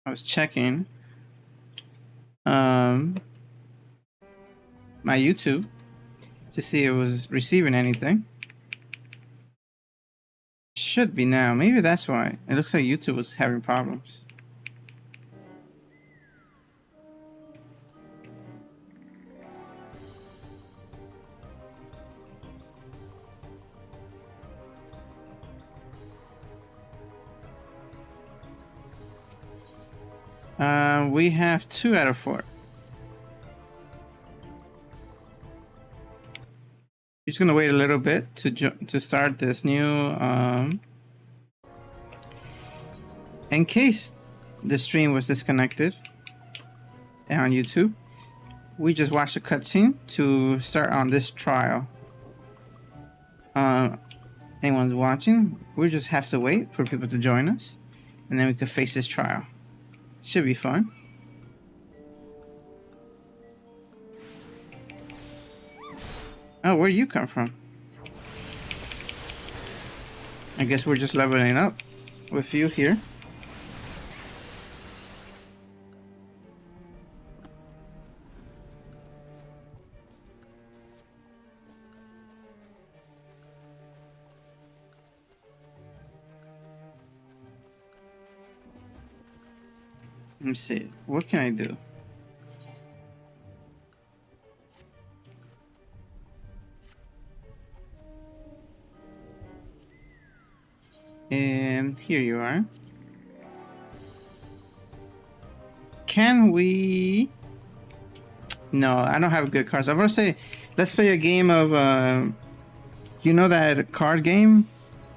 I was checking my YouTube to see if it was receiving anything. Should be now. Maybe that's why. It looks like YouTube was having problems. We have 2 out of 4. Just gonna wait a little bit to start this new. In case the stream was disconnected on YouTube, we just watched a cutscene to start on this trial. Anyone's watching, we just have to wait for people to join us, and then we can face this trial. Should be fun. Oh, where do you come from? I guess we're just leveling up with you here. Let me see. What can I do? And here you are. Can we... No, I don't have good cards. I want to say, let's play a game of, you know that card game?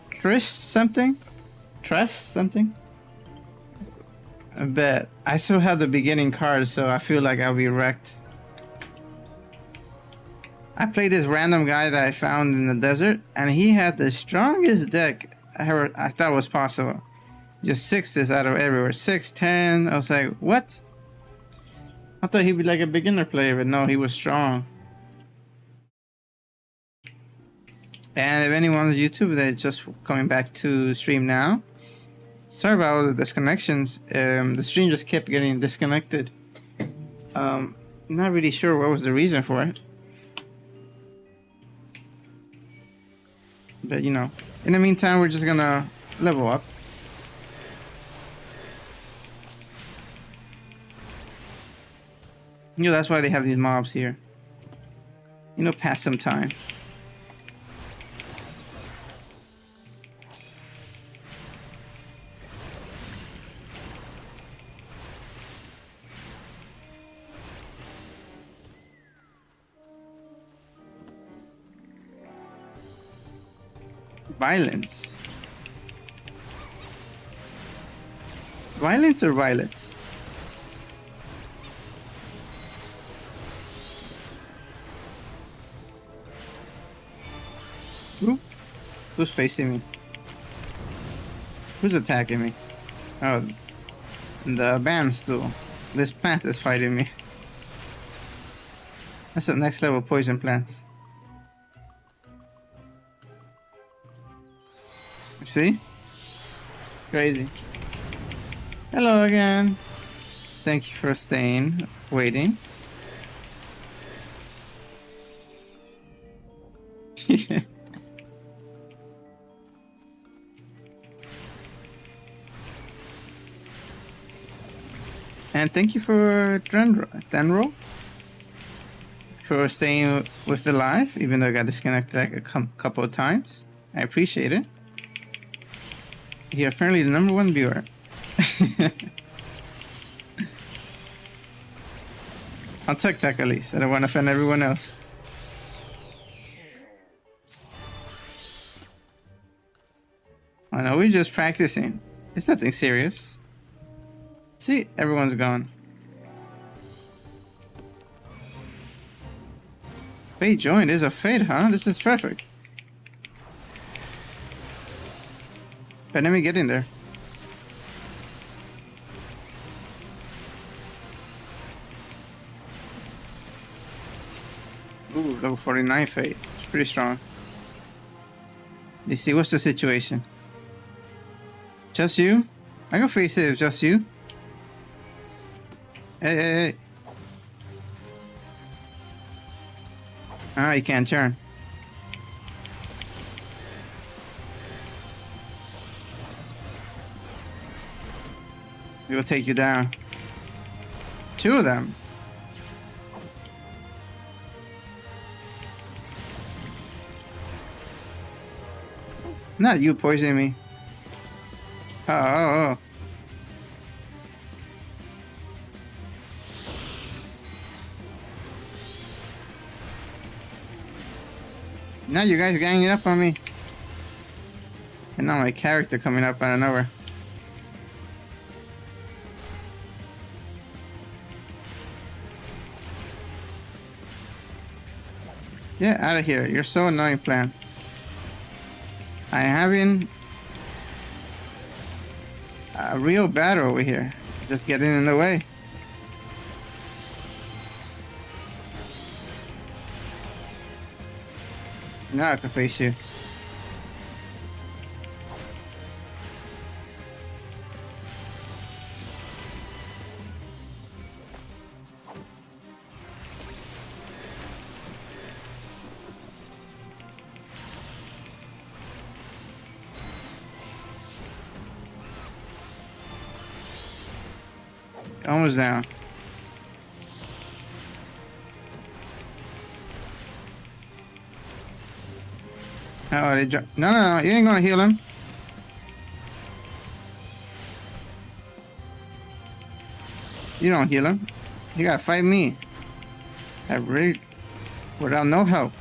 Trust something? I bet. I still have the beginning cards, so I feel like I'll be wrecked. I played this random guy that I found in the desert, and he had the strongest deck I thought was possible. Just 6s out of everywhere. 6, 10. I was like, what? I thought he'd be like a beginner player, but no, he was strong. And if anyone's on YouTube that's just coming back to stream now, sorry about all the disconnections. The stream just kept getting disconnected. Not really sure what was the reason for it. But you know, in the meantime, we're just gonna level up. You know, that's why they have these mobs here. You know, pass some time. Violence. Violence or violet? Ooh. Who's facing me? Who's attacking me? Oh, the bandstool. This plant is fighting me. That's the next level poison plants. See? It's crazy. Hello again. Thank you for staying, waiting. And thank you for Denro for staying with the live, even though I got disconnected like a couple of times. I appreciate it. You're apparently the #1 viewer. I'll take at least. I don't want to offend everyone else. I know, we're just practicing. It's nothing serious. See, everyone's gone. Fate joined. There's a fate, huh? This is perfect. But let me get in there. Ooh, level 49 fate. It's pretty strong. Let's see, what's the situation? Just you? I can face it if just you. Hey, hey, hey. Ah, you can't turn. It will take you down. 2 of them. Not you poisoning me. Oh, oh, oh. Now you guys are ganging up on me. And now my character coming up out of nowhere. Get out of here. You're so annoying, Plant. I'm having a real battle over here. Just getting in the way. Now I can face you. Almost down. Oh, they dropped. No, no, no, you ain't gonna heal him. You don't heal him. You gotta fight me. I really, without no help.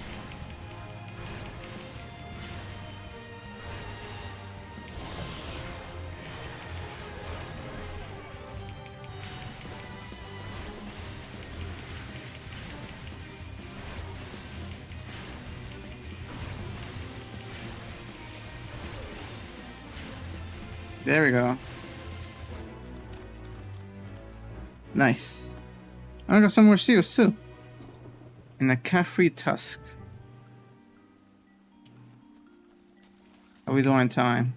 There we go. Nice. I got some more seals too. And a cat-free tusk. How we doing time?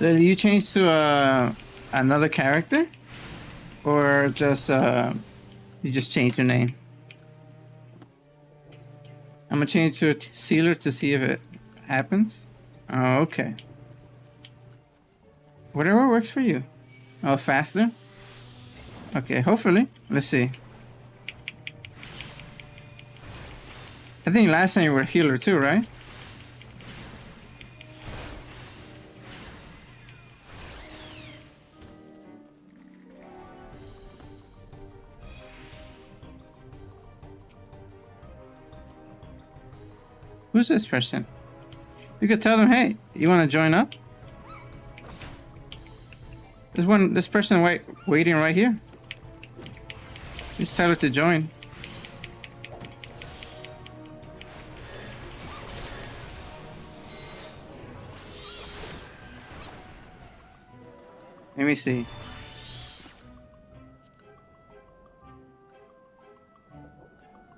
Did you change to another character? Or just you just changed your name? I'm gonna change to a sealer to see if it happens. Oh, okay. Whatever works for you. Oh, faster? Okay, hopefully. Let's see. I think last time you were a healer too, right? Who's this person? You could tell them, hey, you want to join up? There's this person waiting right here. Just tell her to join. Let me see.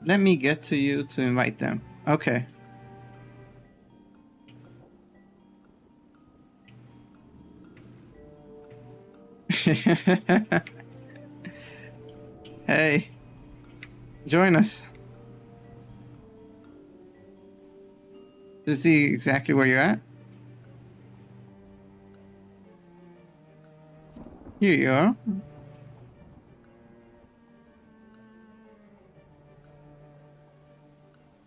Let me get to you to invite them. Okay. Hey, join us to see exactly where you're at. Here you are.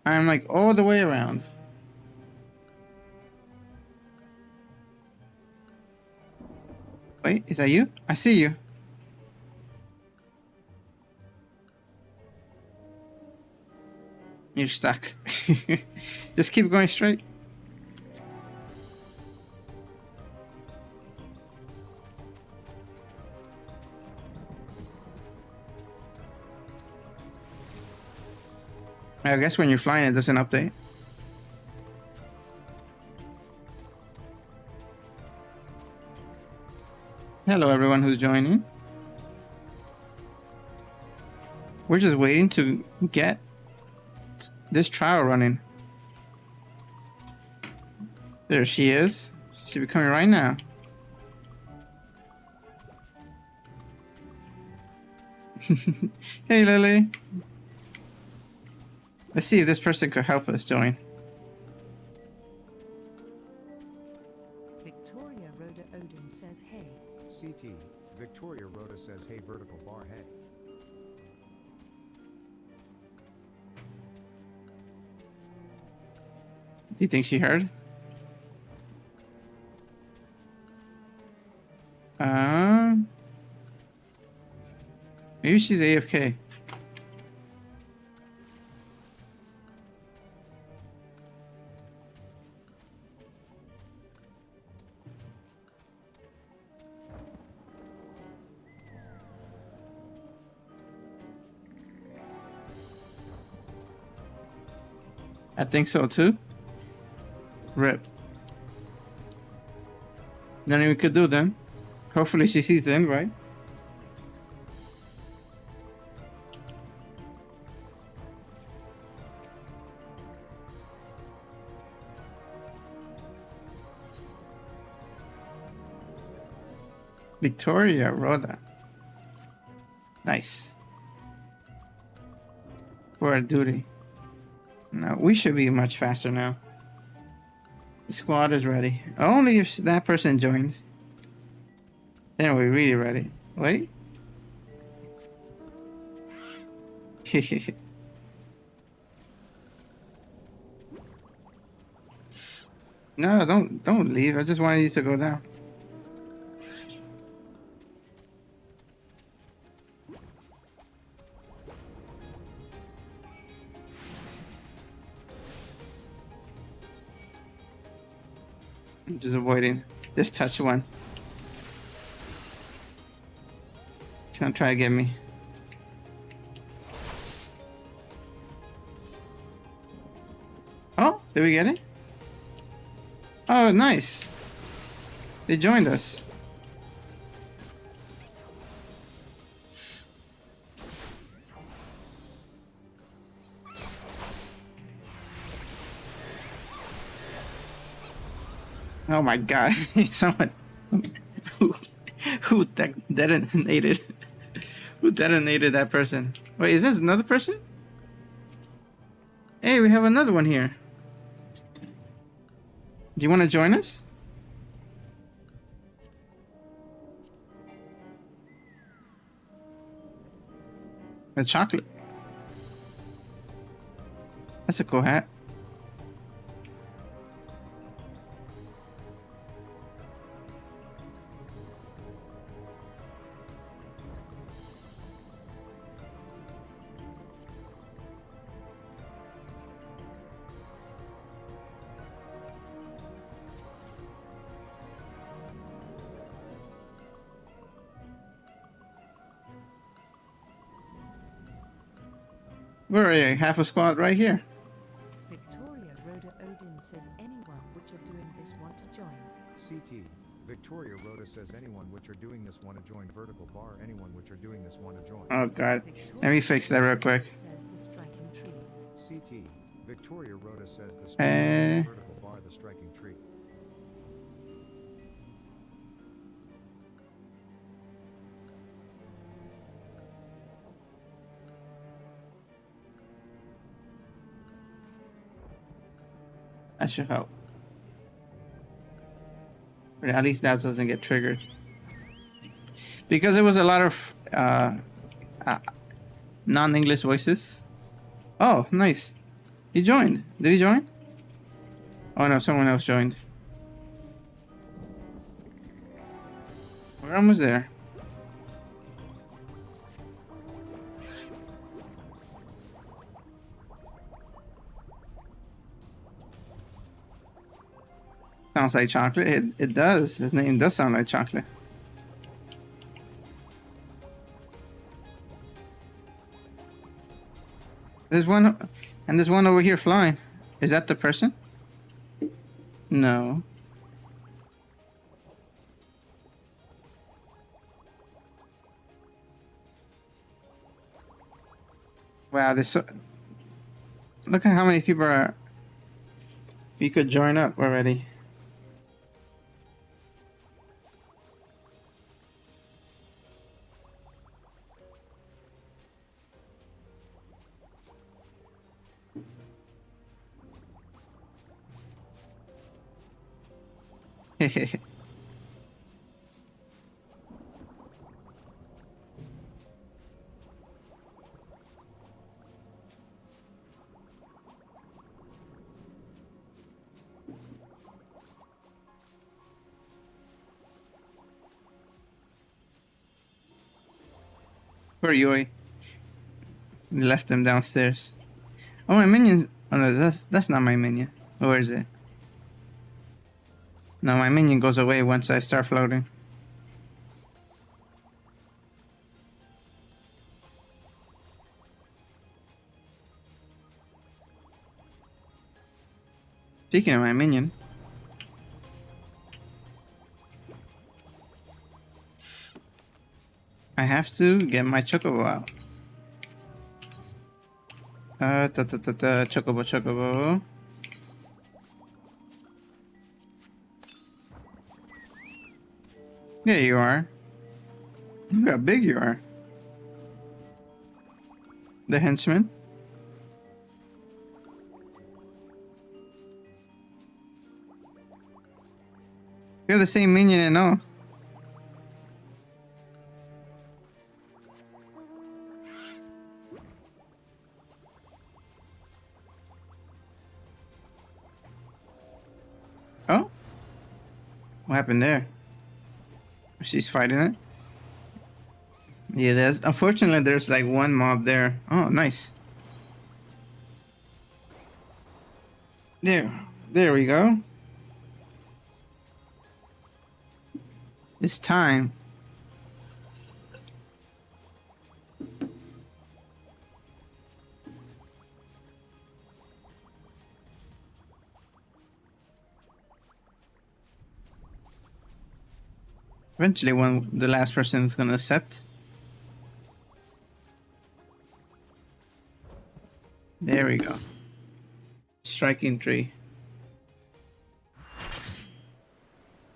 I'm like all the way around. Wait, is that you? I see you. You're stuck. Just keep going straight. I guess when you're flying, it doesn't update. Hello, everyone who's joining. We're just waiting to get this trial running. There she is. She should be coming right now. Hey, Lily. Let's see if this person could help us join. Victoria Rhoda Odin says hey. CT, Victoria Rhoda says hey vertical bar hey. Do you think she heard? Maybe she's AFK. I think so too. Rip. Nothing we could do then. Hopefully she sees the invite. Victoria Rhoda. Nice. For our duty. Now we should be much faster now. The squad is ready. Only if that person joined. Then we're really ready. Wait. No, don't leave. I just wanted you to go down. I'm just avoiding this touch one. It's gonna try to get me. Oh, did we get it? Oh, nice. They joined us. Oh my god, someone who detonated who detonated that person? Wait, is this another person? Hey, we have another one here. Do you want to join us? A chocolate. That's a cool hat. We're a half a squad right here. Victoria Rhoda Odin says anyone which are doing this want to join. CT, Victoria Rhoda says anyone which are doing this want to join vertical bar. Anyone which are doing this want to join. Oh god. Let me fix that real quick. Says the striking tree. CT, Victoria Rhoda says the striking vertical bar the striking tree. That should help. But at least that doesn't get triggered. Because there was a lot of non-English voices. Oh, nice. He joined. Did he join? Oh no, someone else joined. We're almost there. Sounds like chocolate. It does. His name does sound like chocolate. There's one, and there's one over here flying. Is that the person? No. Wow, there's so... Look at how many people are... You could join up already. Poor Yui. Left them downstairs. Oh, my minion. Oh, no, that's not my minion. Where is it? No, my minion goes away once I start floating. Speaking of my minion. I have to get my Chocobo out. Chocobo. There you are. Look how big you are. The henchman. You have the same minion and all. Oh? What happened there? She's fighting it? Yeah, unfortunately there's like one mob there. Oh, nice. There we go. It's time. Eventually, the last person is gonna accept. There we go. Striking tree.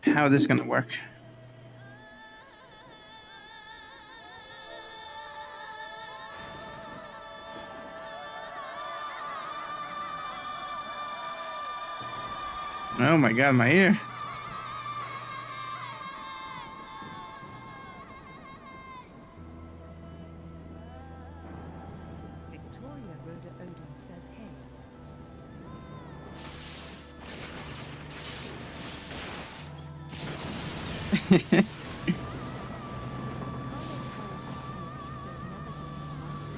How this gonna work? Oh my god, my ear. Victoria Rhoda Odin says, hey. Carlo Taranto says, never did this once.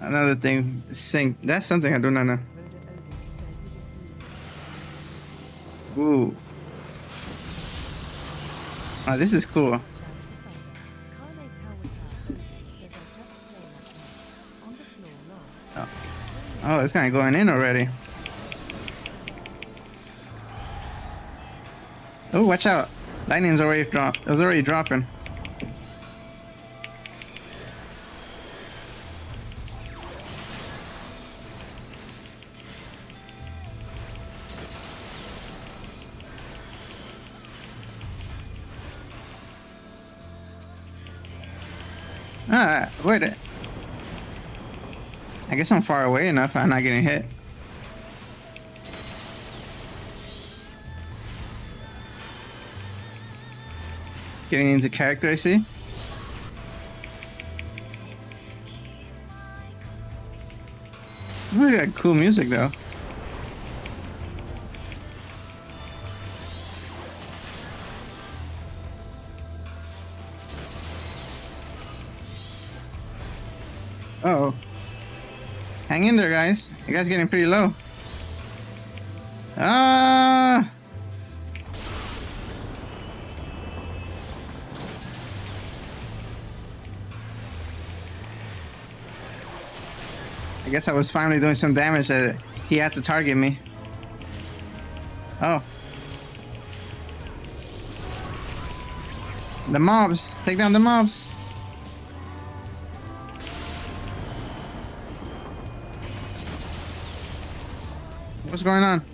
Another thing, sync. That's something I do not know. Rhoda Odin says it is easy. Ooh. Oh, this is cool. Carlo Taranto says, I just played last night. On the floor, lol. Oh, it's kind of going in already. Oh, watch out. Lightning's already dropped. It was already dropping. Ah, wait. I guess I'm far away enough. I'm not getting hit. Getting into character, I see. Really got cool music though. Uh-oh. Hang in there, guys. You guys getting pretty low. Ah! I guess I was finally doing some damage that he had to target me. Oh. The mobs. Take down the mobs. What's going on?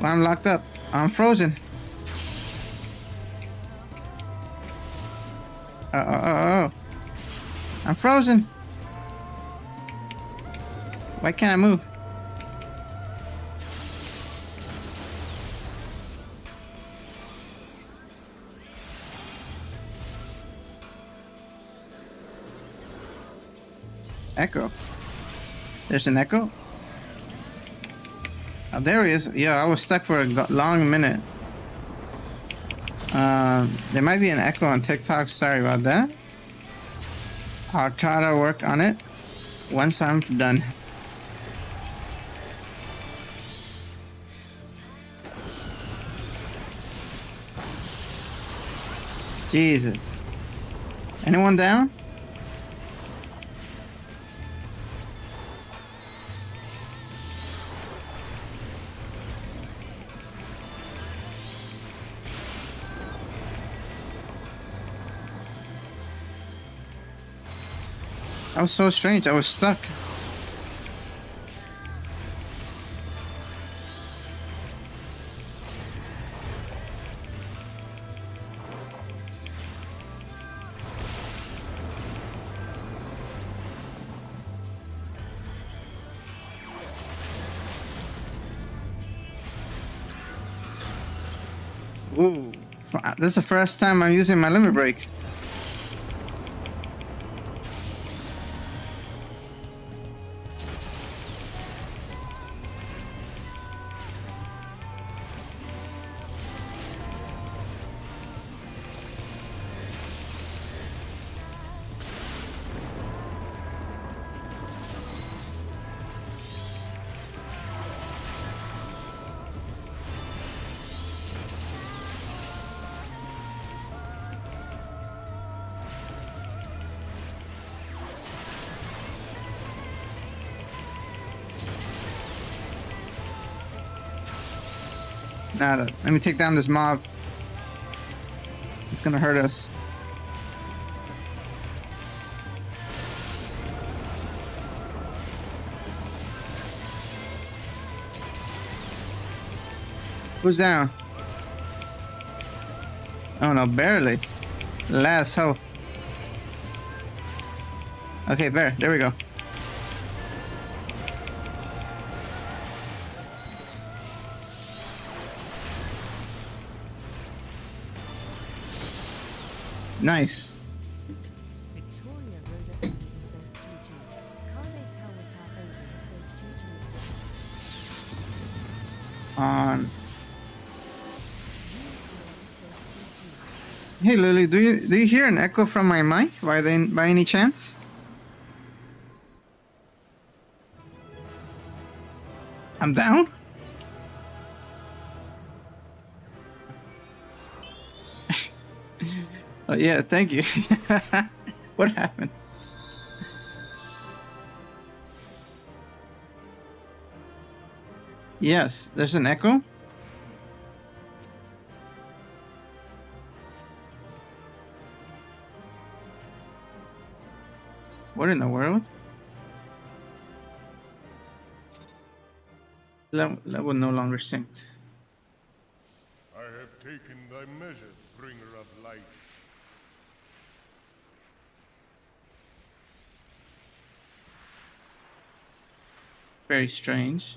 Well, I'm locked up. I'm frozen. I'm frozen. Why can't I move? Echo. There's an echo. Oh, there he is. Yeah, I was stuck for a long minute. There might be an echo on TikTok. Sorry about that. I'll try to work on it once I'm done. Jesus. Anyone down? That was so strange. I was stuck. Ooh. This is the first time I'm using my limit break. Nah, let me take down this mob. It's gonna hurt us. Who's down? Oh no, barely. Last hope. Okay, there we go. Nice. Victoria Rhoda Odin says GG. Kane Tawata Odin says GG. On. Says GG. Hey Lily, do you hear an echo from my mic by any chance? I'm down? Oh yeah, thank you. What happened? Yes, there's an echo. What in the world? Level no longer synced. I have taken thy measure, bringer of light. Very strange.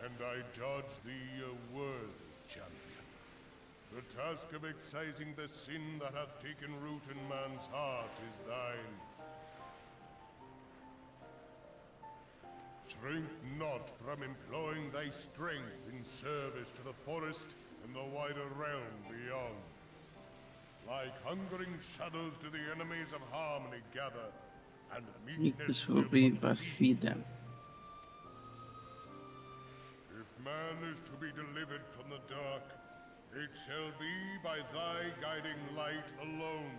And I judge thee a worthy champion. The task of excising the sin that hath taken root in man's heart is thine. Shrink not from employing thy strength in service to the forest and the wider realm beyond. Like hungering shadows do the enemies of harmony gather, and Meekness will be but feed them. If man is to be delivered from the dark, it shall be by thy guiding light alone.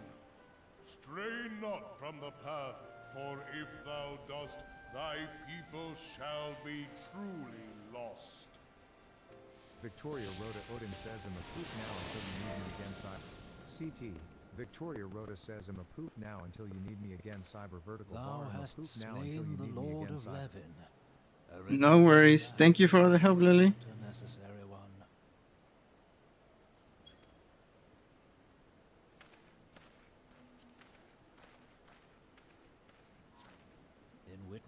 Stray not from the path, for if thou dost, thy people shall be truly lost. Victoria Rhoda Odin says I'm a poof now until you need me again cyber. CT. Victoria Rhoda says I'm a poof now until you need me again cyber vertical bar. Thou I'm a hast poof now until you slain the need me Lord again of cyber. Levin. No worries. Thank you for all the help, Lily. A necessary one.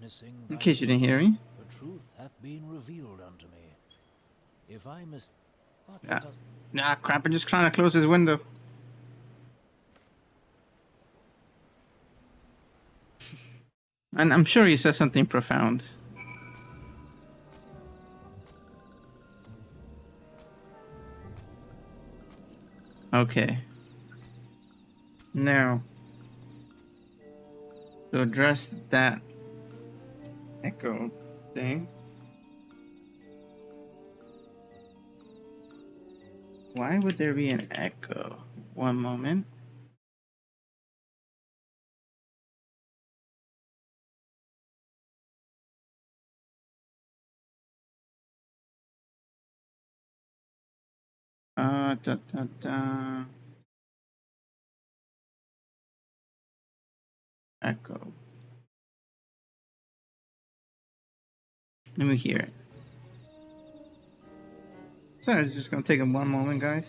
witnessing In thy case you didn't hear me. The truth hath been revealed unto me. If I miss... What Yeah. does... Nah, crap, I'm just trying to close his window. And I'm sure he says something profound. Okay. Now, to address that echo thing. Why would there be an echo? One moment. Da, da, da. Echo. Let me hear it. Sorry, it's just gonna take him one moment, guys.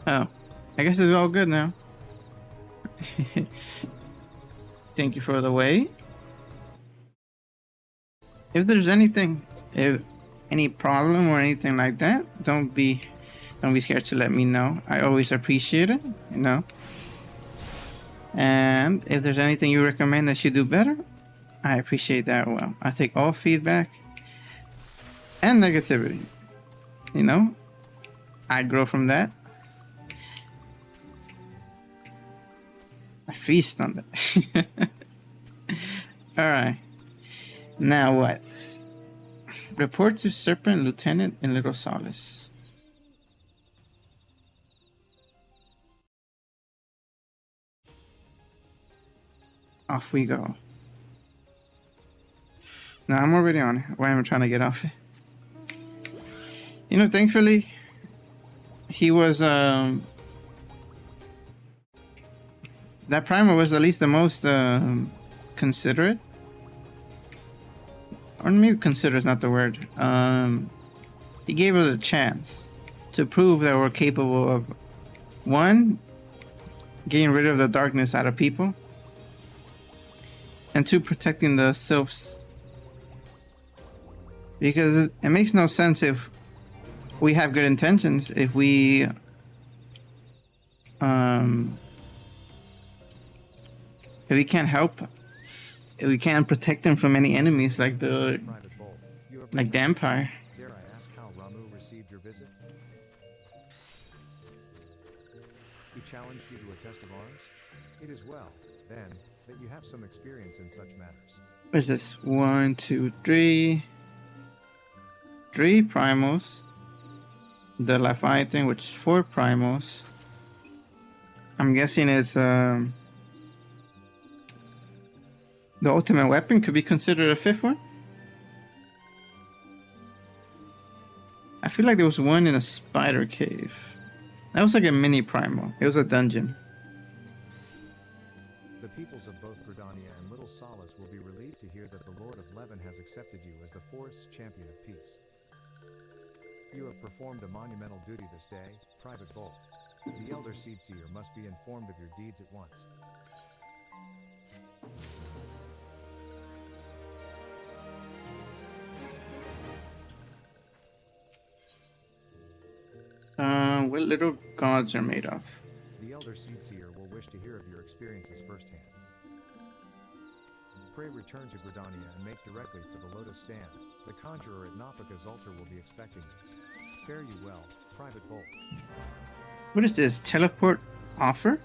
Oh, I guess it's all good now. Thank you for the wait. If there's if any problem or anything like that, don't be scared to let me know. I always appreciate it, you know. And if there's anything you recommend that you do better, I appreciate that. Well, I take all feedback and negativity. You know, I grow from that. I feast on that. All right. Now what? Report to Serpent Lieutenant in Little Solace. Off we go. No, I'm already on it. Why am I trying to get off it? You know, thankfully, he was, that primer was at least the most, considerate. Or maybe consider is not the word. He gave us a chance to prove that we're capable of, one, getting rid of the darkness out of people, and two, protecting the sylphs. Because it makes no sense if we have good intentions, if we can't help, if we can't protect them from any enemies like the Empire. Dare I ask how Ramu received your visit? He challenged you to a test of arms? It is well, then, that you have some experience in such matters. What is this? 1, 2, 3. 3 primals. The Leviathan, which is 4 primals. I'm guessing it's the ultimate weapon could be considered a 5th one. I feel like there was one in a spider cave. That was like a mini primal. It was a dungeon. The peoples of both Gridania and Little Solace will be relieved to hear that the Lord of Levin has accepted you as the forest's champion of peace. You have performed a monumental duty this day, Private Bolt. The Elder Seedseer must be informed of your deeds at once. What little gods are made of? The Elder Seedseer will wish to hear of your experiences firsthand. Pray return to Gridania and make directly for the Lotus Stand. The Conjurer at Nafika's altar will be expecting you. Fare you well, Private Bolt. What is this? Teleport offer?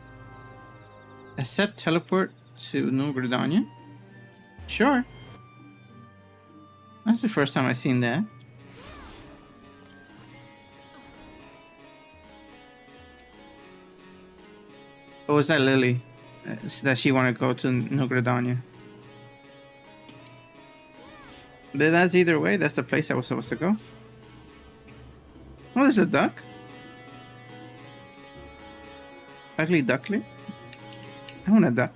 Accept teleport to New Gridania? Sure. That's the first time I've seen that. Or was that Lily? That she wanted to go to New Gridania? But that's either way, that's the place I was supposed to go. Oh, there's a duck. Ugly duckling. I want a duck.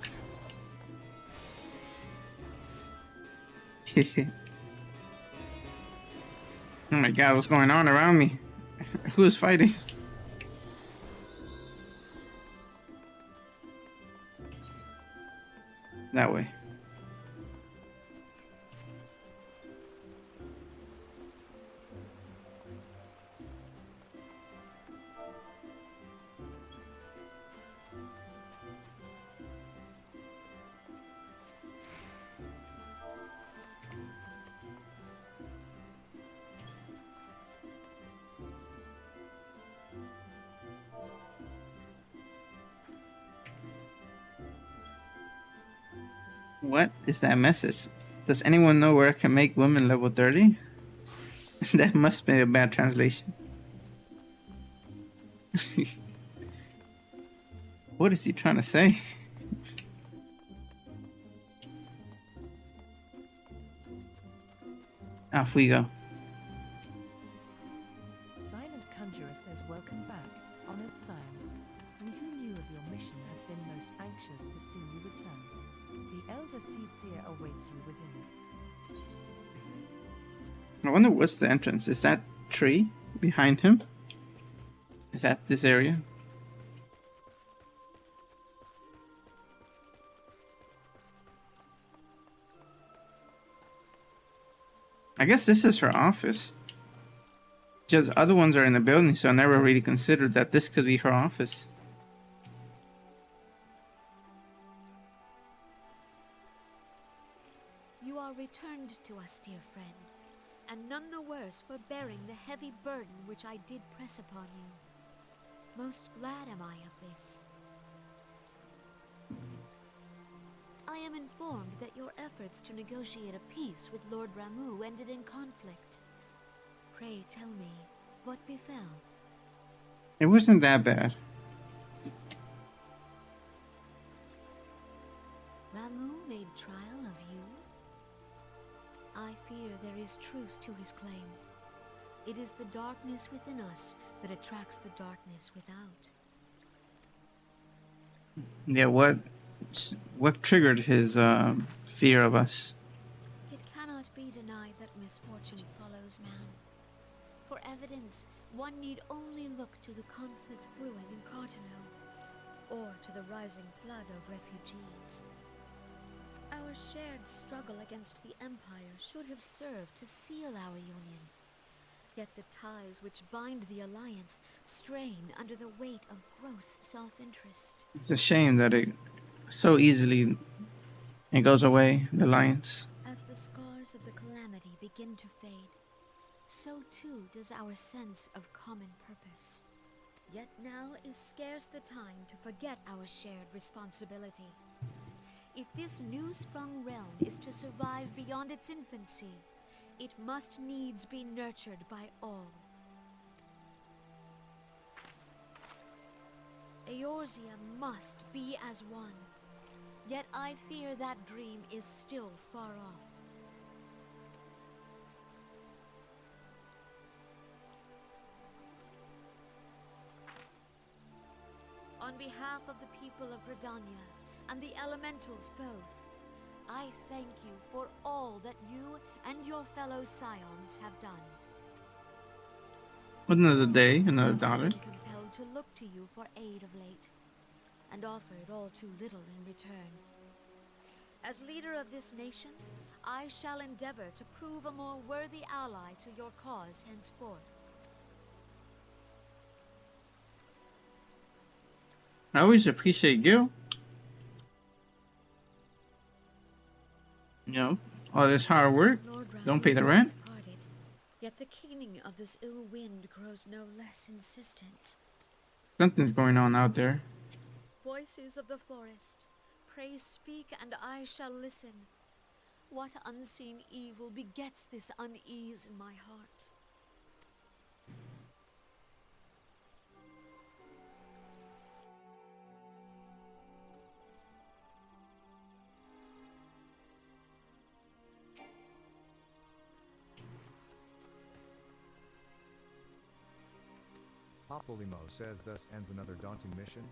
Oh my god, what's going on around me? Who's fighting? That way. What is that message? Does anyone know where I can make women level 30? That must be a bad translation. What is he trying to say? Off we go. Silent Conjurer says welcome back, honored sire. We who knew of your mission have been most anxious to see you return. The elder Seedseer awaits you within. I wonder what's the entrance. Is that tree behind him? Is that this area? I guess this is her office. Just other ones are in the building, so I never really considered that this could be her office. You are returned to us, dear friend, and none the worse for bearing the heavy burden which I did press upon you. Most glad am I of this. I am informed that your efforts to negotiate a peace with Lord Ramuh ended in conflict. Pray tell me, what befell? It wasn't that bad. Ramuh made trial of you? I fear there is truth to his claim. It is the darkness within us that attracts the darkness without. Yeah, what triggered his fear of us? It cannot be denied that misfortune follows man. For evidence, one need only look to the conflict brewing in Cartano, or to the rising flood of refugees. Our shared struggle against the Empire should have served to seal our union. Yet the ties which bind the Alliance strain under the weight of gross self-interest. It's a shame that it so easily it goes away, the alliance. As the scars of the calamity begin to fade, so too does our sense of common purpose. Yet now is scarce the time to forget our shared responsibility. If this new-sprung realm is to survive beyond its infancy, it must needs be nurtured by all. Eorzea must be as one. Yet I fear that dream is still far off. On behalf of the people of Gridania and the elementals both, I thank you for all that you and your fellow scions have done. Another day, another I've dollar. been compelled to look to you for aid of late, and offered all too little in return. As leader of this nation, I shall endeavor to prove a more worthy ally to your cause henceforth. I always appreciate Gil. You know, all this hard work. Lord Don't pay the Ramuh rent. has parted, yet the keening of this ill wind grows no less insistent. Something's going on out there. Voices of the forest, pray speak and I shall listen. What unseen evil begets this unease in my heart? Popolimo says thus ends another daunting mission.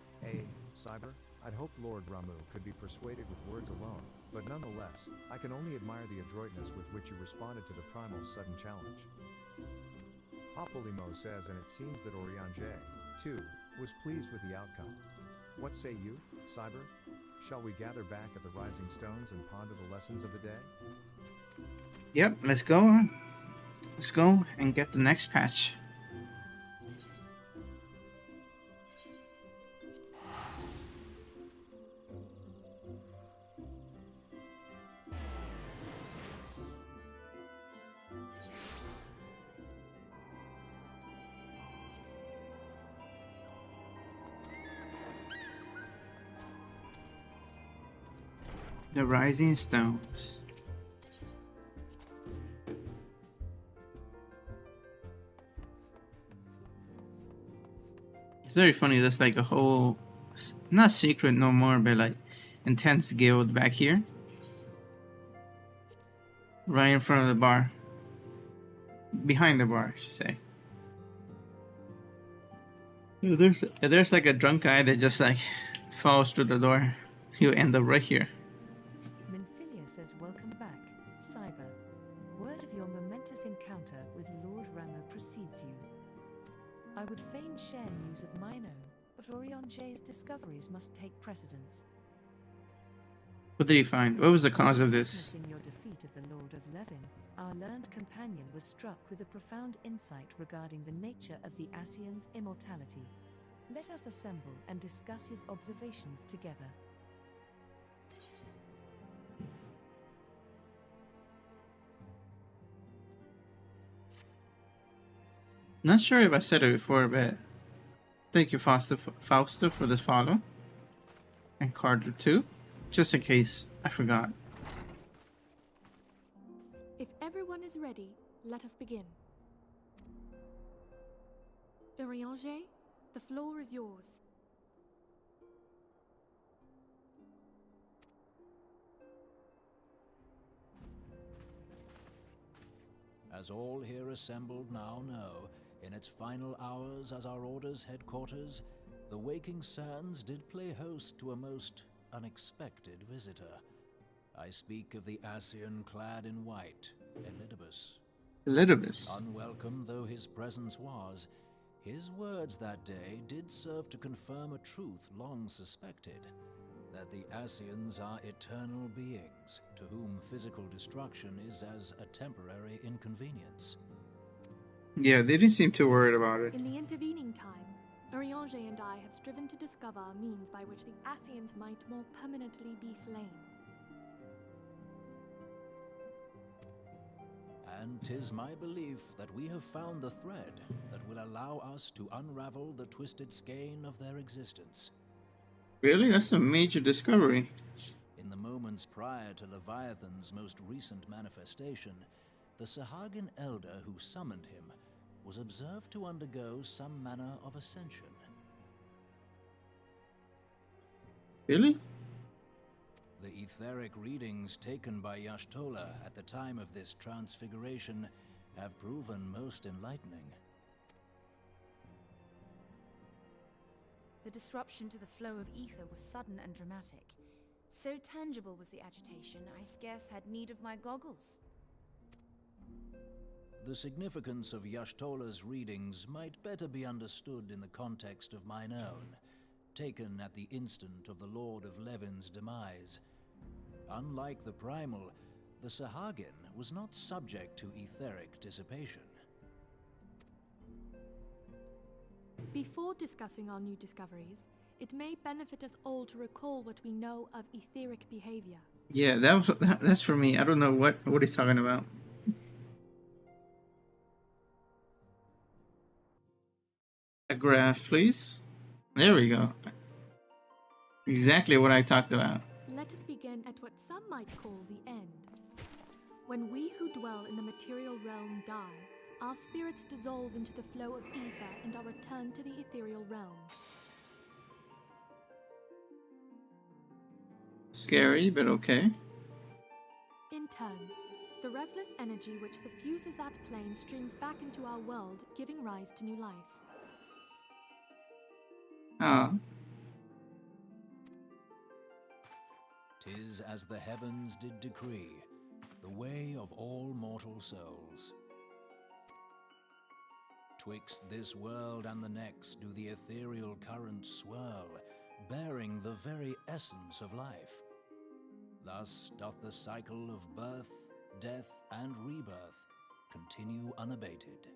Cyber, I'd hoped Lord Ramuh could be persuaded with words alone, but nonetheless, I can only admire the adroitness with which you responded to the Primal's sudden challenge. Popolimo says, and it seems that Eorzea, too, was pleased with the outcome. What say you, Cyber? Shall we gather back at the Rising Stones and ponder the lessons of the day? Yep, let's go. Let's go and get the next patch. The Rising Stones. It's very funny. There's like a whole, not secret no more, but like intense guild back here, right in front of the bar, behind the bar, I should say. There's like a drunk guy that just like falls through the door. He'll end up right here. Minfilia says welcome back, Cyber. Word of your momentous encounter with Lord Ramo precedes you. I would fain share news of mine own, but Eorzea's discoveries must take precedence. What did he find? What was the cause of this? Witnessing your defeat of the Lord of Levin, our learned companion was struck with a profound insight regarding the nature of the Ascian's immortality. Let us assemble and discuss his observations together. Not sure if I said it before, but thank you, Fausto, for this follow. And Carter too, just in case I forgot. If everyone is ready, let us begin. Eorzea, the floor is yours. As all here assembled now know, in its final hours as our Order's headquarters, the Waking Sands did play host to a most unexpected visitor. I speak of the Ascian clad in white, Elidibus. Elidibus. Unwelcome though his presence was, his words that day did serve to confirm a truth long suspected, that the Ascians are eternal beings, to whom physical destruction is as a temporary inconvenience. Yeah, they didn't seem too worried about it. In the intervening time, Eorzea and I have striven to discover a means by which the Ascians might more permanently be slain. And 'tis my belief that we have found the thread that will allow us to unravel the twisted skein of their existence. Really? That's a major discovery. In the moments prior to Leviathan's most recent manifestation, the Sahagin elder who summoned him was observed to undergo some manner of ascension. Really? The etheric readings taken by Y'shtola at the time of this transfiguration have proven most enlightening. The disruption to the flow of ether was sudden and dramatic. So tangible was the agitation, I scarce had need of my goggles. The significance of Y'shtola's readings might better be understood in the context of mine own, taken at the instant of the Lord of Levin's demise. Unlike the Primal, the Sahagin was not subject to etheric dissipation. Before discussing our new discoveries, it may benefit us all to recall what we know of etheric behavior. Yeah, that's for me. I don't know what he's talking about. A graph, please. There we go. Exactly what I talked about. Let us begin at what some might call the end. When we who dwell in the material realm die, our spirits dissolve into the flow of ether and are returned to the ethereal realm. Scary, but okay. In turn, the restless energy which suffuses that plane streams back into our world, giving rise to new life. Ah. 'Tis as the heavens did decree, the way of all mortal souls. Twixt this world and the next do the ethereal currents swirl, bearing the very essence of life. Thus doth the cycle of birth, death, and rebirth continue unabated.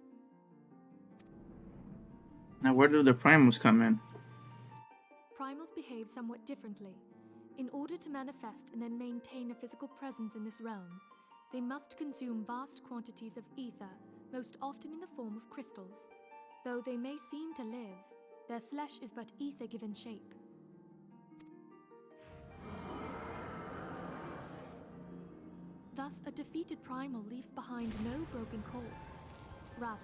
Now, where do the primals come in? Primals behave somewhat differently. In order to manifest and then maintain a physical presence in this realm, they must consume vast quantities of ether, most often in the form of crystals. Though they may seem to live, their flesh is but ether given shape. Thus, a defeated primal leaves behind no broken corpse. Rather,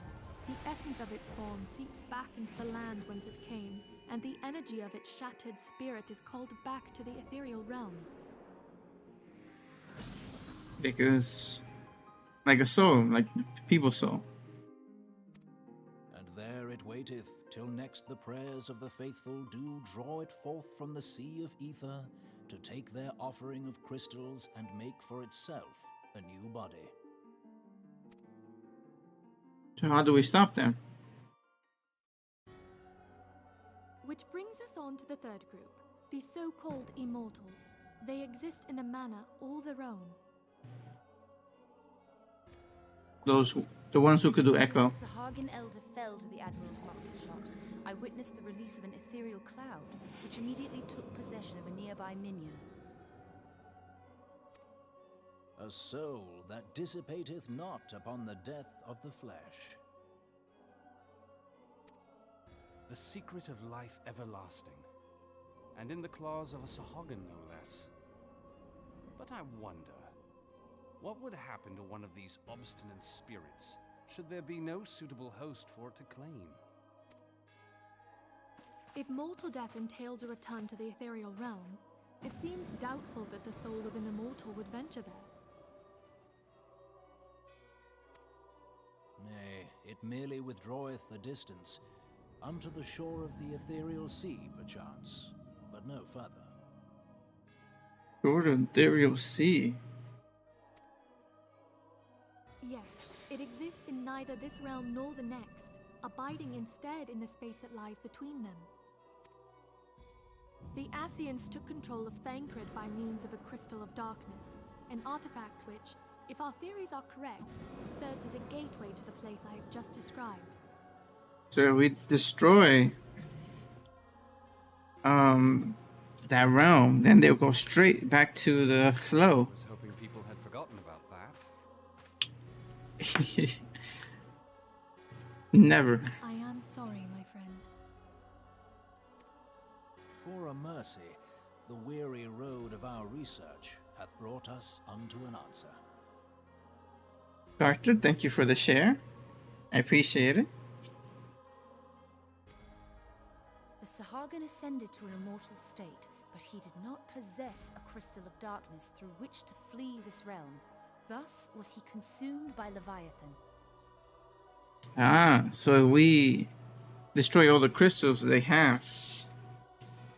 the essence of its form seeps back into the land whence it came, and the energy of its shattered spirit is called back to the ethereal realm. Because, like a soul, like people's soul. And there it waiteth, till next the prayers of the faithful do draw it forth from the sea of ether, to take their offering of crystals and make for itself a new body. So how do we stop them? Which brings us on to the third group, the so-called immortals. They exist in a manner all their own. The ones who could do echo. As the Sahagin elder fell to the Admiral's musket shot, I witnessed the release of an ethereal cloud, which immediately took possession of a nearby minion. A soul that dissipateth not upon the death of the flesh. The secret of life everlasting, and in the claws of a Sahagin no less. But I wonder, what would happen to one of these obstinate spirits, should there be no suitable host for it to claim? If mortal death entails a return to the ethereal realm, it seems doubtful that the soul of an immortal would venture there. Nay, it merely withdraweth a distance, unto the shore of the ethereal sea, perchance, but no further. Shore of the ethereal sea. Yes, it exists in neither this realm nor the next, abiding instead in the space that lies between them. The Ascians took control of Thancred by means of a crystal of darkness, an artifact which, if our theories are correct, serves as a gateway to the place I have just described. So if we destroy that realm, then they'll go straight back to the flow. I was hoping people had forgotten about that. Never. I am sorry, my friend. For a mercy, the weary road of our research hath brought us unto an answer. Doctor, thank you for the share. I appreciate it. The Sahagin ascended to an immortal state, but he did not possess a crystal of darkness through which to flee this realm. Thus was he consumed by Leviathan. Ah, so we destroy all the crystals they have,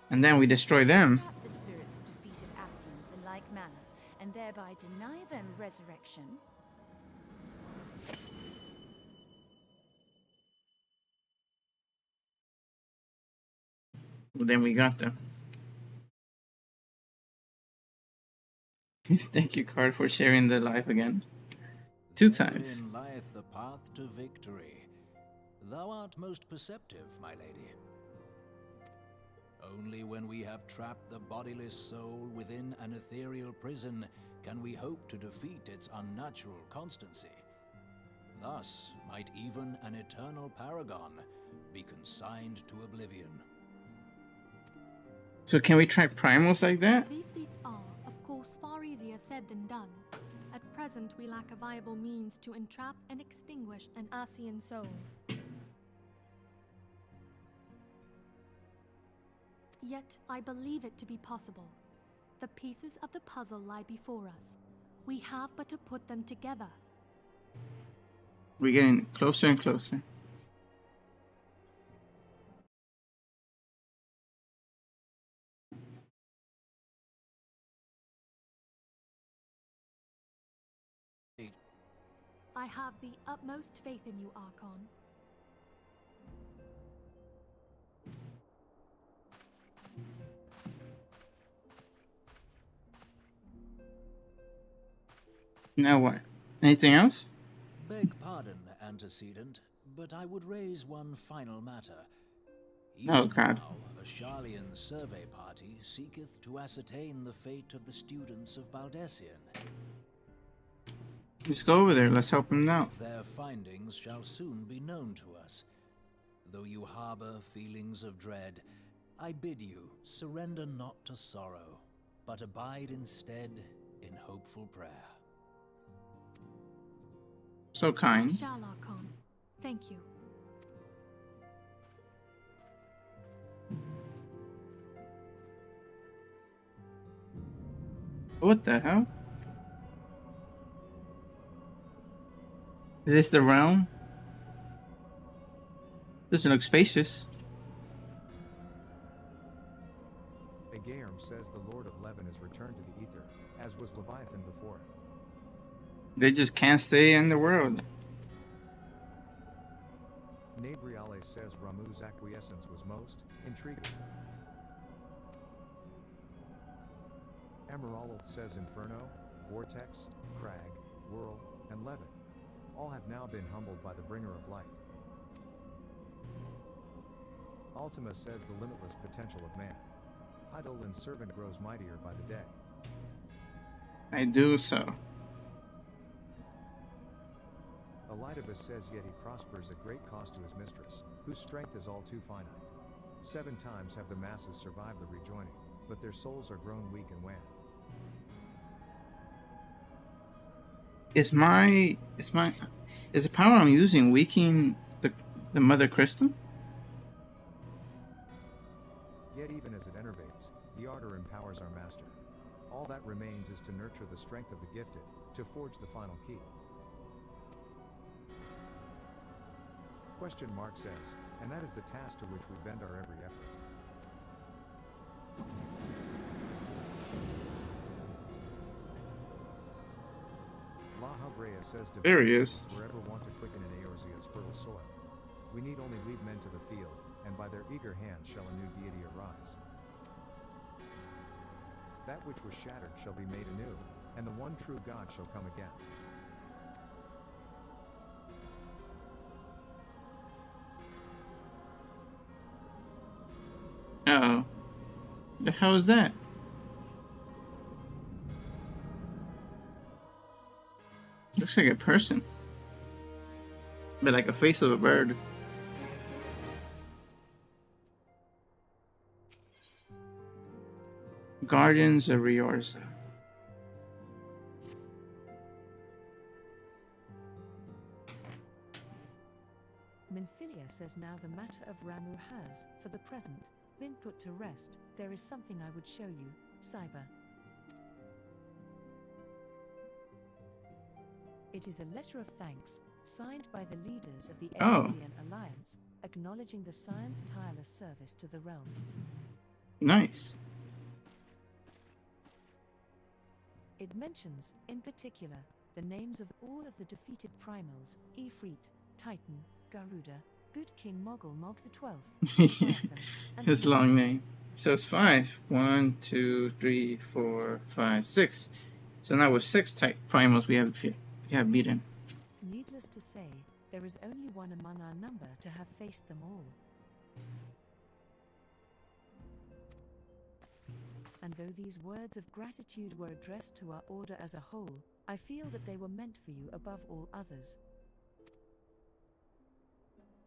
and then we destroy them. Trap the spirits of defeated Ascians in like manner, and thereby deny them resurrection. Well, then we got them. Thank you, Card, for sharing the live again. 2 times. Therein lieth the path to victory. Thou art most perceptive, my lady. Only when we have trapped the bodiless soul within an ethereal prison can we hope to defeat its unnatural constancy. Thus might even an eternal paragon be consigned to oblivion. So can we try primals like that? These feats are, of course, far easier said than done. At present, we lack a viable means to entrap and extinguish an Ascian soul. Yet, I believe it to be possible. The pieces of the puzzle lie before us. We have but to put them together. We're getting closer and closer. I have the utmost faith in you, Archon. Now what? Anything else? Beg pardon, antecedent, but I would raise one final matter. Oh, Even God. now, a Sharlayan survey party seeketh to ascertain the fate of the students of Baldessian. Let's go over there. Let's help him out. Their findings shall soon be known to us. Though you harbor feelings of dread, I bid you surrender not to sorrow, but abide instead in hopeful prayer. So kind. Shall, Archon. Thank you. What the hell? Is this the realm? Doesn't look spacious. Eorzea says the Lord of Levin is returned to the Ether, as was Leviathan before him. They just can't stay in the world. Nabriale says Ramu's acquiescence was most intriguing. Emerald says Inferno, Vortex, Crag, Whirl, and Levin all have now been humbled by the Bringer of Light. Ultima says the limitless potential of man. Idol and servant grows mightier by the day. I do so. Elidibus says yet he prospers at great cost to his mistress, whose strength is all too finite. 7 times have the masses survived the rejoining, but their souls are grown weak and wan. Is the power I'm using weakening the mother crystal? Yet even as it enervates, the ardor empowers our master. All that remains is to nurture the strength of the gifted, to forge the final key. Question mark says, and that is the task to which we bend our every effort. La Habrea says There he is. wherever want to quicken in Eorzea's fertile soil. We need only lead men to the field, and by their eager hands shall a new deity arise. That which was shattered shall be made anew, and the one true God shall come again. Uh-oh. The hell is that? Looks like a person. But like a face of a bird. Guardians of Eorzea. Minfilia says now the matter of Ramu has, for the present, been put to rest. There is something I would show you, Cyber. It is a letter of thanks, signed by the leaders of the Eorzea Alliance, acknowledging the Science's tireless service to the realm. Nice. It mentions, in particular, the names of all of the defeated primals, Ifrit, Titan, Garuda, Good King Mogul Mog the 12th, His long name. So it's 5. 1, 2, 3, 4, 5, 6. So now with 6 type primals we have beaten. Needless to say, there is only one among our number to have faced them all. And though these words of gratitude were addressed to our order as a whole, I feel that they were meant for you above all others.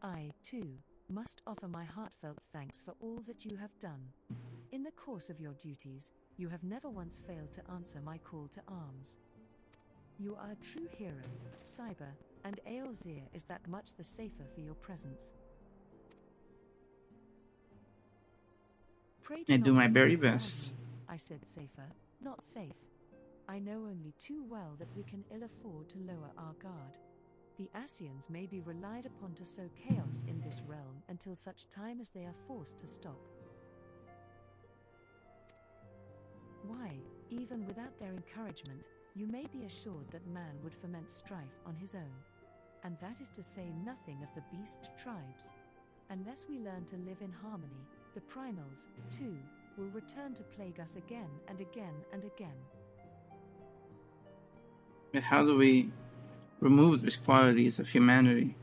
I, too, must offer my heartfelt thanks for all that you have done. In the course of your duties, you have never once failed to answer my call to arms. You are a true hero, Cyber, and Eorzea is that much the safer for your presence. Pray I do my very misunderstand best. me. I said safer, not safe. I know only too well that we can ill afford to lower our guard. The Ascians may be relied upon to sow chaos in this realm until such time as they are forced to stop. Why, even without their encouragement, you may be assured that man would foment strife on his own. And that is to say nothing of the beast tribes. Unless we learn to live in harmony, the primals, too, will return to plague us again and again and again. But how do we remove these qualities of humanity?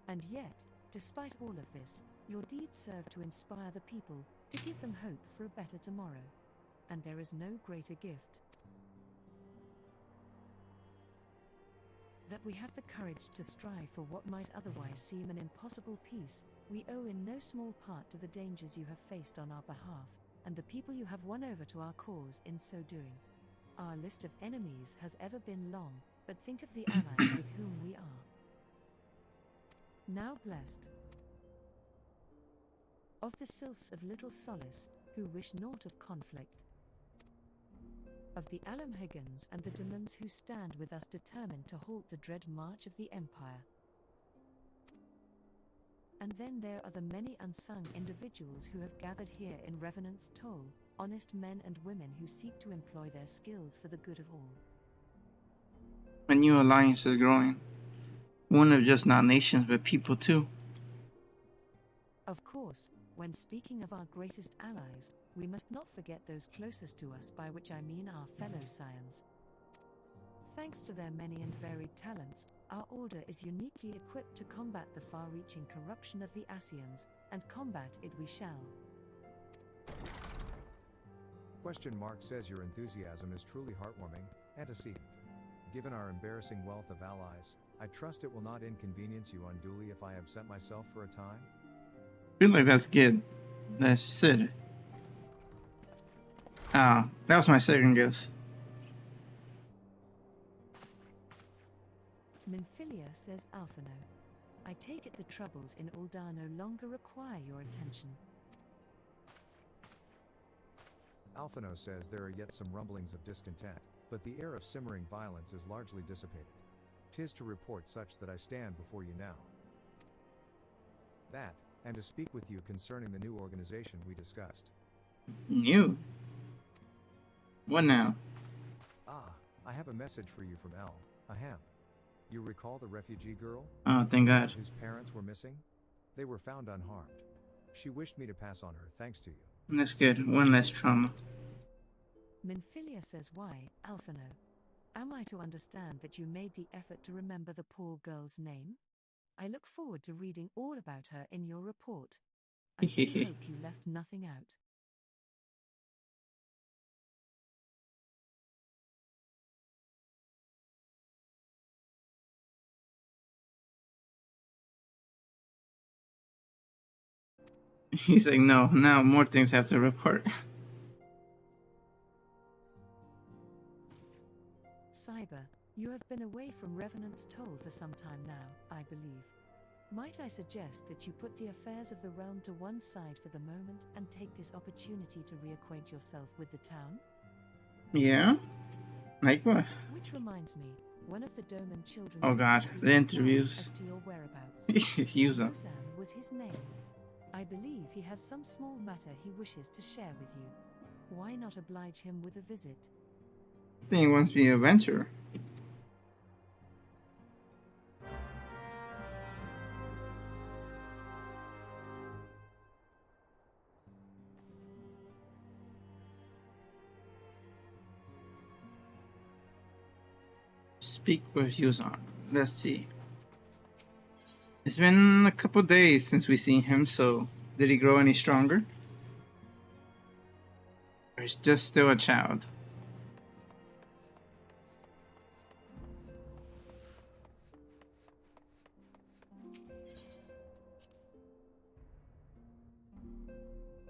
And yet, despite all of this, your deeds serve to inspire the people, to give them hope for a better tomorrow. And there is no greater gift that we have the courage to strive for what might otherwise seem an impossible peace. We owe in no small part to the dangers you have faced on our behalf, and the people you have won over to our cause in so doing. Our list of enemies has ever been long, but think of the allies with whom we are now blessed. Of the sylphs of little solace, who wish naught of conflict. Of the Alamhegans and the demons who stand with us determined to halt the dread march of the Empire. And then there are the many unsung individuals who have gathered here in Revenant's Toll, honest men and women who seek to employ their skills for the good of all. A new alliance is growing. One of just not nations, but people too. Of course, when speaking of our greatest allies, we must not forget those closest to us, by which I mean our fellow Scions. Thanks to their many and varied talents, our order is uniquely equipped to combat the far-reaching corruption of the Ascians, and combat it we shall. Question mark says your enthusiasm is truly heartwarming, antecedent. Given our embarrassing wealth of allies, I trust it will not inconvenience you unduly if I absent myself for a time? I feel like that's good. That's Sid. Ah, that was my second guess. Minfilia says Alphino. I take it the troubles in Ul'dah no longer require your attention. Alphino says there are yet some rumblings of discontent, but the air of simmering violence is largely dissipated. 'Tis to report such that I stand before you now. That, and to speak with you concerning the new organization we discussed. New? What now? Ah, I have a message for you from El, Ahem. You recall the refugee girl? Oh, thank God. Whose parents were missing? They were found unharmed. She wished me to pass on her thanks to you. That's good. One less trauma. Minfilia says why, Alphino? Am I to understand that you made the effort to remember the poor girl's name? I look forward to reading all about her in your report. I do hope you left nothing out. He's like, no, now more things have to report. Cyber, you have been away from Revenant's Toll for some time now, I believe. Might I suggest that you put the affairs of the realm to one side for the moment and take this opportunity to reacquaint yourself with the town? Yeah? Like what? Which reminds me, one of the Doman children... Oh God, the interviews. As to your whereabouts. Use them. Roseanne was his name. I believe he has some small matter he wishes to share with you. Why not oblige him with a visit? I think he wants to be an adventurer. Speak with Yuzan. Let's see. It's been a couple days since we seen him, so did he grow any stronger? Or he's just still a child?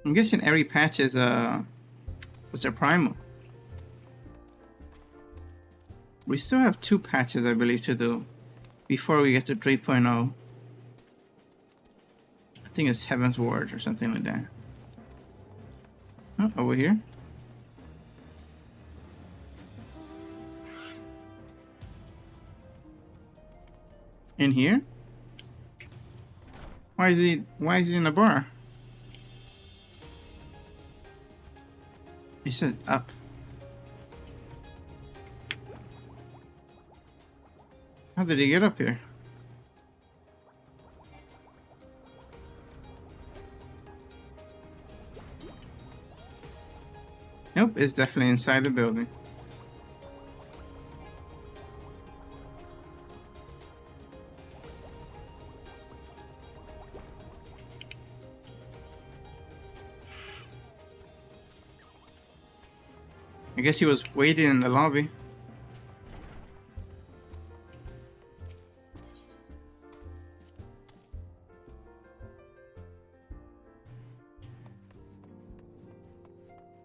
I'm guessing every patch is was a primal. We still have 2 patches, I believe, to do before we get to 3.0. I think it's Heaven's Ward or something like that. Oh, over here. In here? Why is he in the bar? He said up. How did he get up here? Nope, it's definitely inside the building. I guess he was waiting in the lobby.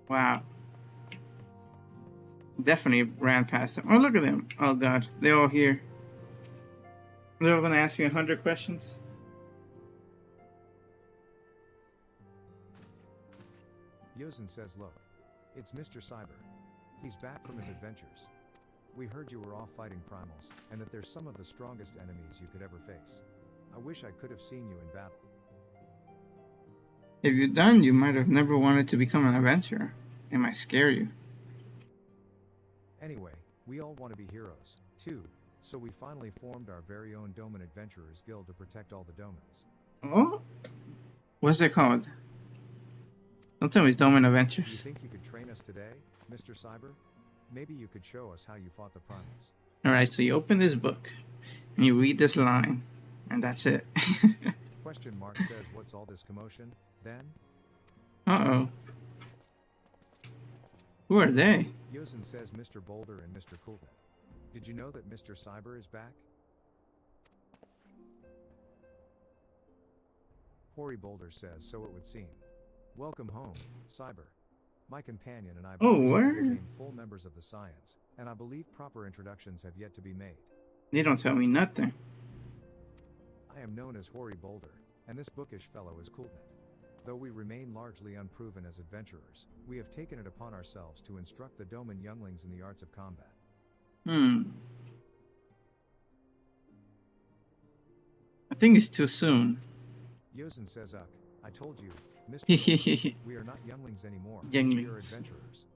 Wow. Definitely ran past him. Oh, look at them. Oh, God. They're all here. They're all going to ask me 100 questions. Yozen says, look, it's Mr. Cyber. He's back from his adventures. We heard you were off fighting primals, and that there's some of the strongest enemies you could ever face. I wish I could have seen you in battle. If you'd done, you might have never wanted to become an adventurer. It might scare you. Anyway, we all want to be heroes, too, so we finally formed our very own Doman Adventurers Guild to protect all the Domans. Oh? What's it called? Don't tell me it's Doman You Adventures. think you could train us today, Mr. Cyber? Maybe you could show us how you fought the primals. Alright, so you open this book, and you read this line, and that's it. Question mark says, what's all this commotion, then? Uh-oh. Who are they? Yozen says Mr. Boulder and Mr. Coolnet. Did you know that Mr. Cyber is back? Hori Boulder says, so it would seem. Welcome home, Cyber. My companion and I became full members of the Science, and I believe proper introductions have yet to be made. They don't tell me nothing. I am known as Hori Boulder, and this bookish fellow is Coolnet. Though we remain largely unproven as adventurers, we have taken it upon ourselves to instruct the Doman younglings in the arts of combat. I think it's too soon. Yozen says, I told you, Mr. we are not younglings anymore. We are Younglings. adventurers.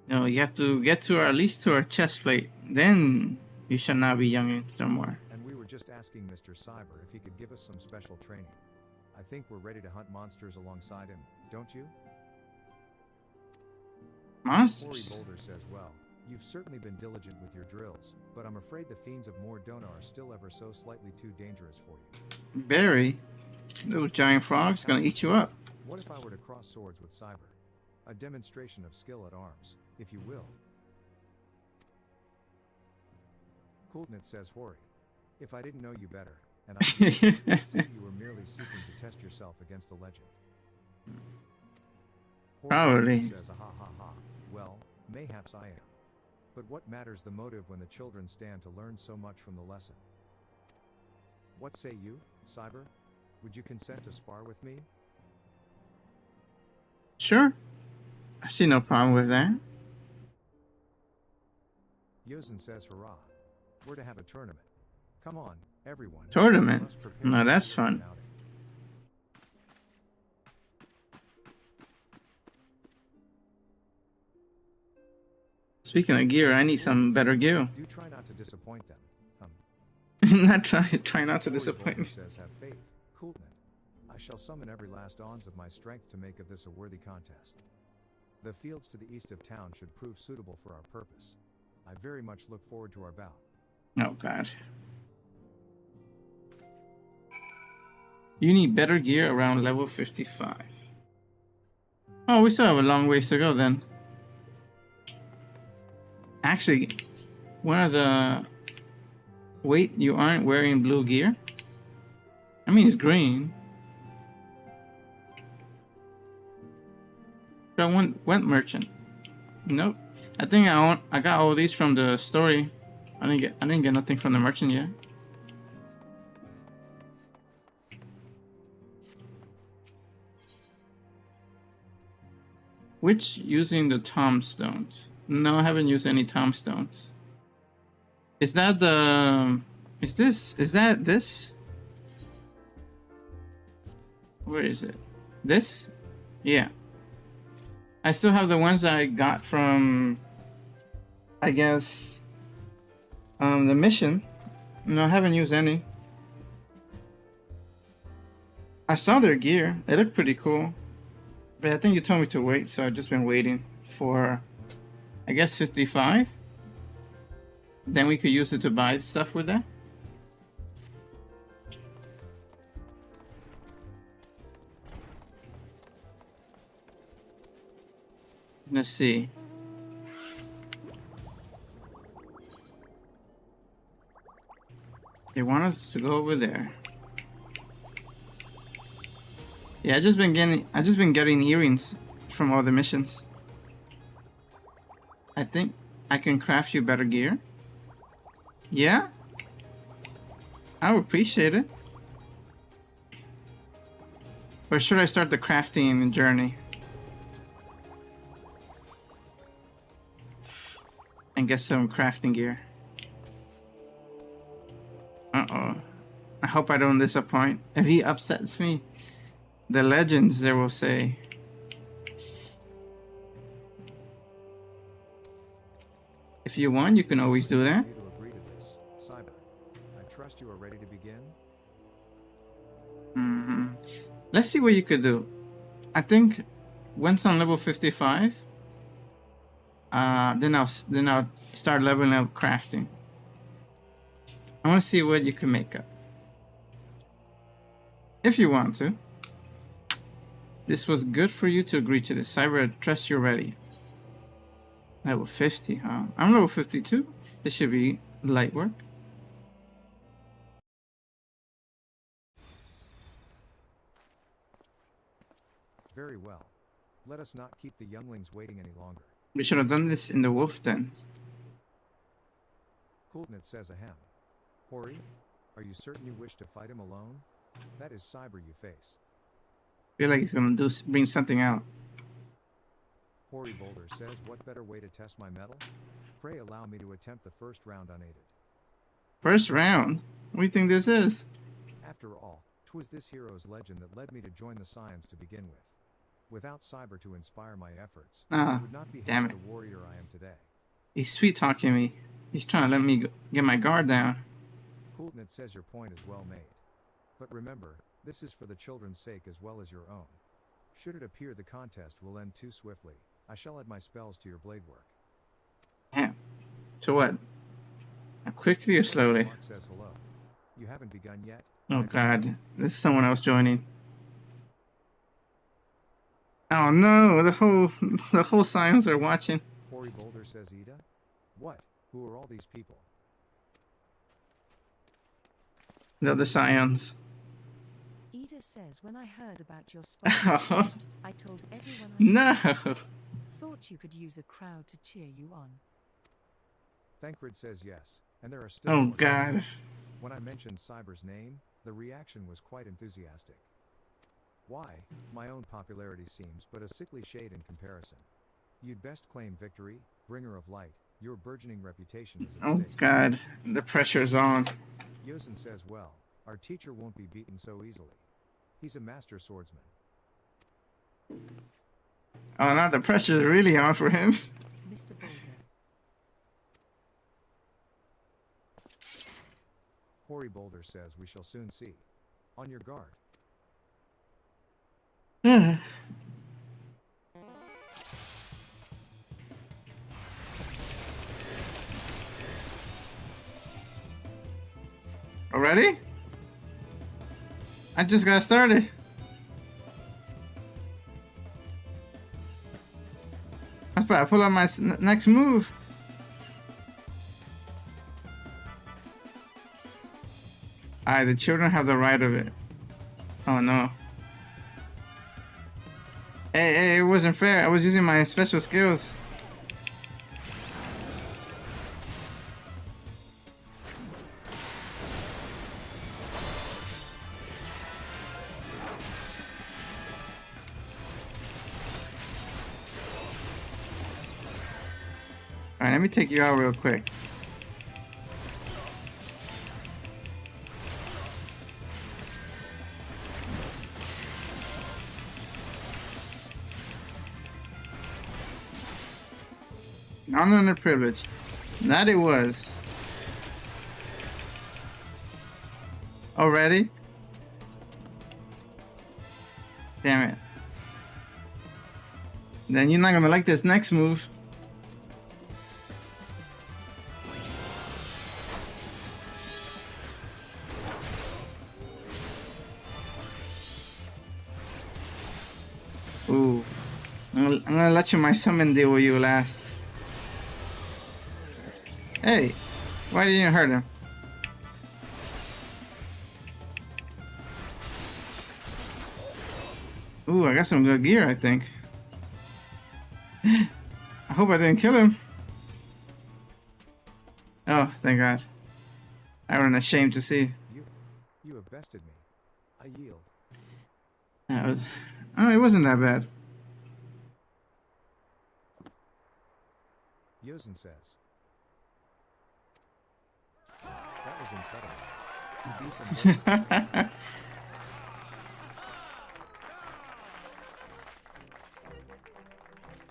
No, you have to get to at least to our chest plate. Then you shall not be youngins no more. And we were just asking Mr. Cyber if he could give us some special training. I think we're ready to hunt monsters alongside him, don't you? Hori Monsters? Boulder says, well, you've certainly been diligent with your drills, but I'm afraid the fiends of Mordona are still ever so slightly too dangerous for you. Barry? Those giant frogs gonna eat you up. What if I were to cross swords with Cyber? A demonstration of skill at arms, if you will. Coolnet says, Hori, if I didn't know you better, and I I'd say you were merely seeking to test yourself against a legend. Hori Probably. says, ha ha ha. Well, mayhaps I am. But what matters the motive when the children stand to learn so much from the lesson? What say you, Cyber? Would you consent to spar with me? Sure. I see no problem with that. Yozen says, hurrah. We're to have a tournament. Come on, everyone. Tournament? We must prepare No, for that's the fun. outing. Speaking of gear, I need some better gear. Do try not to disappoint them. Not try not to Hori disappoint me. Boulder says, have faith, Coolnet. I shall summon every last ounce of my strength to make of this a worthy contest. The fields to the east of town should prove suitable for our purpose. I very much look forward to our bout. Oh god. You need better gear around level 55. Oh, we still have a long ways to go then. Actually, one of the... Wait, you aren't wearing blue gear? I mean, it's green. But I went merchant. Nope. I think I got all these from the story. I didn't get nothing from the merchant yet. Which using the tombstones? No, I haven't used any tombstones. Is that the... Is that this? Where is it? This? Yeah. I still have the ones that I got from... I guess... the mission. No, I haven't used any. I saw their gear. It looked pretty cool. But I think you told me to wait, so I've just been waiting for... I guess 55? Then we could use it to buy stuff with that. Let's see. They want us to go over there. Yeah, I just been getting earrings from all the missions. I think I can craft you better gear. Yeah? I would appreciate it. Or should I start the crafting journey? And get some crafting gear. Uh-oh. I hope I don't disappoint. If he upsets me, the legends, they will say. If you want, you can always do that. You to agree to this, Cyber. I trust you are ready to begin. Let's see what you could do. I think once on level 55, then I'll start leveling up crafting. I want to see what you can make up. If you want to. This was good for you to agree to this. Cyber, trust you're ready. Level 50, huh? I'm level 52. This should be light work. Very well. Let us not keep the younglings waiting any longer. We should have done this in the wolf den. Kultnit says ahem. Hori, are you certain you wish to fight him alone? That is Cyber you face. Feel like he's gonna bring something out. Hori Boulder says, what better way to test my mettle? Pray allow me to attempt the first round unaided. First round? What do you think this is? After all, 'twas this hero's legend that led me to join the Scions to begin with. Without Cyber to inspire my efforts, I would not be half the warrior I am today. He's sweet talking me. He's trying to let me get my guard down. Kultnit says your point is well made. But remember, this is for the children's sake as well as your own. Should it appear the contest will end too swiftly, I shall add my spells to your blade work. Yeah. To what? Quickly or slowly? Mark says hello. You haven't begun yet? Oh god, there's someone else joining. Oh no, the whole Scions are watching. Hori Boulder says Ida? What? Who are all these people? The other Scions. Ida says, when I heard about your spot, I told everyone I No! thought you could use a crowd to cheer you on. Thancred says yes, and there are still Oh more. god. When I mentioned Cyber's name, the reaction was quite enthusiastic. Why, my own popularity seems but a sickly shade in comparison. You'd best claim victory, bringer of light. Your burgeoning reputation is at Oh stake. god, the pressure's on. Yosin says well, our teacher won't be beaten so easily. He's a master swordsman. Oh, now the pressure's really on for him. Mr. Boulder. Hori Boulder says we shall soon see. On your guard. Already? I just got started. That's why I pull out my next move. Alright, the children have the right of it. Oh no. Hey, it wasn't fair. I was using my special skills. Alright, let me take you out real quick. Honor and privilege. That it was. Already? Damn it. Then you're not gonna like this next move. Ooh. I'm I'm gonna let you my summon deal with you last. Hey, why didn't you hurt him? Ooh, I got some good gear, I think. I hope I didn't kill him. Oh, thank God. I was ashamed to see. You have bested me. I yield. Oh, it wasn't that bad. Yozen says. That was incredible. You beat them both.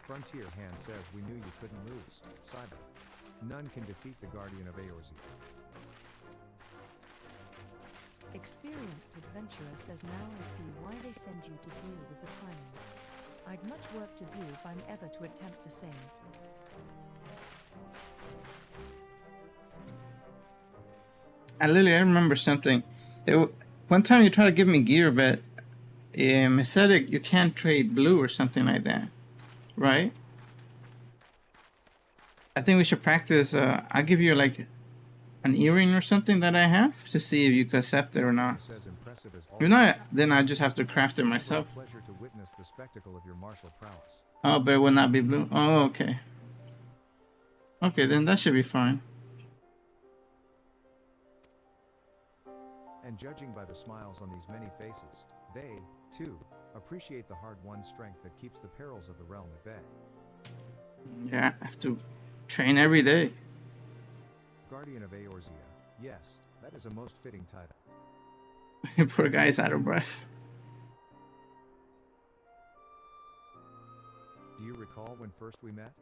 Frontier Hand says we knew you couldn't lose. Cyber. None can defeat the Guardian of Eorzea. Experienced adventurer says now I see why they send you to deal with the Primes. I've much work to do if I'm ever to attempt the same. Lily, I remember something. One time you tried to give me gear, but it said you can't trade blue or something like that. Right? I think we should practice. I'll give you like an earring or something that I have to see if you can accept it or not. If not, then I just have to craft it myself. Pleasure to witness the spectacle of your martial prowess. Oh, but it will not be blue. Oh, okay. Okay, then that should be fine. And judging by the smiles on these many faces, they, too, appreciate the hard-won strength that keeps the perils of the realm at bay. Yeah, I have to train every day. Guardian of Eorzea. Yes, that is a most fitting title. Poor guy's out of breath. Do you recall when first we met?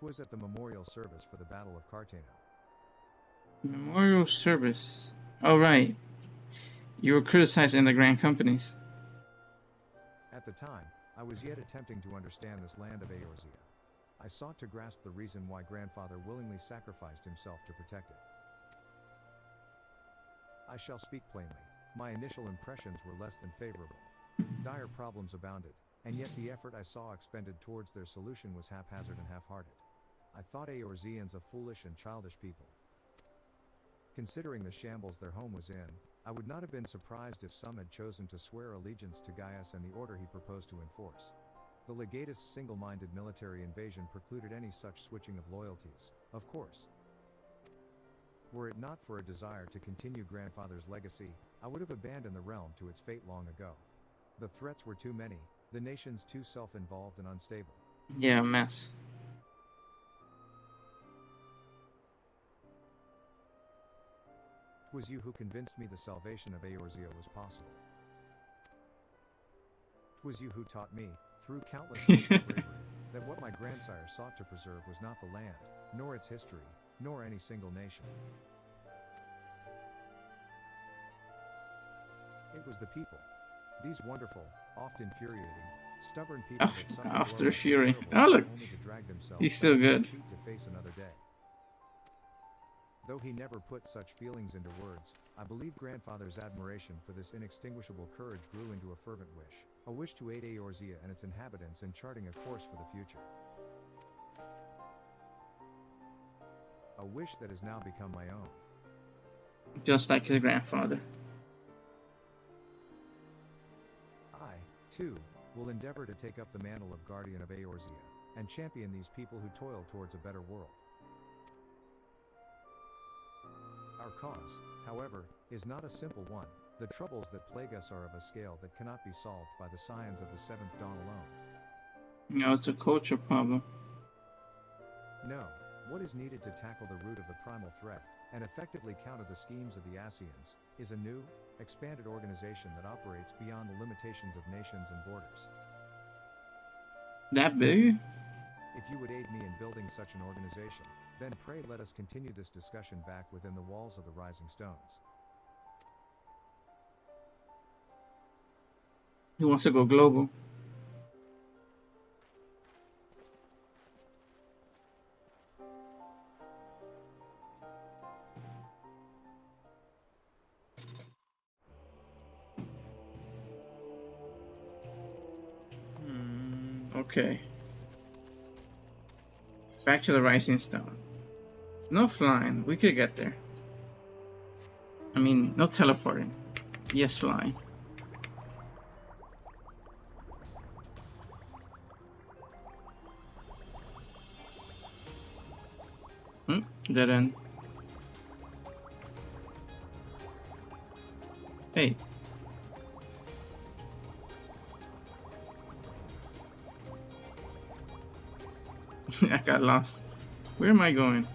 It was at the memorial service for the Battle of Cartano. Memorial service. Oh, right. You were criticizing the grand companies. At the time, I was yet attempting to understand this land of Eorzea. I sought to grasp the reason why grandfather willingly sacrificed himself to protect it. I shall speak plainly. My initial impressions were less than favorable. Dire problems abounded, and yet the effort I saw expended towards their solution was haphazard and half-hearted. I thought Eorzeans a foolish and childish people. Considering the shambles their home was in, I would not have been surprised if some had chosen to swear allegiance to Gaius and the order he proposed to enforce. The legatist's single-minded military invasion precluded any such switching of loyalties, of course. Were it not for a desire to continue grandfather's legacy, I would have abandoned the realm to its fate long ago. The threats were too many, the nations too self-involved and unstable. Yeah, a mess. It was you who convinced me the salvation of Eorzea was possible. It was you who taught me, through countless acts of bravery, that what my grandsire sought to preserve was not the land, nor its history, nor any single nation. It was the people. These wonderful, oft infuriating, stubborn people that suffered After Fury. Oh, look. only to drag themselves He's still back to good. defeat to face another day. Though he never put such feelings into words, I believe grandfather's admiration for this inextinguishable courage grew into a fervent wish, a wish to aid Eorzea and its inhabitants in charting a course for the future. A wish that has now become my own. Just like his grandfather. I, too, will endeavor to take up the mantle of Guardian of Eorzea, and champion these people who toil towards a better world. Our cause, however, is not a simple one. The troubles that plague us are of a scale that cannot be solved by the scions of the Seventh Dawn alone. No, it's a culture problem. No, what is needed to tackle the root of the primal threat, and effectively counter the schemes of the Ascians, is a new, expanded organization that operates beyond the limitations of nations and borders. That big? If you would aid me in building such an organization, then pray let us continue this discussion back within the walls of the Rising Stones. He wants to go global. Okay. Back to the Rising Stone. No flying. We could get there. I mean, no teleporting. Yes, flying. Dead end. Hey. I got lost. Where am I going?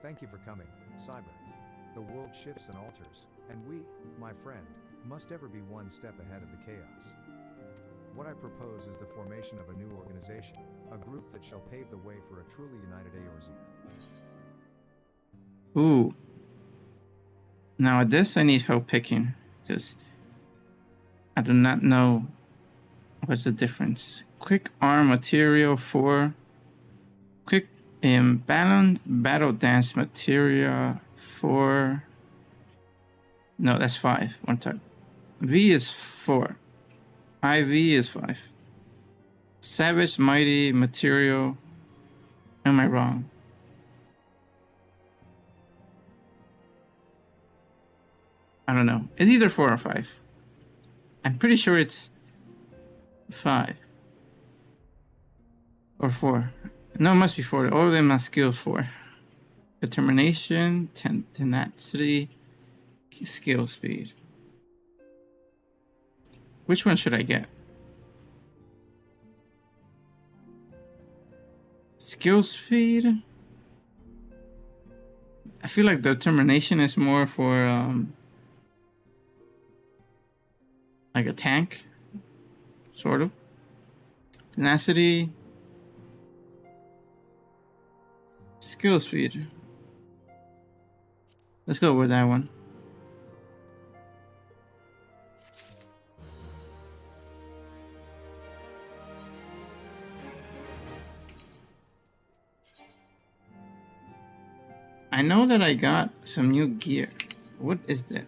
Thank you for coming, Cyber. The world shifts and alters, and we, my friend, must ever be one step ahead of the chaos. What I propose is the formation of a new organization, a group that shall pave the way for a truly united Eorzea. Ooh. Now at this I need help picking, because I do not know what's the difference. Quick arm material 4. Quick battle dance material 4. No, that's 5. One time. V is 4. IV is 5. Savage mighty material. Am I wrong? I don't know. It's either 4 or 5. I'm pretty sure it's 5. Or 4. No, it must be 4. All of them are skill 4. Determination, tenacity, skill speed. Which one should I get? Skill speed? I feel like determination is more for like a tank, sort of. Tenacity, skill speed. Let's go with that one. I know that I got some new gear. What is that?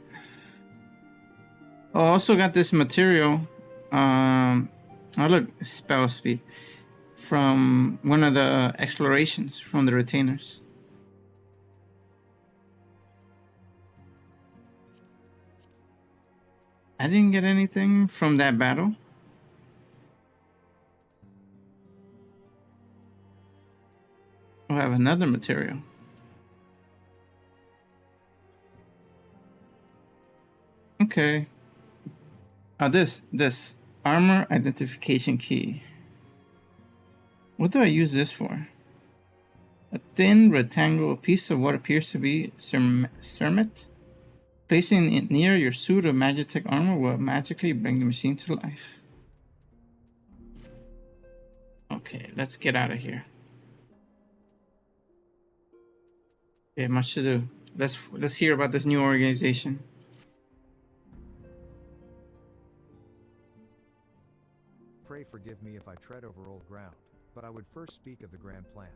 Oh, I also got this material. Oh look, spell speed. From one of the explorations from the retainers. I didn't get anything from that battle. I have another material. Okay. Oh, this armor identification key. What do I use this for? A thin rectangle piece of what appears to be cermet. Placing it near your suit of Magitech armor will magically bring the machine to life. Okay, let's get out of here. Okay, much to do. Let's hear about this new organization. Pray forgive me if I tread over old ground, but I would first speak of the grand plan.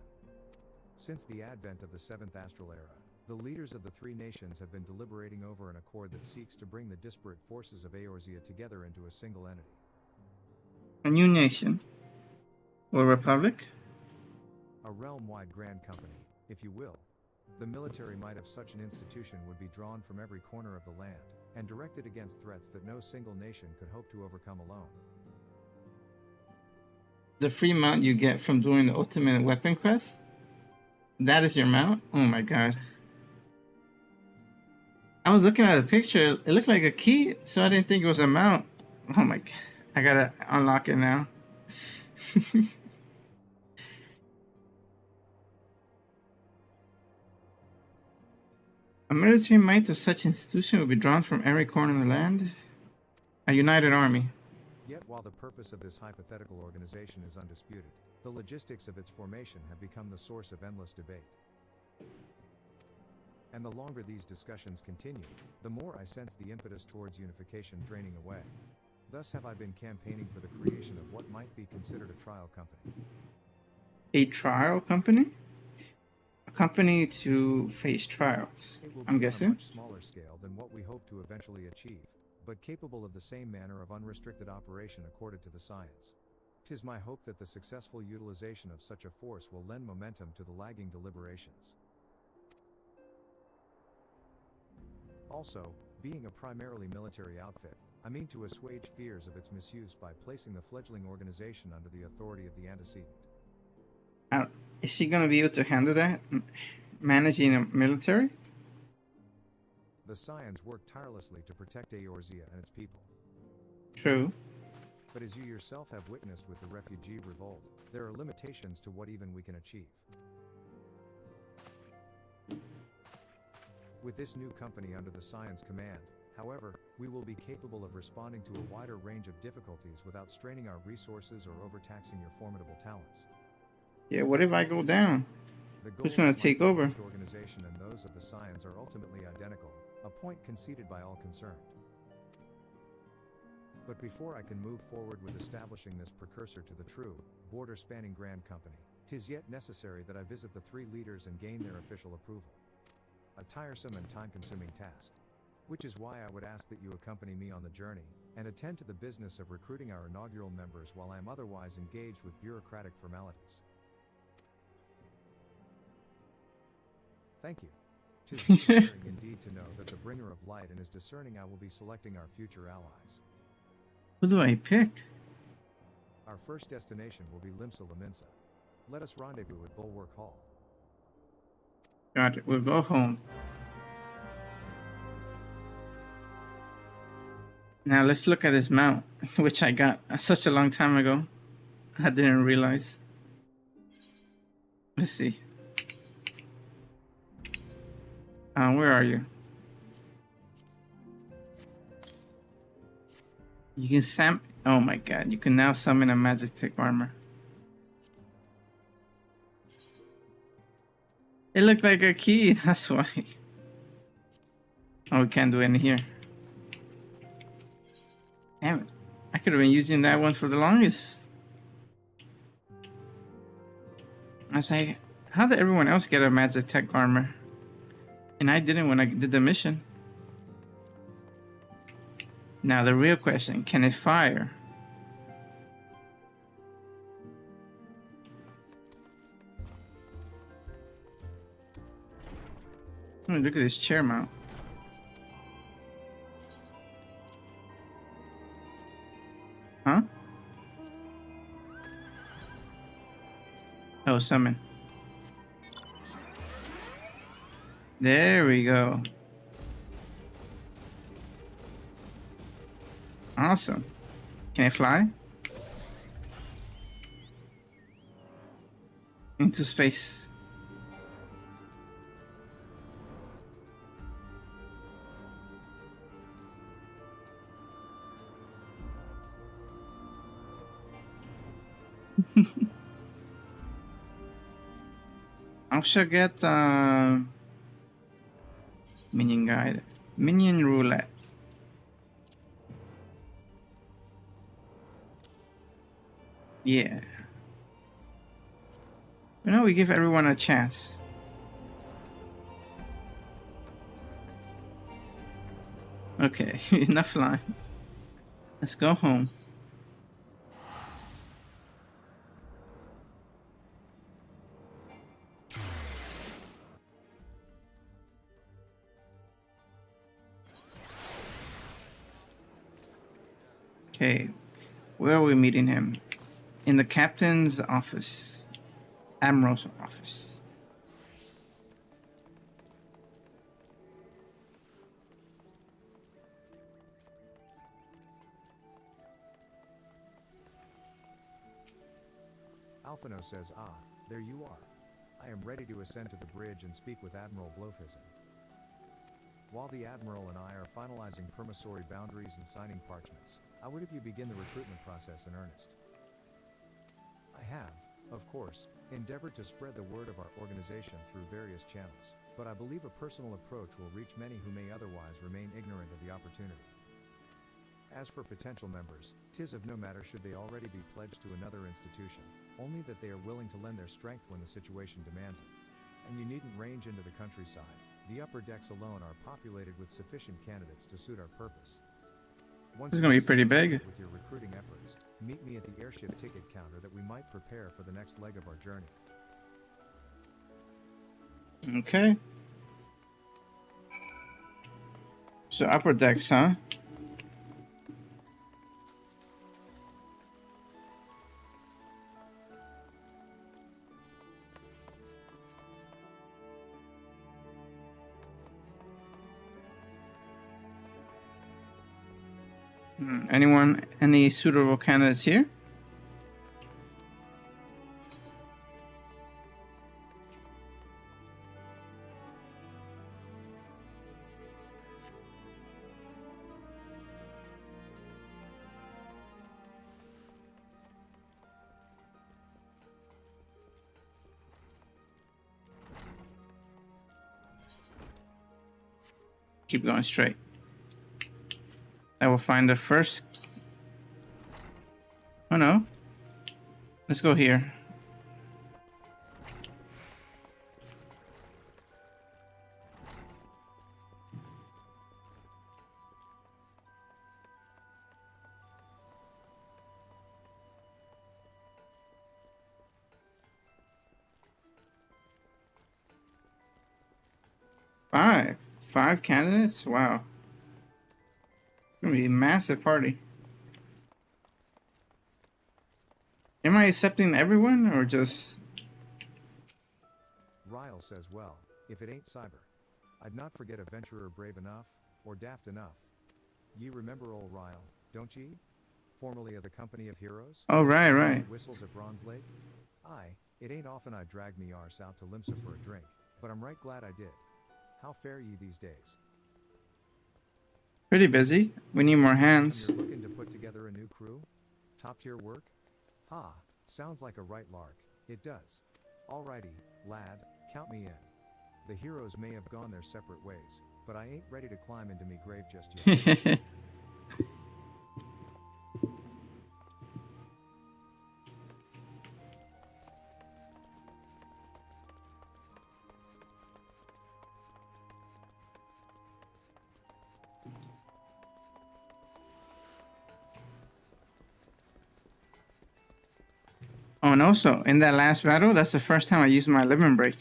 Since the advent of the 7th Astral Era, the leaders of the three nations have been deliberating over an accord that seeks to bring the disparate forces of Eorzea together into a single entity. A new nation? Or republic? A realm-wide grand company, if you will. The military might of such an institution would be drawn from every corner of the land, and directed against threats that no single nation could hope to overcome alone. The free mount you get from doing the ultimate weapon quest? That is your mount? Oh my god. I was looking at the picture, it looked like a key, so I didn't think it was a mount. Oh my god. I gotta unlock it now. A military might of such institution will be drawn from every corner of the land. A united army. Yet while the purpose of this hypothetical organization is undisputed, The logistics of its formation have become the source of endless debate. And the longer these discussions continue, the more I sense the impetus towards unification draining away. Thus have I been campaigning for the creation of what might be considered a trial company. A trial company? A company to face trials, It will I'm be on a guessing. much smaller scale than what we hope to eventually achieve, but capable of the same manner of unrestricted operation accorded to the science. 'Tis my hope that the successful utilization of such a force will lend momentum to the lagging deliberations. Also, being a primarily military outfit, I mean to assuage fears of its misuse by placing the fledgling organization under the authority of the antecedent. Is she gonna be able to handle that? Managing a military? The Scions work tirelessly to protect Eorzea and its people. True. But as you yourself have witnessed with the refugee revolt, there are limitations to what even we can achieve. With this new company under the Scions command, however, we will be capable of responding to a wider range of difficulties without straining our resources or overtaxing your formidable talents. Yeah, what if I go down? The Who's goals gonna of my take over? proposed organization and those of the Scions are ultimately identical, a point conceded by all concerned. But before I can move forward with establishing this precursor to the true, border-spanning Grand Company, 'tis yet necessary that I visit the three leaders and gain their official approval. A tiresome and time-consuming task. Which is why I would ask that you accompany me on the journey, and attend to the business of recruiting our inaugural members while I am otherwise engaged with bureaucratic formalities. Thank you. 'Tis reassuring indeed to know that the bringer of light and his discerning eye will be selecting our future allies. Who do I pick? Our first destination will be Limsa Laminsa. Let us rendezvous at Bulwark Hall. Got it. We'll go home. Now let's look at this mount, which I got such a long time ago. I didn't realize. Let's see. Where are you? You can oh my god, you can now summon a magic tech armor. It looked like a key, that's why. Oh, we can't do any here. Damn it. I could have been using that one for the longest. I was like, how did everyone else get a magic tech armor? And I didn't when I did the mission. Now the real question, can it fire? Oh, look at this chair mount. Huh? Oh, summon. There we go. Awesome. Can I fly? Into space. I should get minion guide, minion roulette. Yeah. You know, we give everyone a chance. Okay, enough flying. Let's go home. Okay, where are we meeting him? In the captain's office. Admiral's office. Alphino says, there you are. I am ready to ascend to the bridge and speak with Admiral Blofism. While the Admiral and I are finalizing permissory boundaries and signing parchments, I would have you begin the recruitment process in earnest. I have, Of course, endeavor to spread the word of our organization through various channels, but I believe a personal approach will reach many who may otherwise remain ignorant of the opportunity. As for potential members, 'tis of no matter should they already be pledged to another institution, only that they are willing to lend their strength when the situation demands it. And you needn't range into the countryside, the upper decks alone are populated with sufficient candidates to suit our purpose. Once This is gonna be you've pretty started big. with your recruiting efforts, meet me at the airship ticket counter that we might prepare for the next leg of our journey. Okay. So upper decks, huh? Anyone? Any suitable candidates here? Keep going straight. I will find the first. Oh no. Let's go here. Five candidates? Wow. It's gonna be a massive party. Am I accepting everyone or just... Ryle says, well, if it ain't cyber, I'd not forget a venturer brave enough, or daft enough. Ye remember old Ryle, don't ye? Formerly of the Company of Heroes? Oh, right. Whistles at Bronze Lake? Aye, it ain't often I drag me arse out to Limsa for a drink, but I'm right glad I did. How fare ye these days? Pretty busy. We need more hands. You're looking to put together a new crew? Top tier work? Ah, sounds like a right lark. It does. Alrighty, lad, count me in. The heroes may have gone their separate ways, but I ain't ready to climb into me grave just yet. Oh, and also, in that last battle, that's the first time I used my limit break.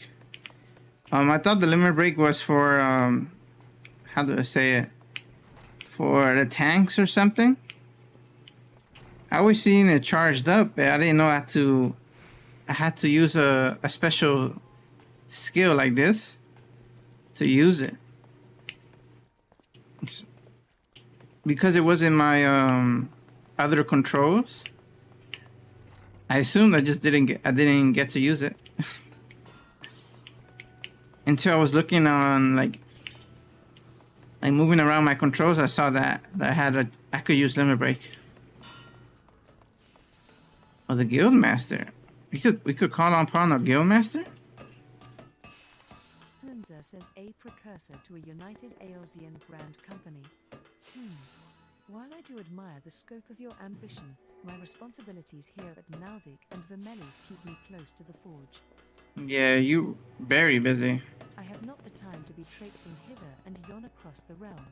I thought the limit break was for, how do I say it? For the tanks or something. I always seen it charged up, but I didn't know I had to use a special skill like this to use it. Because it was in my other controls. I assumed I didn't get to use it until I was looking on like moving around my controls. I saw that I could use limit break. Oh, the guild master. We could call upon a guild master. Linza says a precursor to a united Eorzean Grand Company. While I do admire the scope of your ambition, my responsibilities here at Naldic and Vermelis keep me close to the forge. Yeah, you very busy. I have not the time to be traipsing hither and yon across the realm.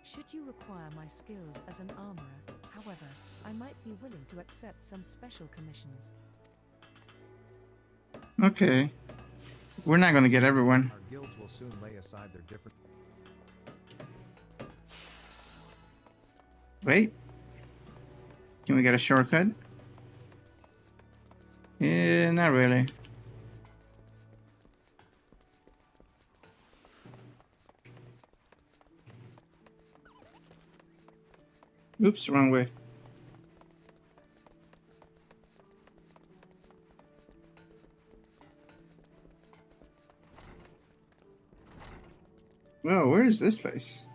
Should you require my skills as an armorer, however, I might be willing to accept some special commissions. Okay. We're not gonna get everyone. Our guilds will soon lay aside their different... Wait. Can we get a shortcut? Yeah, not really. Oops, wrong way. Well, where is this place?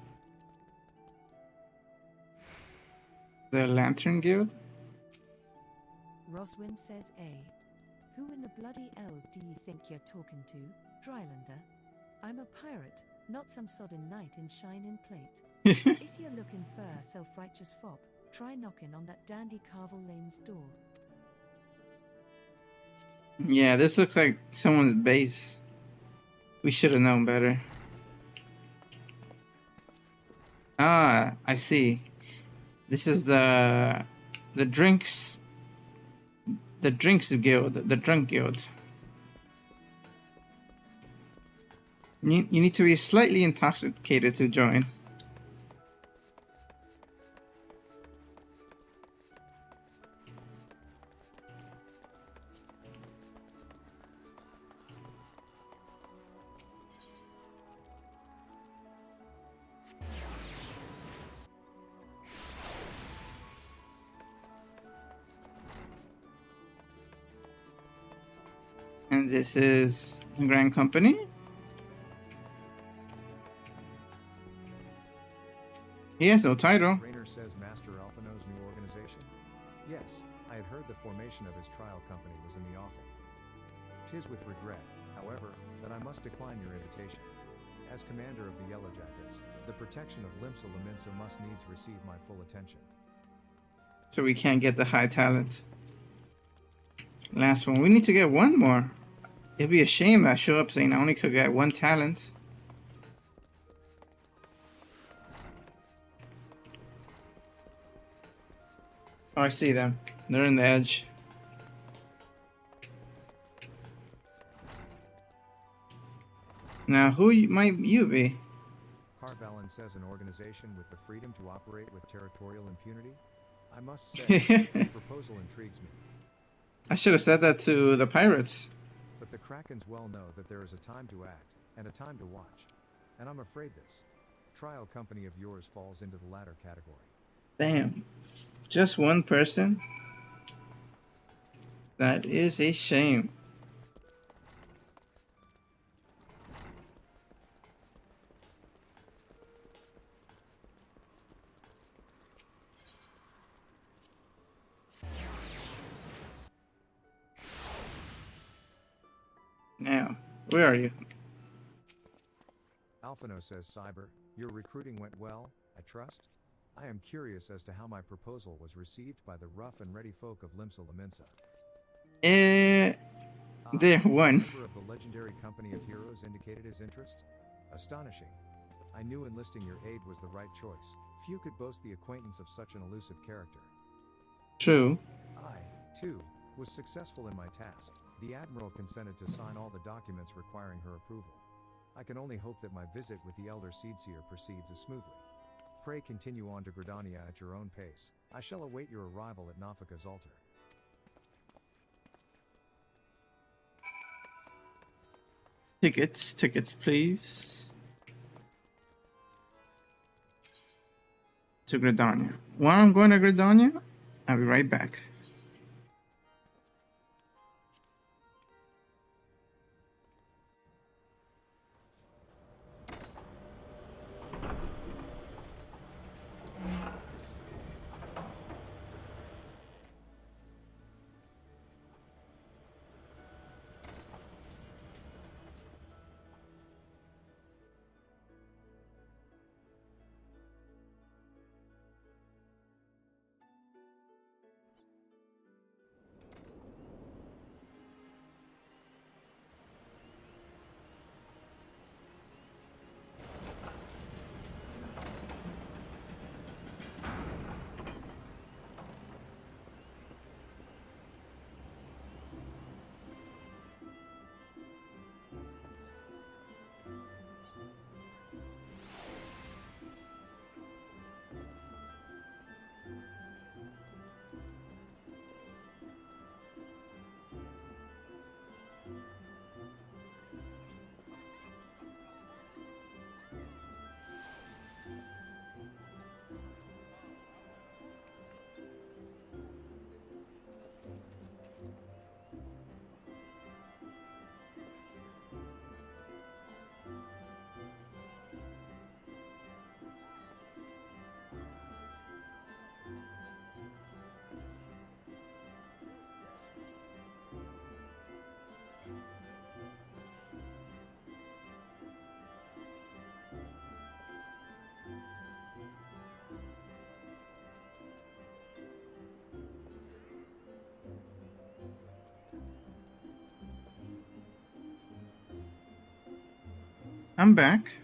The Lantern Guild? Roswin says A. Who in the bloody elves do you think you're talking to, Drylander? I'm a pirate, not some sodden knight in shining plate. If you're looking for a self-righteous fop, try knocking on that dandy Carvel Lane's door. Yeah, this looks like someone's base. We should have known better. Ah, I see. This is the drinks guild, the drunk guild. You need to be slightly intoxicated to join. And this is the Grand Company. He has no title. Raynor says Master Alphino's new organization? Yes, I had heard the formation of his trial company was in the offing. 'Tis with regret, however, that I must decline your invitation. As commander of the Yellow Jackets, the protection of Limsa Laminsa must needs receive my full attention. So we can't get the high talent. Last one. We need to get one more. It'd be a shame I show up saying I only could get one talent. Oh, I see them. They're in the edge. Now, might you be? Carvalin says an organization with the freedom to operate with territorial impunity? I must say, the proposal intrigues me. I should have said that to the pirates. But the Krakens well know that there is a time to act, and a time to watch. And I'm afraid this trial company of yours falls into the latter category. Damn. Just one person? That is a shame. Now, where are you? Alphino says, Cyber, your recruiting went well, I trust? I am curious as to how my proposal was received by the rough and ready folk of Limsa Laminsa. They're one. A member of the legendary company of heroes indicated his interest? Astonishing. I knew enlisting your aid was the right choice. Few could boast the acquaintance of such an elusive character. True. I, too, was successful in my task. The Admiral consented to sign all the documents requiring her approval. I can only hope that my visit with the Elder Seedseer proceeds as smoothly. Pray continue on to Gridania at your own pace. I shall await your arrival at Nafika's altar. Tickets, please. To Gridania. While I'm going to Gridania, I'll be right back. I'm back.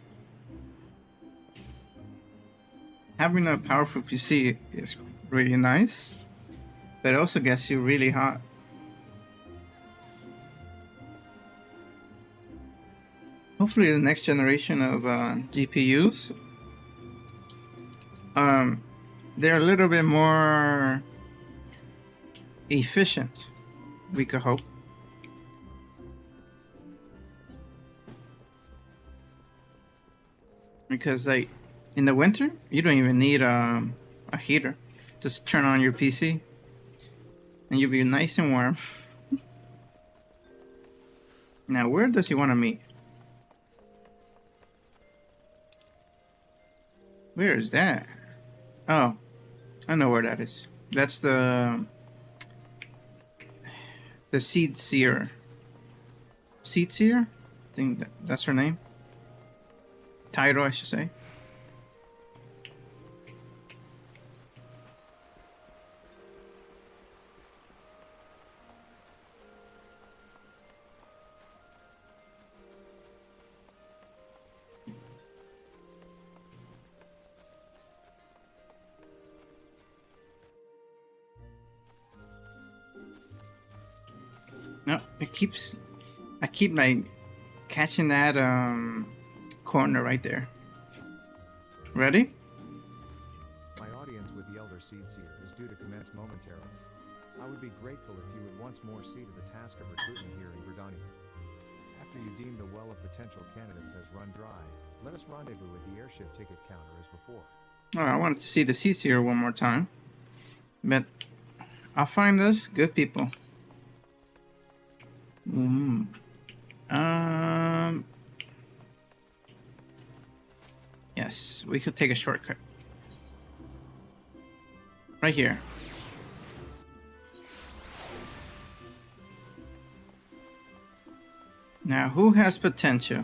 Having a powerful PC is really nice, but it also gets you really hot. Hopefully the next generation of GPUs, they're a little bit more efficient, we could hope. Because like in the winter, you don't even need a heater. Just turn on your PC and you'll be nice and warm. Now, where does he want to meet? Where is that? Oh, I know where that is. That's the Seed Seer. Seed Seer? I think that's her name. Title, I should say. No, I keep like catching that corner right there. Ready? My audience with the Elder Seedseer is due to commence momentarily. I would be grateful if you would once more see to the task of recruitment here in Verdania. After you deem the well of potential candidates has run dry, let us rendezvous at the airship ticket counter as before. Oh, I wanted to see the Seer one more time, but I'll find us good people. Yes, we could take a shortcut. Right here. Now, who has potential?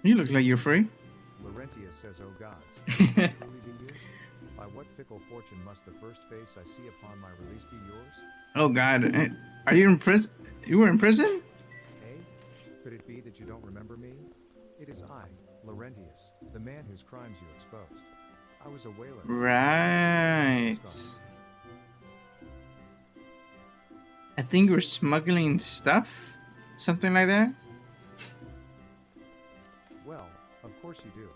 You look like you're free. Laurentius says, "O gods, can it truly be you? By what fickle fortune must the first face I see upon my release be yours? Oh God, are you in prison? You were in prison? Eh? Could it be that you don't remember me? It is I, Laurentius, the man whose crimes you exposed. I was a whaler. Right. I think we're smuggling stuff, something like that. Well, of course you do.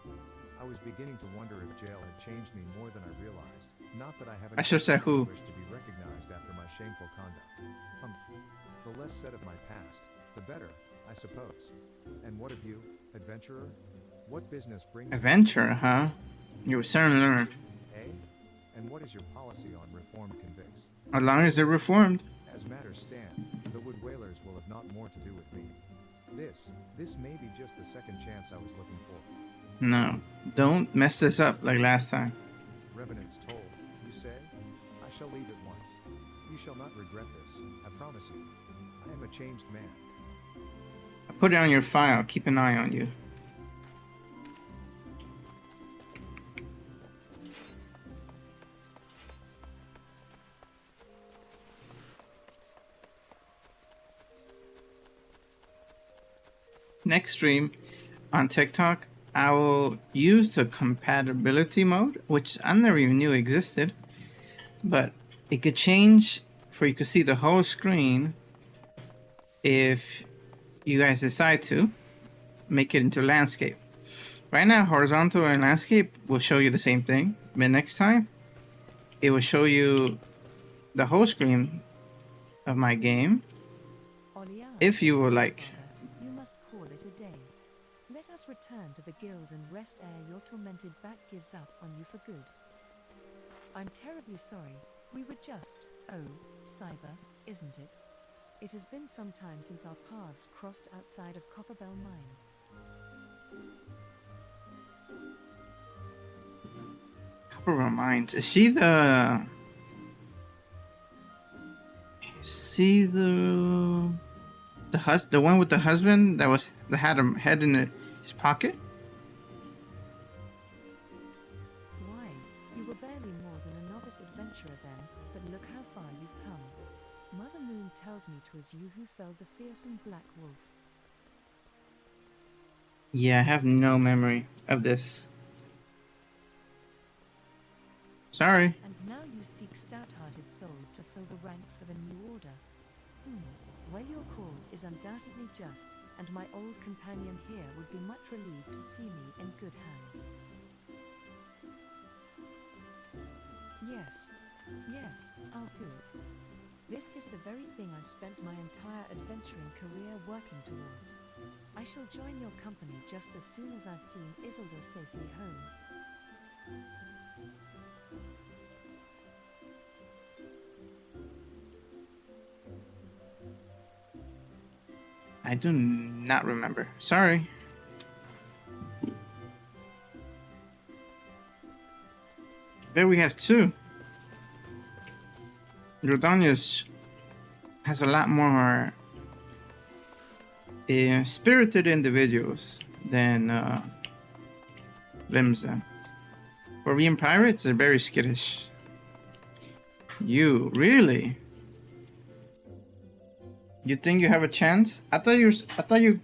I was beginning to wonder if jail had changed me more than I realized. Not that I have I should say who. wish to be recognized after my shameful conduct. The less said of my past, the better, I suppose. And what of you, adventurer? What business brings Adventure, huh? You will certainly learn. Eh? And what is your policy on reformed convicts? As long as they're reformed. As matters stand, the Wood Whalers will have not more to do with me. This may be just the second chance I was looking for. No, don't mess this up like last time. Revenants told, you say? I shall leave at once. You shall not regret this, I promise you. I am a changed man. I put it on your file. Keep an eye on you. Next stream on TikTok, I will use the compatibility mode, which I never even knew existed, but it could change for you could see the whole screen if you guys decide to make it into landscape. Right now, horizontal and landscape will show you the same thing, but next time it will show you the whole screen of my game if you would like. You must call it a day. Let us return to the guild and rest ere your tormented back gives up on you for good. I'm terribly sorry. We were just, cyber, isn't it? It has been some time since our paths crossed outside of Copperbell Mines. Copperbell Mines. Is she the... the one with the husband that had a head in his pocket? Why, you were barely more than a novice adventurer then, but look how far you've come. Mother Moon tells me 'twas you who felled the fearsome black wolf. Yeah, I have no memory of this. Sorry. And now you seek stout-hearted souls to fill the ranks of a new order. Well, your cause is undoubtedly just, and my old companion here would be much relieved to see me in good hands. Yes, I'll do it. This is the very thing I've spent my entire adventuring career working towards. I shall join your company just as soon as I've seen Isildur safely home. I do not remember. Sorry. There we have two. Rodanius has a lot more spirited individuals than Limsa. For being pirates, they're very skittish. You really? You think you have a chance? I thought you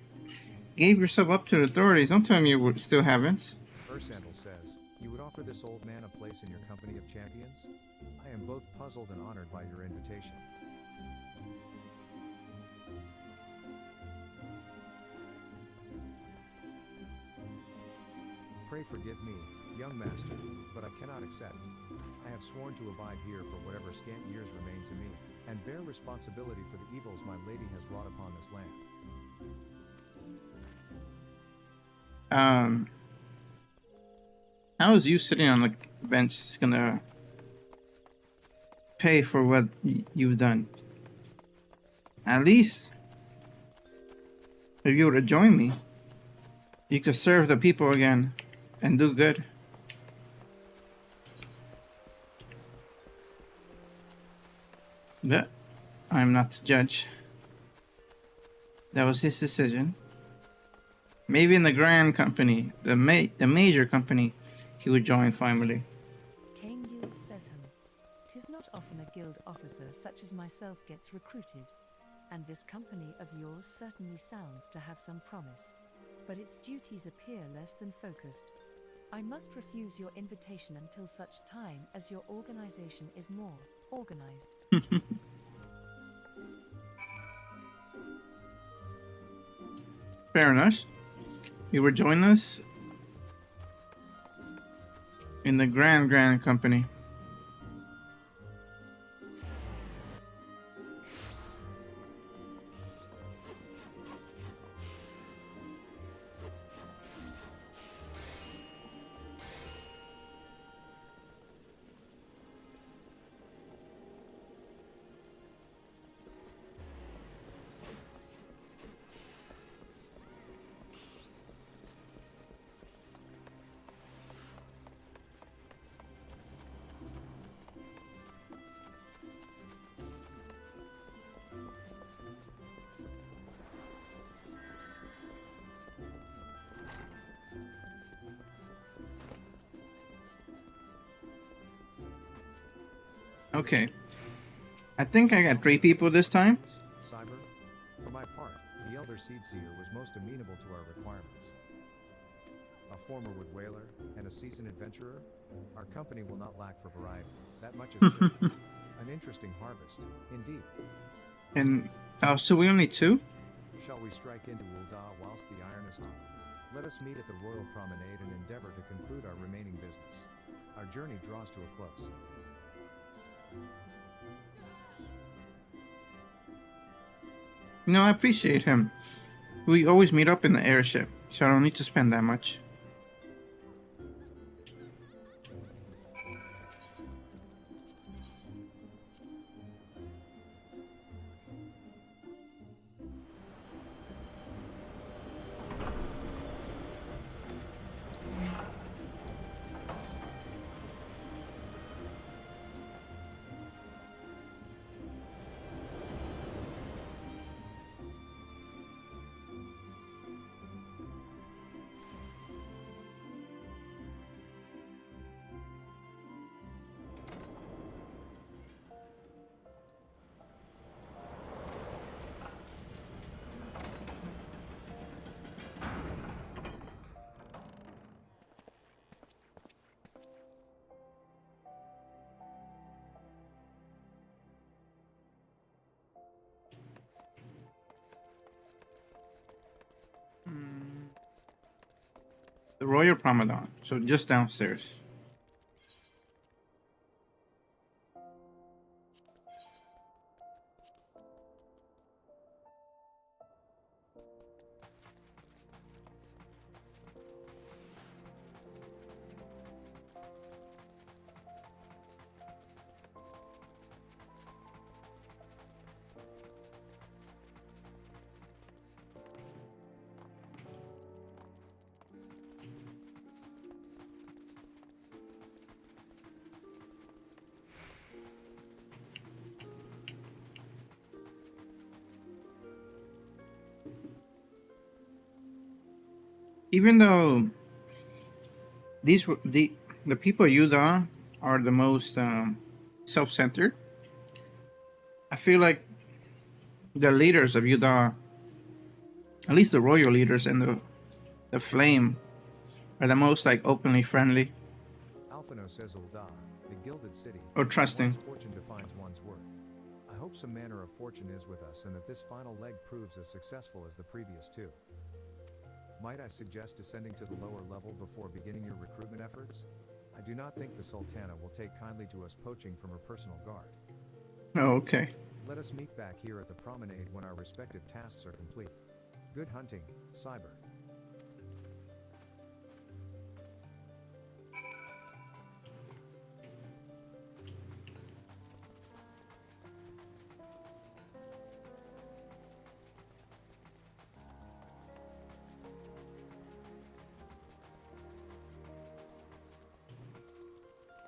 gave yourself up to the authorities. Don't tell me you still haven't. Ursandal says, you would offer this old man a place in your company of champions? I am both puzzled and honored by your invitation. Pray forgive me, young master, but I cannot accept. I have sworn to abide here for whatever scant years remain to me, and bear responsibility for the evils my lady has wrought upon this land. How is you sitting on the bench gonna pay for what you've done? At least, if you were to join me, you could serve the people again and do good. But I'm not to judge. That was his decision. Maybe in the grand company, the major company, he would join finally. King Yule says him. 'Tis not often a guild officer such as myself gets recruited, and this company of yours certainly sounds to have some promise. But its duties appear less than focused. I must refuse your invitation until such time as your organization is more organized. Fair enough. You would join us in the grand company. Okay. I think I got 3 people this time. Cyber, for my part, the Elder Seedseer was most amenable to our requirements. A former wood whaler and a seasoned adventurer, our company will not lack for variety. That much is sure. An interesting harvest, indeed. And so we only 2? Shall we strike into Ul'dah whilst the iron is hot? Let us meet at the Royal Promenade and endeavor to conclude our remaining business. Our journey draws to a close. No, I appreciate him. We always meet up in the airship, so I don't need to spend that much. The Royal Promenade. So just downstairs. Even though the people of Utah are the most self-centered, I feel like the leaders of Utah, at least the royal leaders and the Flame, are the most like openly friendly Alphino says Ul'dah, the gilded city, or trusting. one's fortune defines one's worth. I hope some manner of fortune is with us and that this final leg proves as successful as the previous two. Might I suggest descending to the lower level before beginning your recruitment efforts? I do not think the Sultana will take kindly to us poaching from her personal guard. Oh, okay. Let us meet back here at the promenade when our respective tasks are complete. Good hunting, Cyber.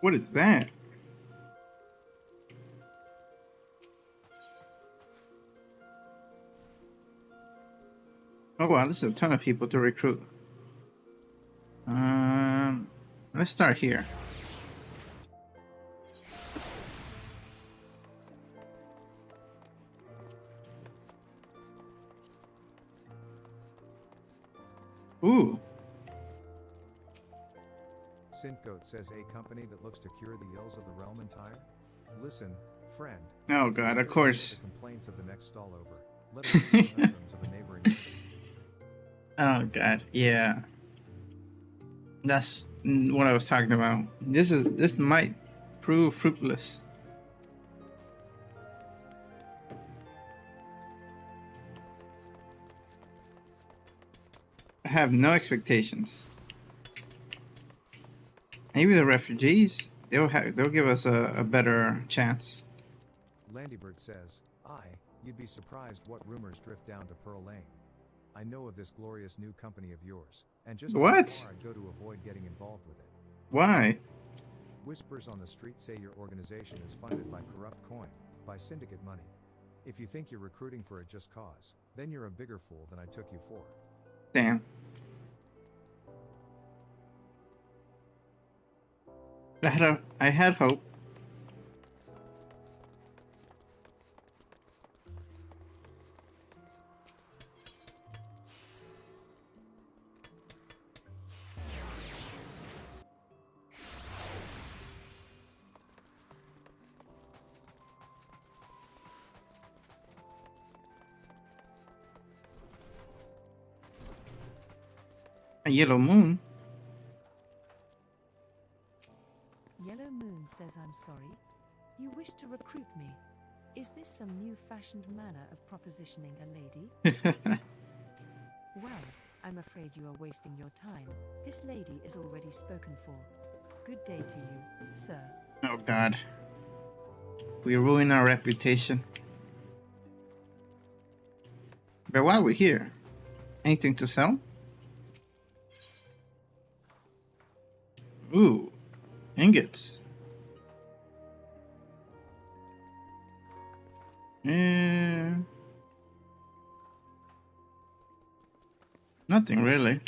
What is that? Oh wow, this is a ton of people to recruit. Let's start here. Ooh. Sintgoat says a company that looks to cure the ills of the realm entire? Listen, friend. Oh god, of course. The complaints of the next stall over. Let us hear the conundrums of a neighboring city. Oh god, yeah. That's what I was talking about. This might prove fruitless. I have no expectations. Maybe the refugees, they'll give us a better chance. Landybird says, you'd be surprised what rumors drift down to Pearl Lane. I know of this glorious new company of yours, and just how What? far I'd go to avoid getting involved with it. Why? Whispers on the street say your organization is funded by corrupt coin, by syndicate money. If you think you're recruiting for a just cause, then you're a bigger fool than I took you for. Damn. I had hope. A yellow moon. Yellow Moon says I'm sorry. You wish to recruit me. Is this some new-fashioned manner of propositioning a lady? Well, I'm afraid you are wasting your time. This lady is already spoken for. Good day to you, sir. Oh god. We ruin our reputation. But while we're here, anything to sell? Ooh, ingots. Nothing really.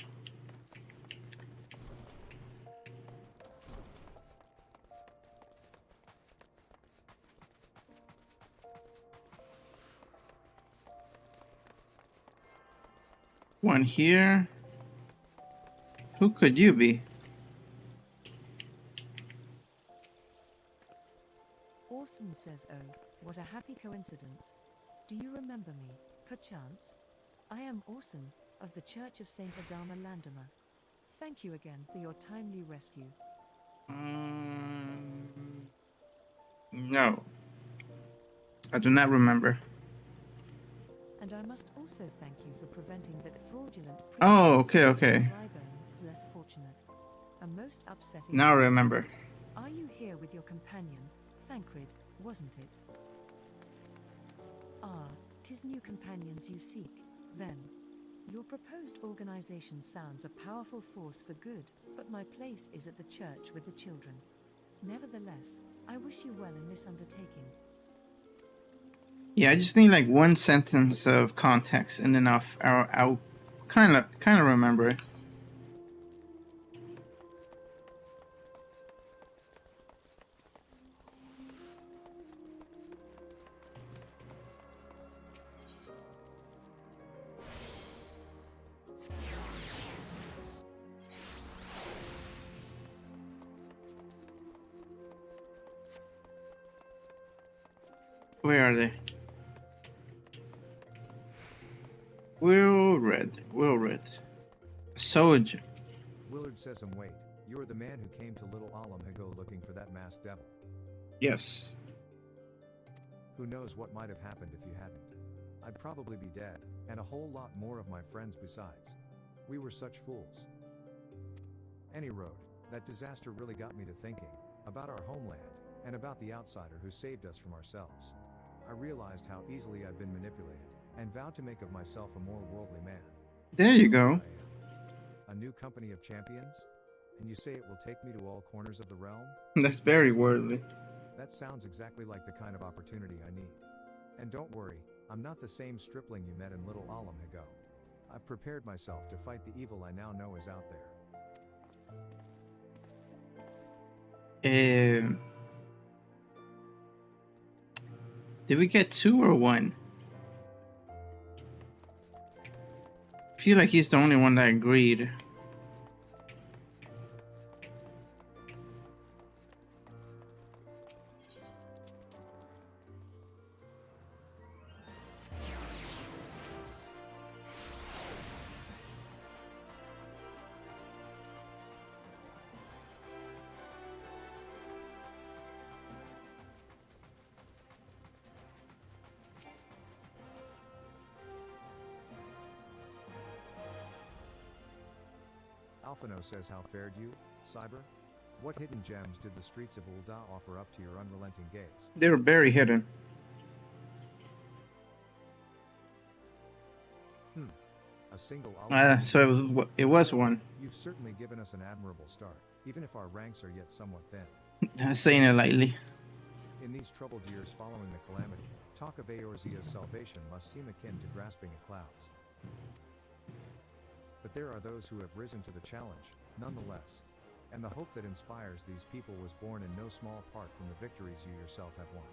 One here. Who could you be? Orson says, oh, what a happy coincidence. Do you remember me, perchance? I am Orson, of the Church of Saint Adama Landamer. Thank you again for your timely rescue. No. I do not remember. And I must also thank you for preventing that fraudulent Oh, okay, okay. Dryburn is less fortunate. A most upsetting Now I business. remember. Are you here with your companion, Thancred, wasn't it? Ah, 'tis new companions you seek, then. Your proposed organization sounds a powerful force for good, but my place is at the church with the children. Nevertheless, I wish you well in this undertaking. Yeah, I just need like one sentence of context, and then I'll kind of remember it. Where are they? Will Red. Soldier. Willard says him wait. You are the man who came to Little Alam Hago looking for that masked devil. Yes. Who knows what might have happened if you hadn't. I'd probably be dead, and a whole lot more of my friends besides. We were such fools. Any road, that disaster really got me to thinking about our homeland, and about the outsider who saved us from ourselves. I realized how easily I'd been manipulated, and vowed to make of myself a more worldly man. There you go. A new company of champions? And you say it will take me to all corners of the realm? That's very worldly. That sounds exactly like the kind of opportunity I need. And don't worry, I'm not the same stripling you met in Little Alam Hago. I've prepared myself to fight the evil I now know is out there. Did we get 2 or 1? I feel like he's the only one that agreed. Alphino says how fared you, Cyber? What hidden gems did the streets of Ul'dah offer up to your unrelenting gaze? They were very hidden. A single So it was 1. You've certainly given us an admirable start, even if our ranks are yet somewhat thin. Saying it lightly. In these troubled years following the calamity, talk of Eorzea's salvation must seem akin to grasping at clouds. But there are those who have risen to the challenge, nonetheless. And the hope that inspires these people was born in no small part from the victories you yourself have won.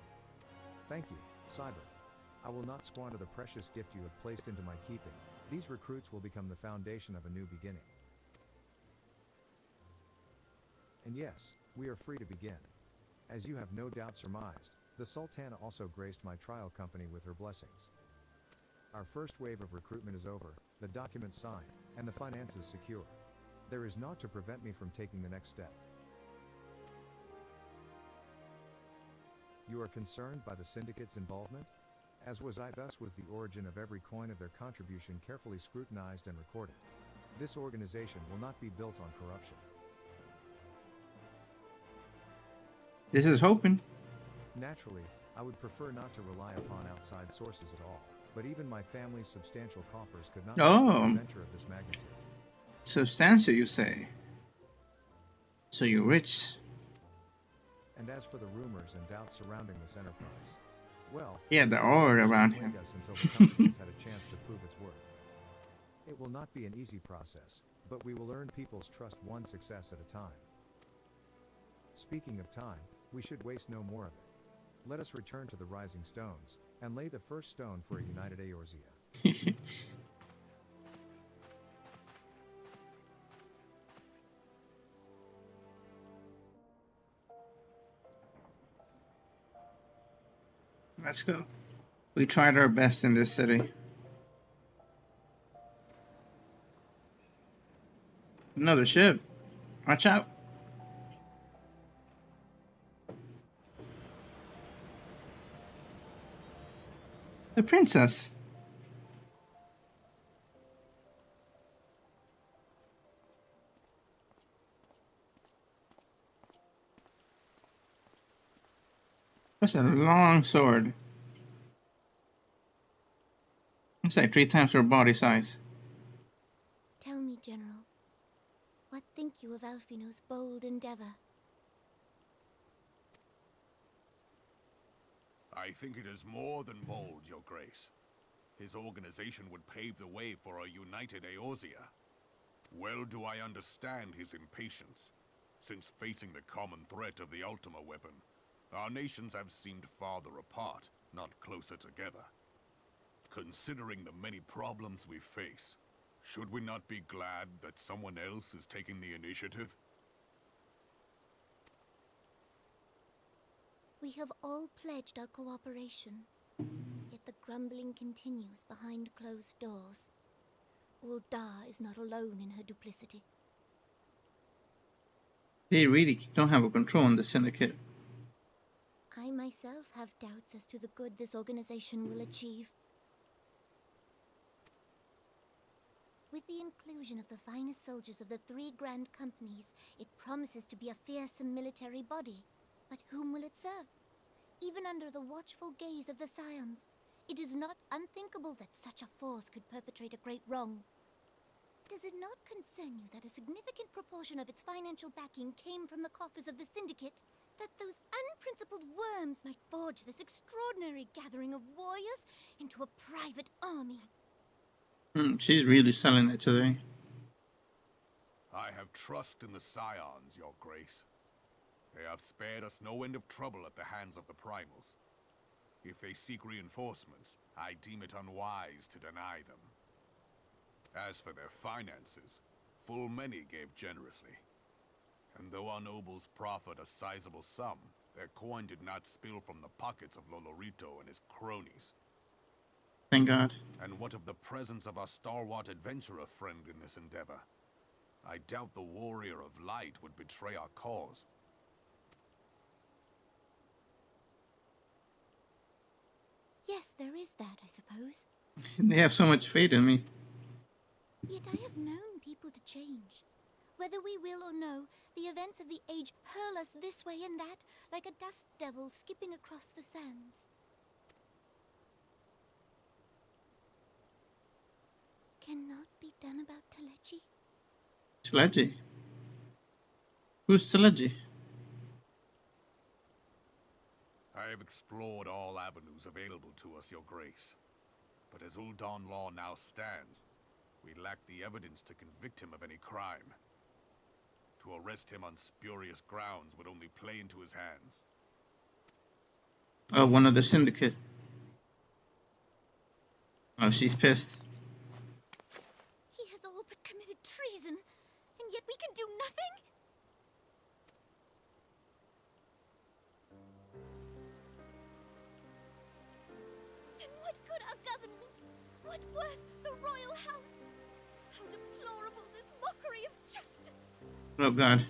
Thank you, Cyber. I will not squander the precious gift you have placed into my keeping. These recruits will become the foundation of a new beginning. And yes, we are free to begin. As you have no doubt surmised, the Sultana also graced my trial company with her blessings. Our first wave of recruitment is over, the documents signed, and the finances secure. There is naught to prevent me from taking the next step. You are concerned by the syndicate's involvement? As was I, thus was the origin of every coin of their contribution carefully scrutinized and recorded. This organization will not be built on corruption. This is hoping. Naturally, I would prefer not to rely upon outside sources at all, but even my family's substantial coffers could not sustain a venture of this magnitude. Substantial, you say? So you're rich? And as for the rumors and doubts surrounding this enterprise, well, yeah, they're all around him. Us until the company has had a chance to prove its worth. It will not be an easy process, but we will earn people's trust one success at a time. Speaking of time, we should waste no more of it. Let us return to the Rising Stones, and lay the first stone for a united Eorzea. Let's go. We tried our best in this city. Another ship. Watch out. The princess. That's a long sword. It's like 3 times her body size. Tell me, General, what think you of Alfino's bold endeavor? I think it is more than bold, Your Grace. His organization would pave the way for a united Eorzea. Well do I understand his impatience, since facing the common threat of the Ultima weapon, our nations have seemed farther apart, not closer together. Considering the many problems we face, should we not be glad that someone else is taking the initiative? We have all pledged our cooperation, yet the grumbling continues behind closed doors. Ul'dah is not alone in her duplicity. They really don't have a control on the syndicate. I myself have doubts as to the good this organization will achieve. With the inclusion of the finest soldiers of the 3 grand companies, it promises to be a fearsome military body. But whom will it serve? Even under the watchful gaze of the Scions, it is not unthinkable that such a force could perpetrate a great wrong. Does it not concern you that a significant proportion of its financial backing came from the coffers of the Syndicate? That those unprincipled worms might forge this extraordinary gathering of warriors into a private army? She's really selling it today. I have trust in the Scions, Your Grace. They have spared us no end of trouble at the hands of the Primals. If they seek reinforcements, I deem it unwise to deny them. As for their finances, full many gave generously. And though our nobles proffered a sizable sum, their coin did not spill from the pockets of Lolorito and his cronies. Thank God. And what of the presence of our stalwart adventurer friend in this endeavor? I doubt the Warrior of Light would betray our cause. Yes, there is that, I suppose. They have so much faith in me. Yet I have known people to change. Whether we will or no, the events of the age hurl us this way and that, like a dust devil skipping across the sands. Cannot be done about Telechi? Telechi? Who's Telechi? I have explored all avenues available to us, Your Grace. But as Ul'dah law now stands, we lack the evidence to convict him of any crime. To arrest him on spurious grounds would only play into his hands. Oh, one of the syndicate. Oh, she's pissed. He has all but committed treason, and yet we can do nothing? Then what good our government? What worth the royal house? How deplorable this mockery of justice! Oh God.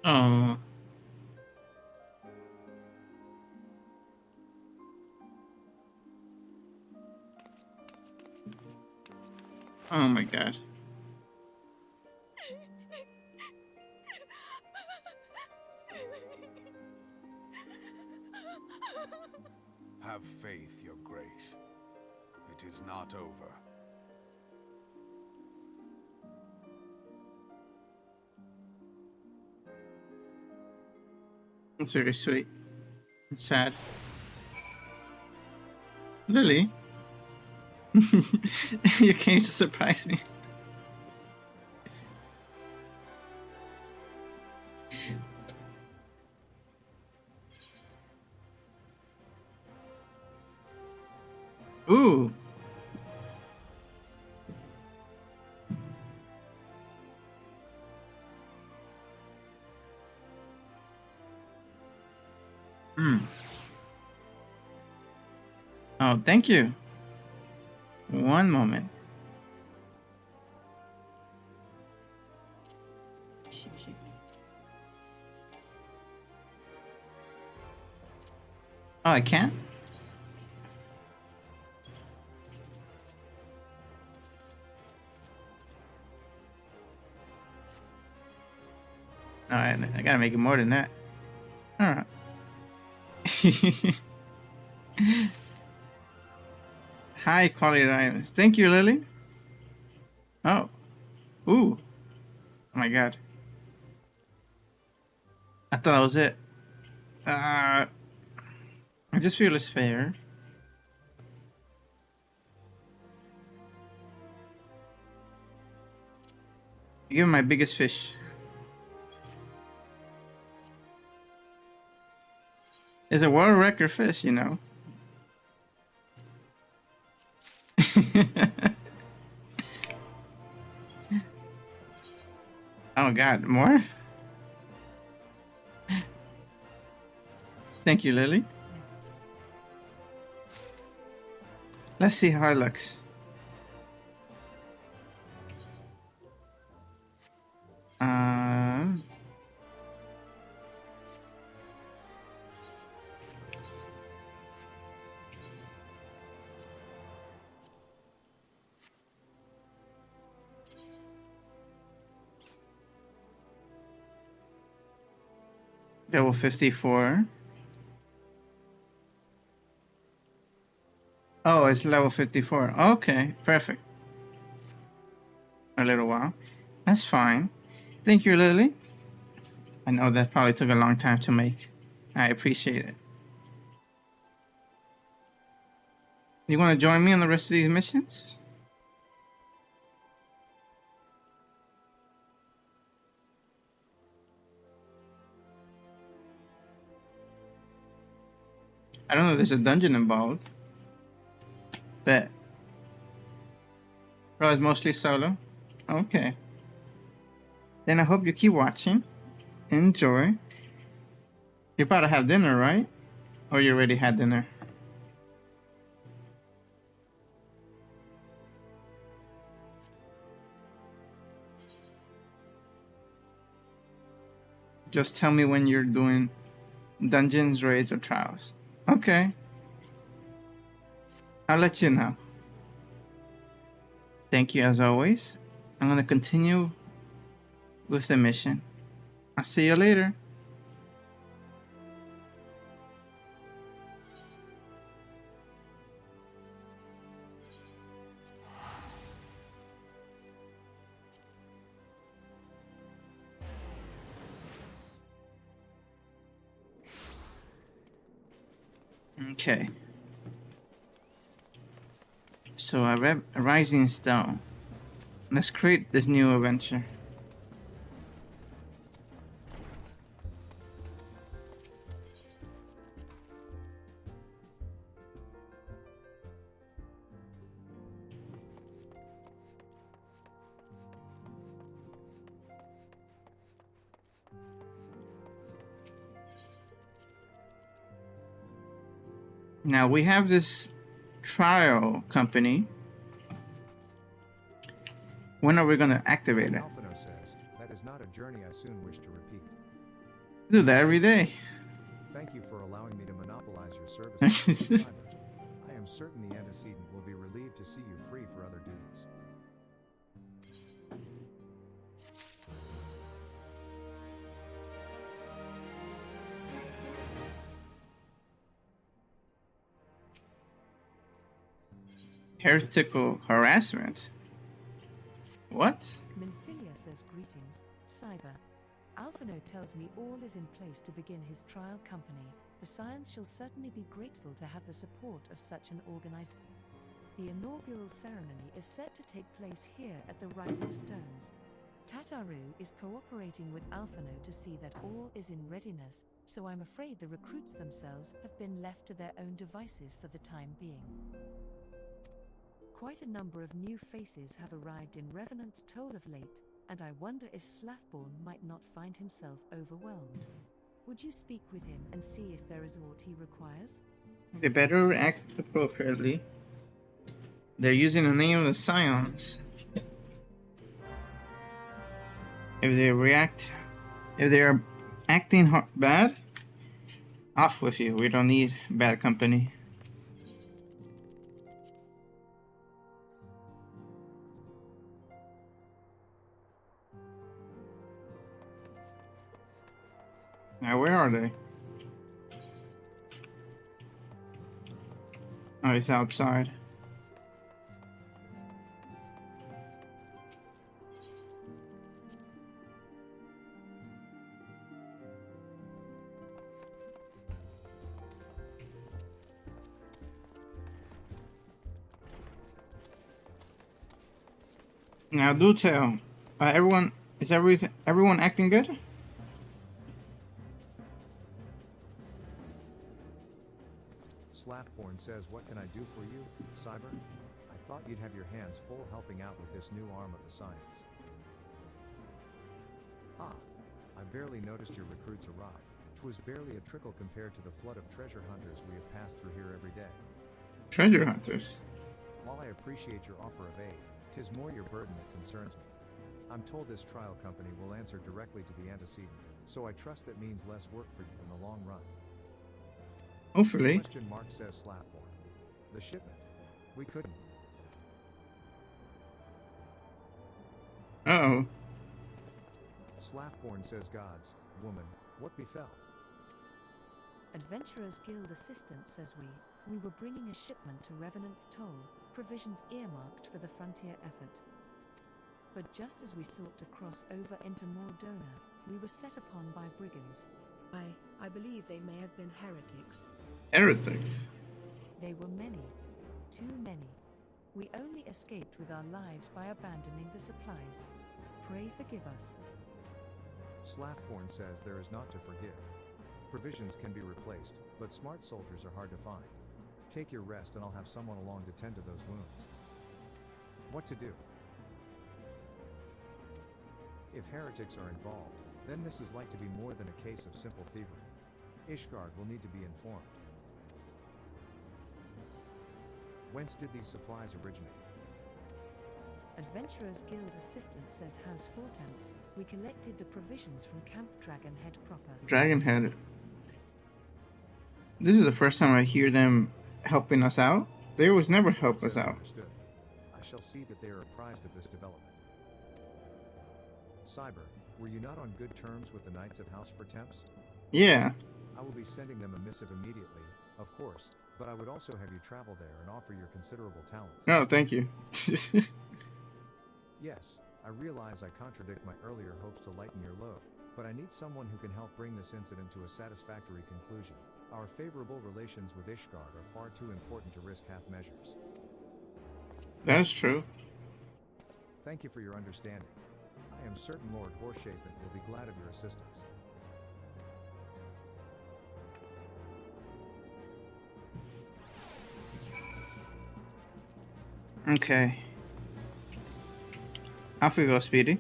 Oh. Oh my God. Have faith, Your Grace. It is not over. That's very sweet. Sad. Lily? You came to surprise me. Ooh. Oh, thank you. One moment. Oh, I can't? Alright, I gotta make it more than that. Alright. High quality items. Thank you, Lily. Oh. Ooh. Oh my god. I thought that was it. I just feel it's fair. Give him my biggest fish. It's a world record fish, you know. Oh god, more? Thank you, Lily. Let's see how it looks. Level 54. Oh, it's level 54. Okay, perfect. A little while. That's fine. Thank you, Lily. I know that probably took a long time to make. I appreciate it. You want to join me on the rest of these missions? I don't know if there's a dungeon involved. Bet. Bro, it's mostly solo? Okay. Then I hope you keep watching. Enjoy. You're about to have dinner, right? Or you already had dinner? Just tell me when you're doing dungeons, raids, or trials. Okay. I'll let you know. Thank you as always. I'm gonna continue with the mission. I'll see you later. Okay. So I read a Rising Stone. Let's create this new adventure. Now we have this trial company. When are we going to activate it? Alphino says, that is not a journey I soon wish to repeat. Do that every day. Thank you for allowing me to monopolize your services. I am certain the antecedent will be relieved to see you free for other duties. Heretical harassment? What? Minfilia says greetings, Cyber. Alphino tells me all is in place to begin his trial company. The Scions shall certainly be grateful to have the support of such an organized. The inaugural ceremony is set to take place here at the Rising Stones. Tataru is cooperating with Alphino to see that all is in readiness, so I'm afraid the recruits themselves have been left to their own devices for the time being. Quite a number of new faces have arrived in Revenant's Toll of late, and I wonder if Slaffborn might not find himself overwhelmed. Would you speak with him and see if there is aught he requires? They better act appropriately. They're using the name of the Scions. If they are acting bad, off with you. We don't need bad company. Now, where are they? Oh, he's outside. Now, do tell. Everyone acting good? Slaffborn says, what can I do for you, Cyber? I thought you'd have your hands full helping out with this new arm of the science. Ah, I barely noticed your recruits arrive. 'Twas barely a trickle compared to the flood of treasure hunters we have passed through here every day. Treasure hunters? While I appreciate your offer of aid, 'tis more your burden that concerns me. I'm told this trial company will answer directly to the antecedent, so I trust that means less work for you in the long run. Hopefully. Question mark, says Slaffborn. The shipment. We couldn't. Uh-oh. Slaffborn says, gods, woman, what befell? Adventurers Guild assistant says we were bringing a shipment to Revenant's Toll, provisions earmarked for the frontier effort. But just as we sought to cross over into Mordona, we were set upon by brigands. I believe they may have been heretics. Heretics? They were many. Too many. We only escaped with our lives by abandoning the supplies. Pray forgive us. Slaffborn says there is not to forgive. Provisions can be replaced, but smart soldiers are hard to find. Take your rest and I'll have someone along to tend to those wounds. What to do? If heretics are involved, then this is like to be more than a case of simple thievery. Ishgard will need to be informed. Whence did these supplies originate? Adventurers Guild assistant says House Fortemps. We collected the provisions from Camp Dragonhead proper. Dragonhead. This is the first time I hear them helping us out. They always never help us out. Understood. I shall see that they are apprised of this development. Cyber, were you not on good terms with the Knights of House Fortemps? Yeah. I will be sending them a missive immediately, of course, but I would also have you travel there and offer your considerable talents. Oh, thank you. Yes, I realize I contradict my earlier hopes to lighten your load, but I need someone who can help bring this incident to a satisfactory conclusion. Our favorable relations with Ishgard are far too important to risk half measures. That's true. Thank you for your understanding. I am certain Lord Horshafen will be glad of your assistance. Okay. Off we go, Speedy.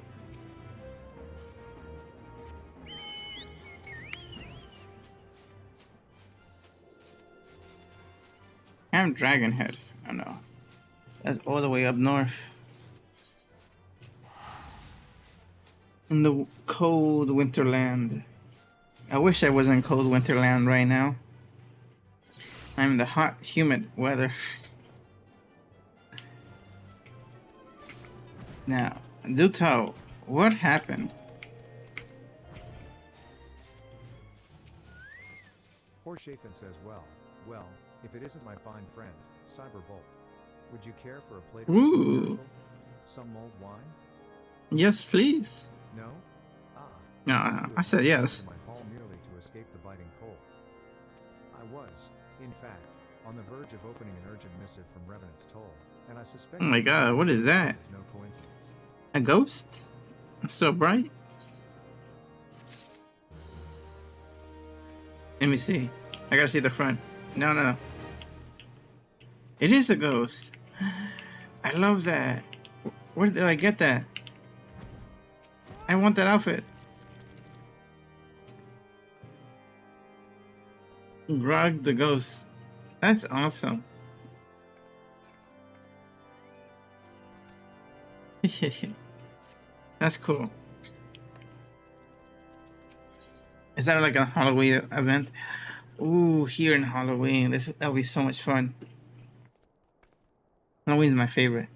I'm Dragonhead. I know. That's all the way up north. In the cold winterland. I wish I was in cold winterland right now. I'm in the hot, humid weather. Now, do tell, what happened? Horshafen says, well, if it isn't my fine friend, Cyberbolt, would you care for a plate of Ooh. miracle? Some mulled wine? Yes, please. No? Ah. No, I said yes. To my hall merely to escape the biting cold. I was, in fact, on the verge of opening an urgent missive from Revenant's Toll, and I suspect. Oh my god, what is that? There's no coincidence. A ghost? It's so bright. Let me see. I gotta see the front. No. It is a ghost. I love that. Where did I get that? I want that outfit. Grog the ghost. That's awesome. That's cool. Is that like a Halloween event? Ooh, here in Halloween. That'll be so much fun. Halloween's my favorite.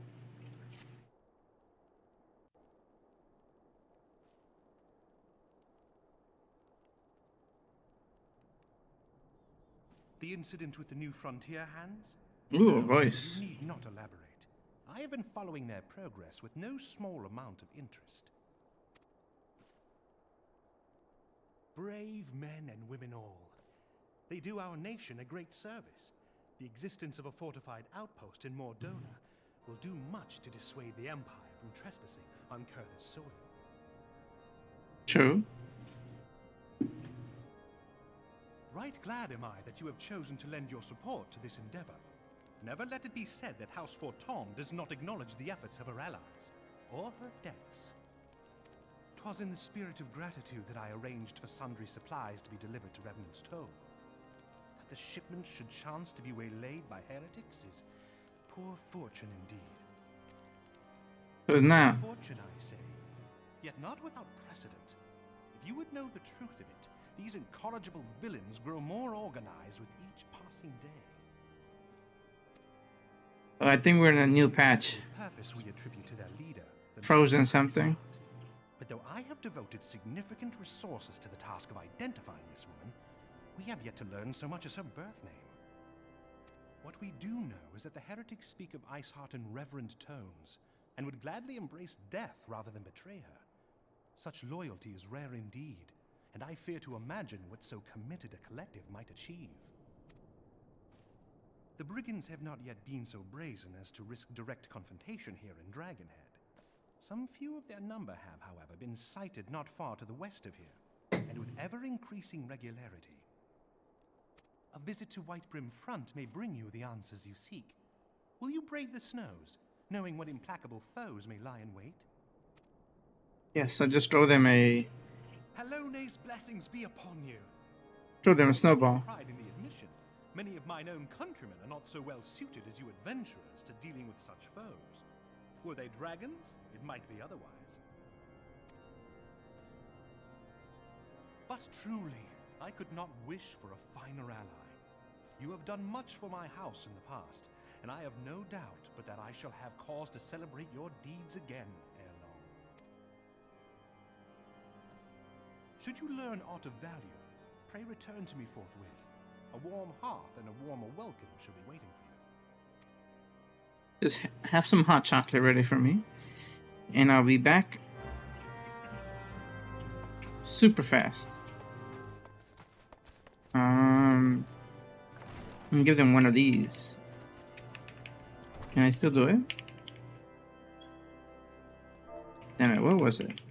The incident with the New Frontier hands? Ooh, a No, voice. you need not elaborate. I have been following their progress with no small amount of interest. Brave men and women all. They do our nation a great service. The existence of a fortified outpost in Mordona will do much to dissuade the Empire from trespassing on Kurth's soil. True. Right glad am I that you have chosen to lend your support to this endeavor. Never let it be said that House Forton does not acknowledge the efforts of her allies, or her debts. 'Twas in the spirit of gratitude that I arranged for sundry supplies to be delivered to Revenant's Toll. That the shipment should chance to be waylaid by heretics is poor fortune indeed. It was not. Fortune, I say, yet not without precedent. If you would know the truth of it, these incorrigible villains grow more organized with each passing day. Oh, I think we're in a new patch. Purpose we attribute to their leader, the Frozen Knight something. But though I have devoted significant resources to the task of identifying this woman, we have yet to learn so much as her birth name. What we do know is that the heretics speak of Iceheart in reverent tones, and would gladly embrace death rather than betray her. Such loyalty is rare indeed, and I fear to imagine what so committed a collective might achieve. The brigands have not yet been so brazen as to risk direct confrontation here in Dragonhead. Some few of their number have, however, been sighted not far to the west of here, and with ever-increasing regularity. A visit to Whitebrim Front may bring you the answers you seek. Will you brave the snows, knowing what implacable foes may lie in wait? Yes, I just throw them a Halone's blessings be upon you. snowball. Pride in the admission. Many of mine own countrymen are not so well suited as you adventurers to dealing with such foes. Were they dragons? It might be otherwise. But truly, I could not wish for a finer ally. You have done much for my house in the past, and I have no doubt but that I shall have cause to celebrate your deeds again ere long. Should you learn aught of value, pray return to me forthwith. A warm hearth and a warmer welcome shall be waiting for you. Just have some hot chocolate ready for me, and I'll be back super fast. I'm gonna give them one of these. Can I still do it? Damn it, what was it?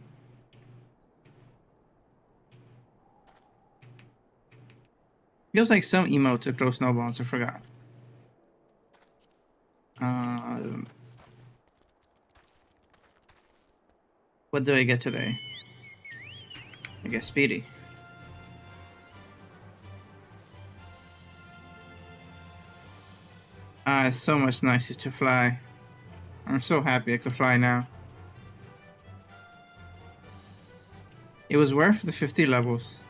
Feels like some emote to throw snowballs, I forgot. What do I get today? I guess Speedy. It's so much nicer to fly. I'm so happy I could fly now. It was worth the 50 levels.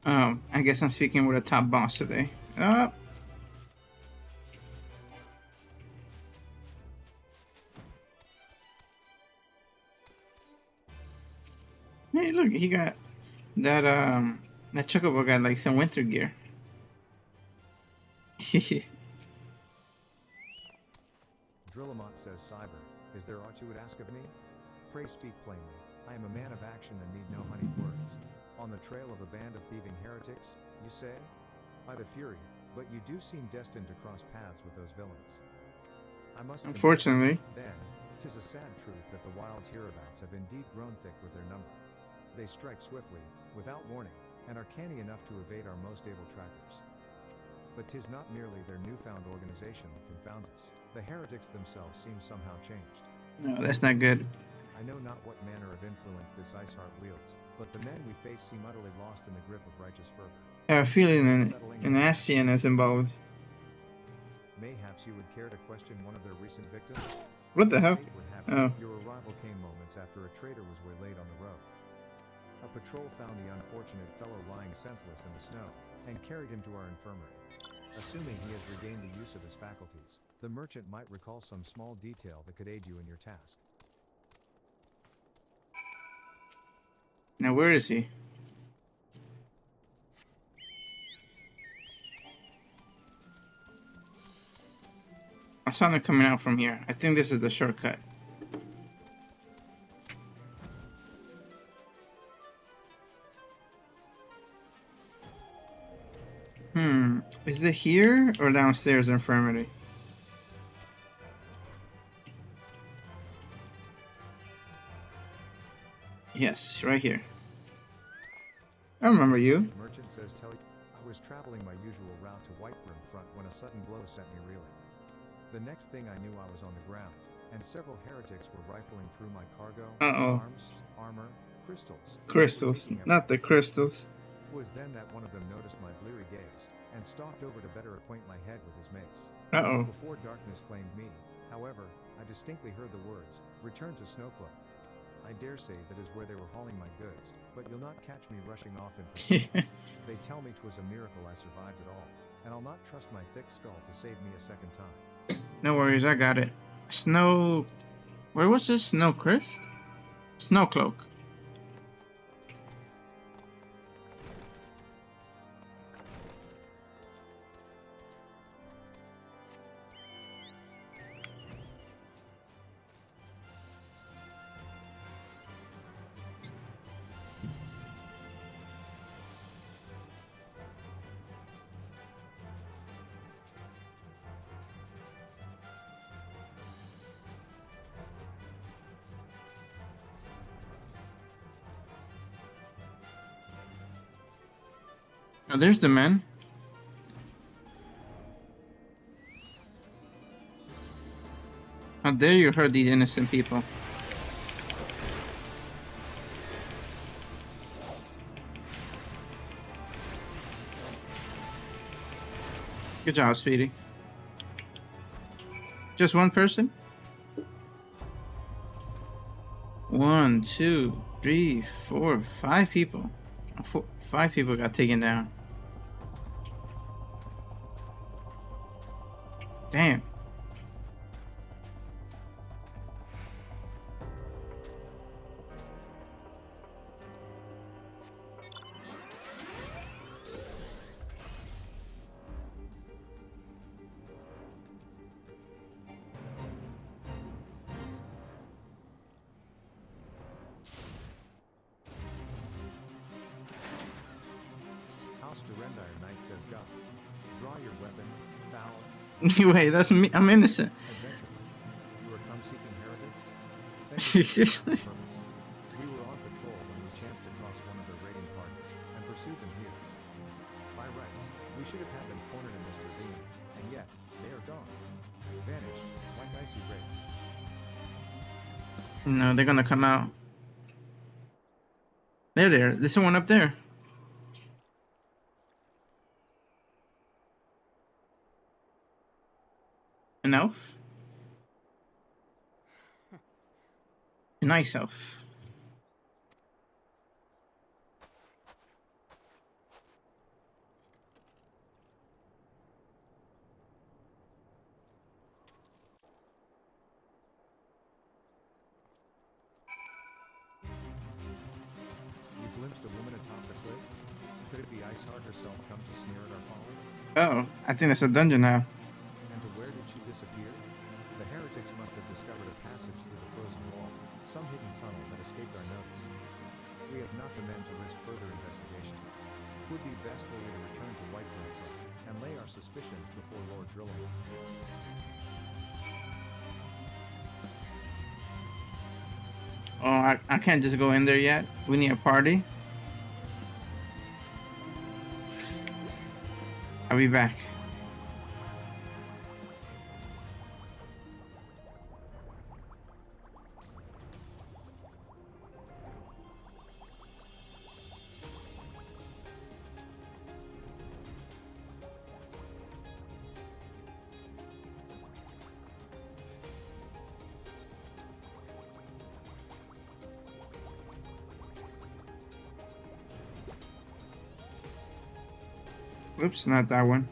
Oh, I guess I'm speaking with a top boss today. Oh. Hey, look, he got that that Chocobo got like some winter gear. Drillamont says, Cyber, is there aught you would ask of me? Pray speak plainly. I am a man of action and need no honeyed words. On the trail of a band of thieving heretics, you say? By the Fury, But you do seem destined to cross paths with those villains. I must confess, Unfortunately. then, 'tis a sad truth that the wild's hereabouts have indeed grown thick with their number. They strike swiftly, without warning, and are canny enough to evade our most able trackers. But 'tis not merely their newfound organization that confounds us. The heretics themselves seem somehow changed. No, that's not good. I know not what manner of influence this ice heart wields, but the men we face seem utterly lost in the grip of righteous fervor. I have a feeling an Asian is involved. Mayhaps you would care to question one of their recent victims? What the hell? Fate would have it, Oh. Your arrival came moments after a traitor was waylaid on the road. A patrol found the unfortunate fellow lying senseless in the snow, and carried him to our infirmary. Assuming he has regained the use of his faculties, the merchant might recall some small detail that could aid you in your task. Now where is he? I saw him coming out from here. I think this is the shortcut. Is it here or downstairs infirmary? Yes, right here. I remember you. The merchant says tell you, I was traveling my usual route to Whitebrim Front when a sudden blow sent me reeling. The next thing I knew I was on the ground, and several heretics were rifling through my cargo, arms, armor, crystals. Crystals, not the crystals. 'Twas then that one of them noticed my bleary gaze, and stalked over to better acquaint my head with his mace. Uh-oh. Before darkness claimed me, however, I distinctly heard the words, "Return to Snowcloak." I dare say that is where they were hauling my goods, but you'll not catch me rushing off in pursuit. They tell me 'twas a miracle I survived at all, and I'll not trust my thick skull to save me a second time. No worries, I got it. Snow... Where was this? Snow Chris? Snowcloak. Oh, there's the man. How dare you hurt these innocent people? Good job, Speedy. Just one person? 1, 2, 3, 4, 5 people. 5 people got taken down. Damn. Knight says go. Draw your weapon, foul. Wait, that's me. I'm innocent. Adventure. You are come seeking heretics? Jesus. We were on patrol when we chanced across one of their raiding parties, and pursued them here. By rights, we should have had them cornered in this ravine, and yet, they are gone. Vanished, like icy wraiths. No, they're gonna come out. There. There's someone up there. An elf? A nice elf. You glimpsed a woman atop the cliff? Could it be Iceheart herself come to sneer at our folly? Oh, I think it's a dungeon now. And to where did she disappear? The heretics must have discovered a passage through the frozen wall, some hidden tunnel that escaped our notice. We have not the men to risk further investigation. It would be best for we to return to Whitebrim and lay our suspicions before Lord Drillamon. Oh, I can't just go in there yet. We need a party. I'll be back. Oops, not that one.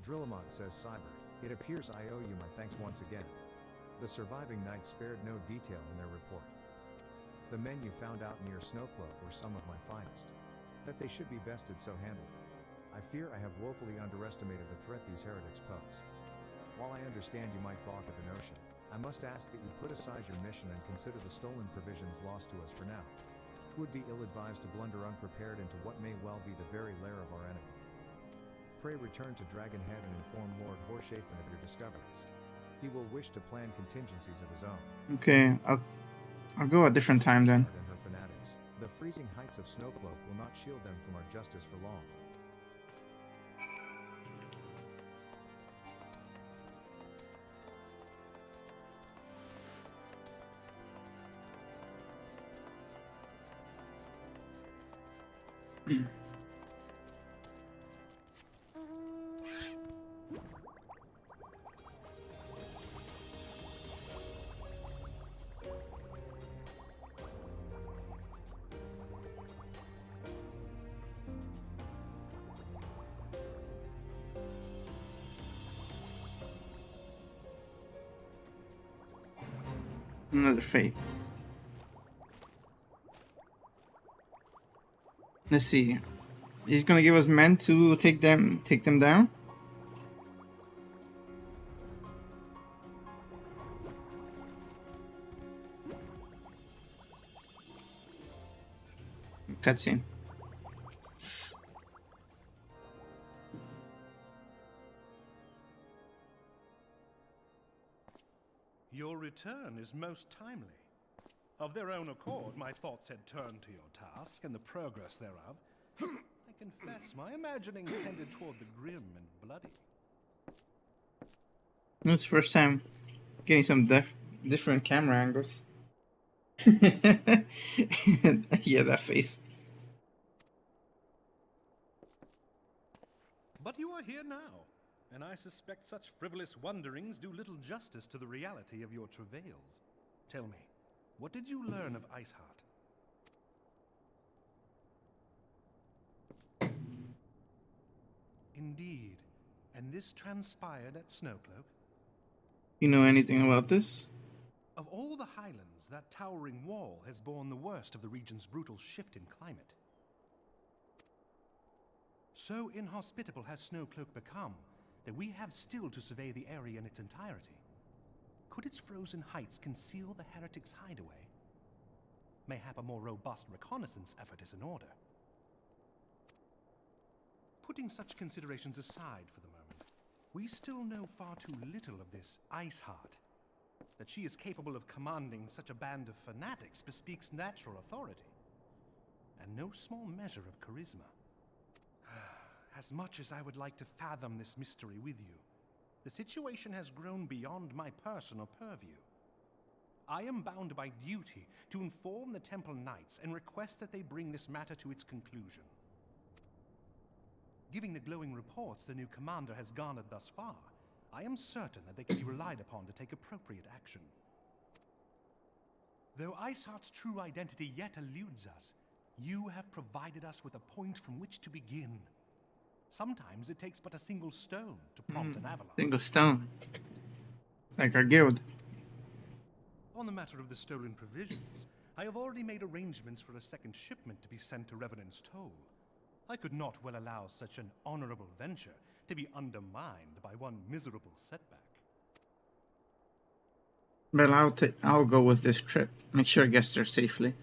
Drillamon says, Cyber, it appears I owe you my thanks once again. The surviving knights spared no detail in their report. The men you found out near Snowcloak were some of my finest. That they should be bested so handily. I fear I have woefully underestimated the threat these heretics pose. While I understand you might balk at the notion, I must ask that you put aside your mission and consider the stolen provisions lost to us for now. 'Twould be ill-advised to blunder unprepared into what may well be the very lair of our enemy. Pray return to Dragonhead and inform Lord Horshafen of your discoveries. He will wish to plan contingencies of his own. Okay, I'll go a different time then. And her fanatics. The freezing heights of Snowcloak will not shield them from our justice for long. Another fate. Let's see. He's gonna give us men to take them down. Cutscene. Your return is most timely. Of their own accord, my thoughts had turned to your task and the progress thereof. I confess, my imaginings tended toward the grim and bloody. It's the first time getting some different camera angles. Yeah, that face. But you are here now, and I suspect such frivolous wonderings do little justice to the reality of your travails. Tell me, what did you learn of Iceheart? Indeed, and this transpired at Snowcloak? You know anything about this? Of all the highlands, that towering wall has borne the worst of the region's brutal shift in climate. So inhospitable has Snowcloak become that we have still to survey the area in its entirety. Could its frozen heights conceal the heretics' hideaway? Mayhap a more robust reconnaissance effort is in order. Putting such considerations aside for the moment, we still know far too little of this Iceheart. That she is capable of commanding such a band of fanatics bespeaks natural authority, and no small measure of charisma. As much as I would like to fathom this mystery with you, the situation has grown beyond my personal purview. I am bound by duty to inform the Temple Knights and request that they bring this matter to its conclusion. Given the glowing reports the new commander has garnered thus far, I am certain that they can be relied upon to take appropriate action. Though Iceheart's true identity yet eludes us, you have provided us with a point from which to begin. Sometimes it takes but a single stone to prompt an avalanche. Single stone. Like our guild. On the matter of the stolen provisions, I have already made arrangements for a second shipment to be sent to Revenant's Toll. I could not well allow such an honorable venture to be undermined by one miserable setback. But I'll go with this trip. Make sure it gets there safely.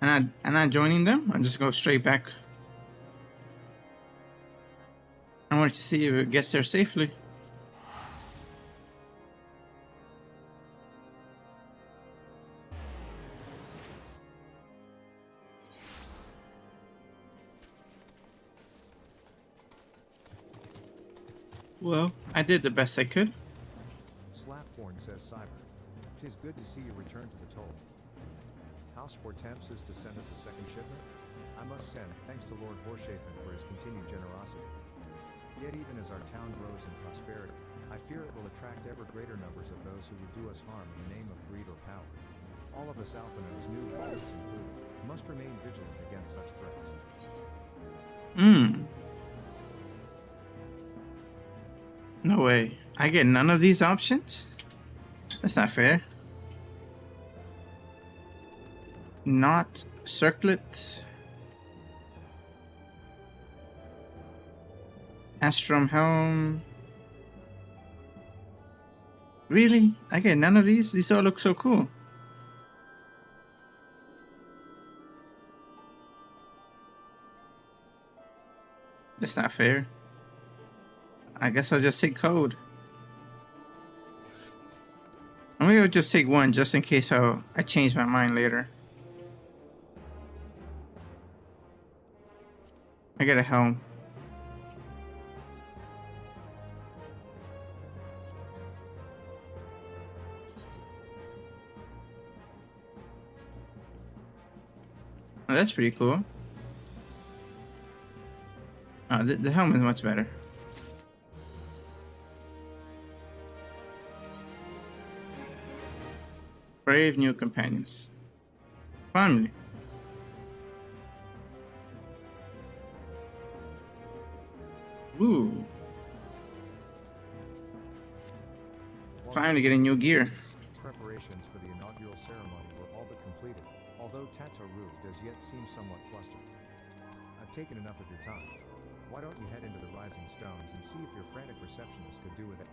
And I'm not joining them. I'll just go straight back. I want to see if it gets there safely. Well, I did the best I could. Slaffborn says Cyber. 'Tis good to see you return to the toll. House for Temps is to send us a second shipment? I must send thanks to Lord Horshafen for his continued generosity. Yet even as our town grows in prosperity, I fear it will attract ever greater numbers of those who would do us harm in the name of greed or power. All of us Alphanos, new recruits included, must remain vigilant against such threats. No way. I get none of these options? That's not fair. Not circlet. Astrom Helm. Really? I get none of these? These all look so cool. That's not fair. I guess I'll just take code. Or maybe I'll just take one just in case I change my mind later. I get a helm. Oh, that's pretty cool. Oh, the helm is much better. Brave new companions. Finally. Ooh. Finally getting new gear. Preparations for the inaugural ceremony were all but completed, although Tataru does yet seem somewhat flustered. I've taken enough of your time. Why don't you head into the Rising Stones and see if your frantic receptionist could do with it?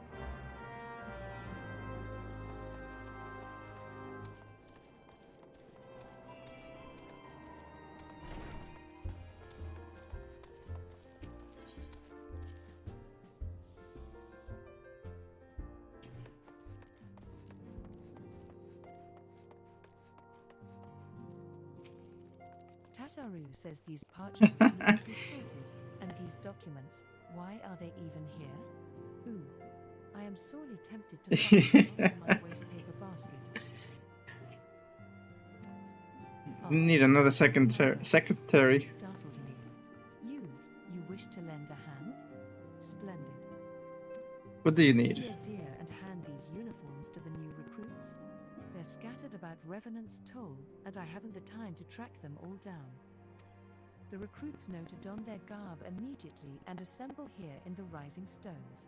Tataru says these parchments need to be sorted, and these documents, why are they even here? Ooh, I am sorely tempted to find them in my waste paper basket. We need another secretary. Startled me. You wish to lend a hand? Splendid. What do you need? Take your dear and hand these uniforms to the new recruits. They're scattered about Revenant's Toll, and I haven't the time to track them all down. The recruits know to don their garb immediately and assemble here in the Rising Stones.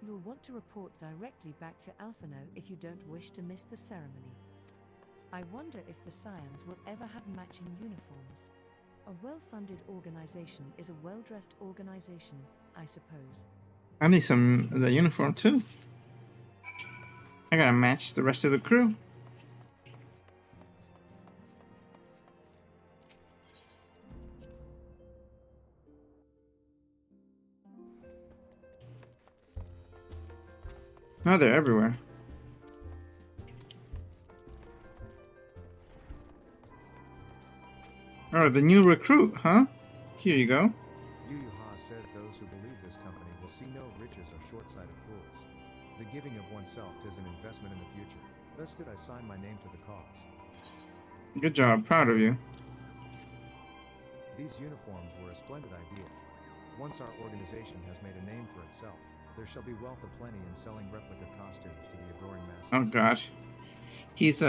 You'll want to report directly back to Alphino if you don't wish to miss the ceremony. I wonder if the Scions will ever have matching uniforms. A well-funded organization is a well-dressed organization, I suppose. I need the uniform too. I gotta match the rest of the crew. Oh, they're everywhere. Oh, the new recruit, huh? Here you go. Yu-Yu-Ha says those who believe this company will see no riches or short-sighted fools. The giving of oneself is an investment in the future. Thus did I sign my name to the cause. Good job, proud of you. These uniforms were a splendid idea. Once our organization has made a name for itself, there shall be wealth aplenty in selling replica costumes to the adoring masses. Oh gosh. He's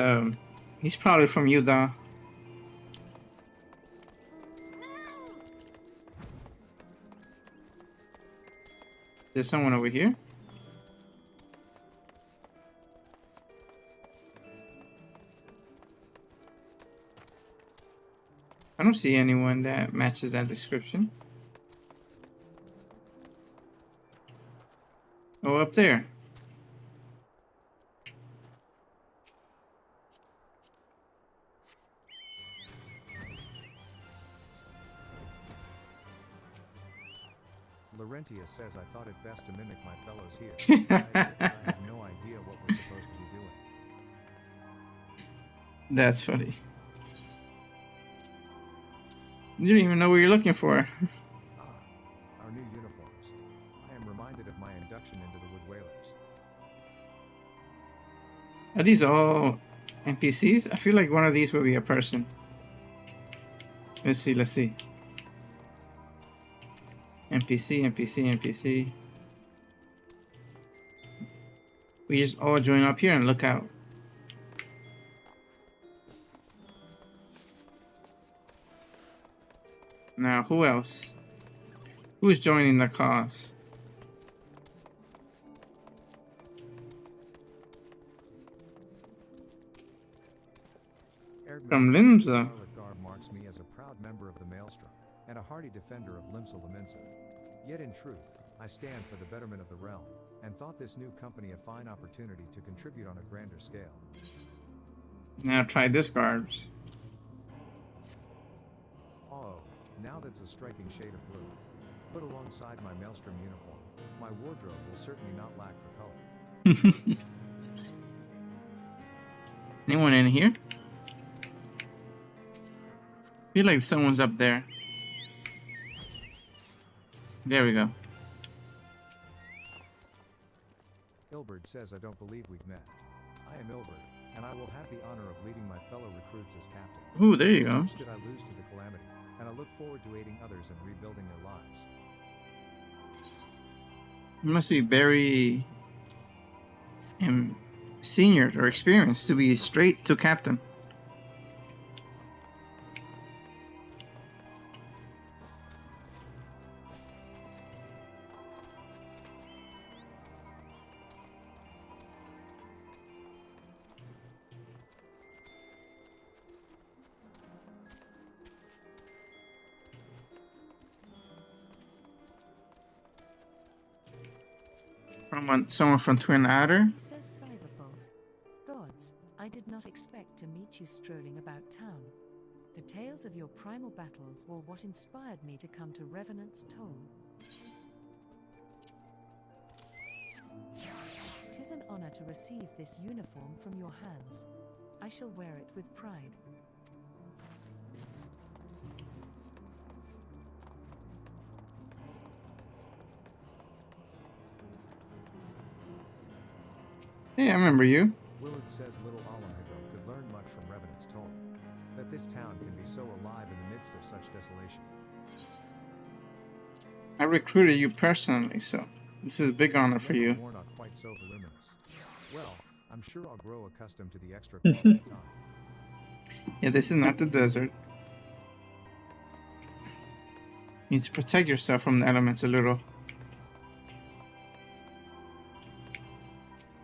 probably from Utah. There's someone over here. I don't see anyone that matches that description. Oh, up there. Laurentius says I thought it best to mimic my fellows here. I have no idea what we're supposed to be doing. That's funny. You don't even know what you're looking for. Ah, our new uniforms. I am reminded of my induction into the Wood Whalers. Are these all NPCs? I feel like one of these would be a person. Let's see, let's see. NPC, NPC, NPC. We just all join up here and look out. Now, who else? Who's joining the cause? From Limsa. Scarlet garb marks me as a proud member of the Maelstrom and a hardy defender of Limsa Laminsa. Yet in truth, I stand for the betterment of the realm, and thought this new company a fine opportunity to contribute on a grander scale. Now try this garbs. Oh, now that's a striking shade of blue. Put alongside my Maelstrom uniform, my wardrobe will certainly not lack for color. Anyone in here? Feel like someone's up there. There we go. Ilbert says I don't believe we've met. I am Ilbert, and I will have the honor of leading my fellow recruits as captain. Ooh, there you go. Much did I lose to the calamity, and I look forward to aiding others in rebuilding their lives. You must be very senior or experienced to be straight to captain. Someone from Twin Adder. Says Cyberbolt. Gods, I did not expect to meet you strolling about town. The tales of your primal battles were what inspired me to come to Revenant's Toll. 'Tis an honor to receive this uniform from your hands. I shall wear it with pride. Hey, I remember you. Willard says little Alamhigo could learn much from Revenant's Toll. That this town can be so alive in the midst of such desolation. I recruited you personally, so this is a big honor for you. More not quite so voluminous. Well, I'm sure I'll grow accustomed to the extra quality time. Yeah, this is not the desert. You need to protect yourself from the elements a little.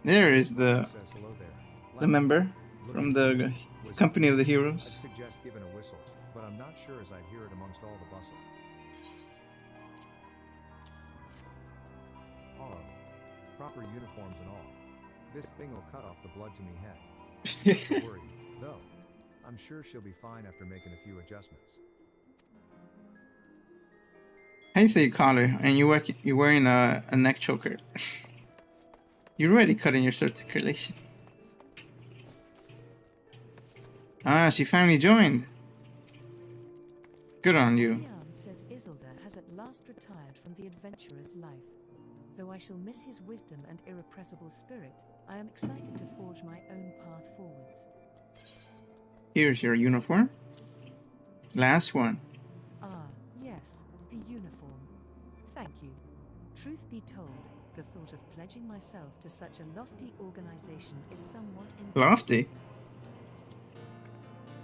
There is the Says hello there. member from the Company of the I'd Heroes. suggest giving a whistle, but I'm not sure as I'd hear it amongst all the bustle. Oh, proper uniforms and all. This thing will cut off the blood to me head. Don't worry, though. I'm sure she'll be fine after making a few adjustments. How you say you call her, and you're wearing a neck choker. You're already cutting your circulation. Ah, she finally joined. Good on you. Leon says Isildur has at last retired from the adventurer's life. Though I shall miss his wisdom and irrepressible spirit, I am excited to forge my own path forwards. Here's your uniform. Last one. Ah, yes, the uniform. Thank you. Truth be told, the thought of pledging myself to such a lofty organization is somewhat Lofty?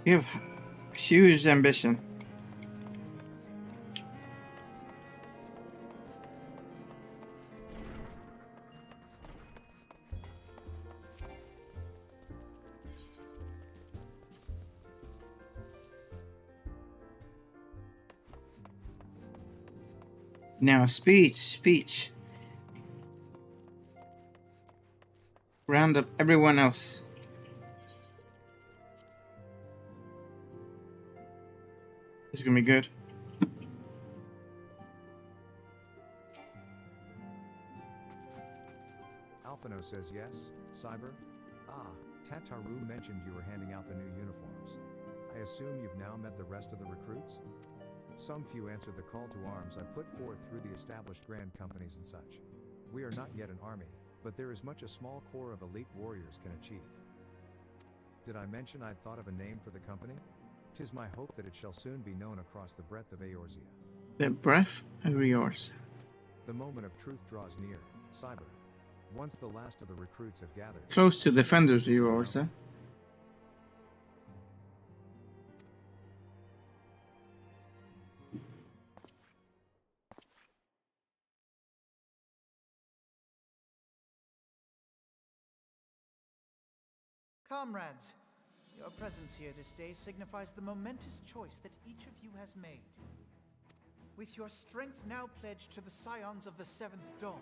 You have huge ambition. Now, speech. Round up everyone else. This is gonna be good. Alphino says yes. Cyber? Ah, Tataru mentioned you were handing out the new uniforms. I assume you've now met the rest of the recruits? Some few answered the call to arms I put forth through the established grand companies and such. We are not yet an army, but there is much a small core of elite warriors can achieve. Did I mention I'd thought of a name for the company? 'Tis my hope that it shall soon be known across the breadth of Eorzea. The breath of yours. The moment of truth draws near, Cyber. Once the last of the recruits have gathered... Close to defenders of Eorzea. Comrades, your presence here this day signifies the momentous choice that each of you has made. With your strength now pledged to the scions of the Seventh Dawn,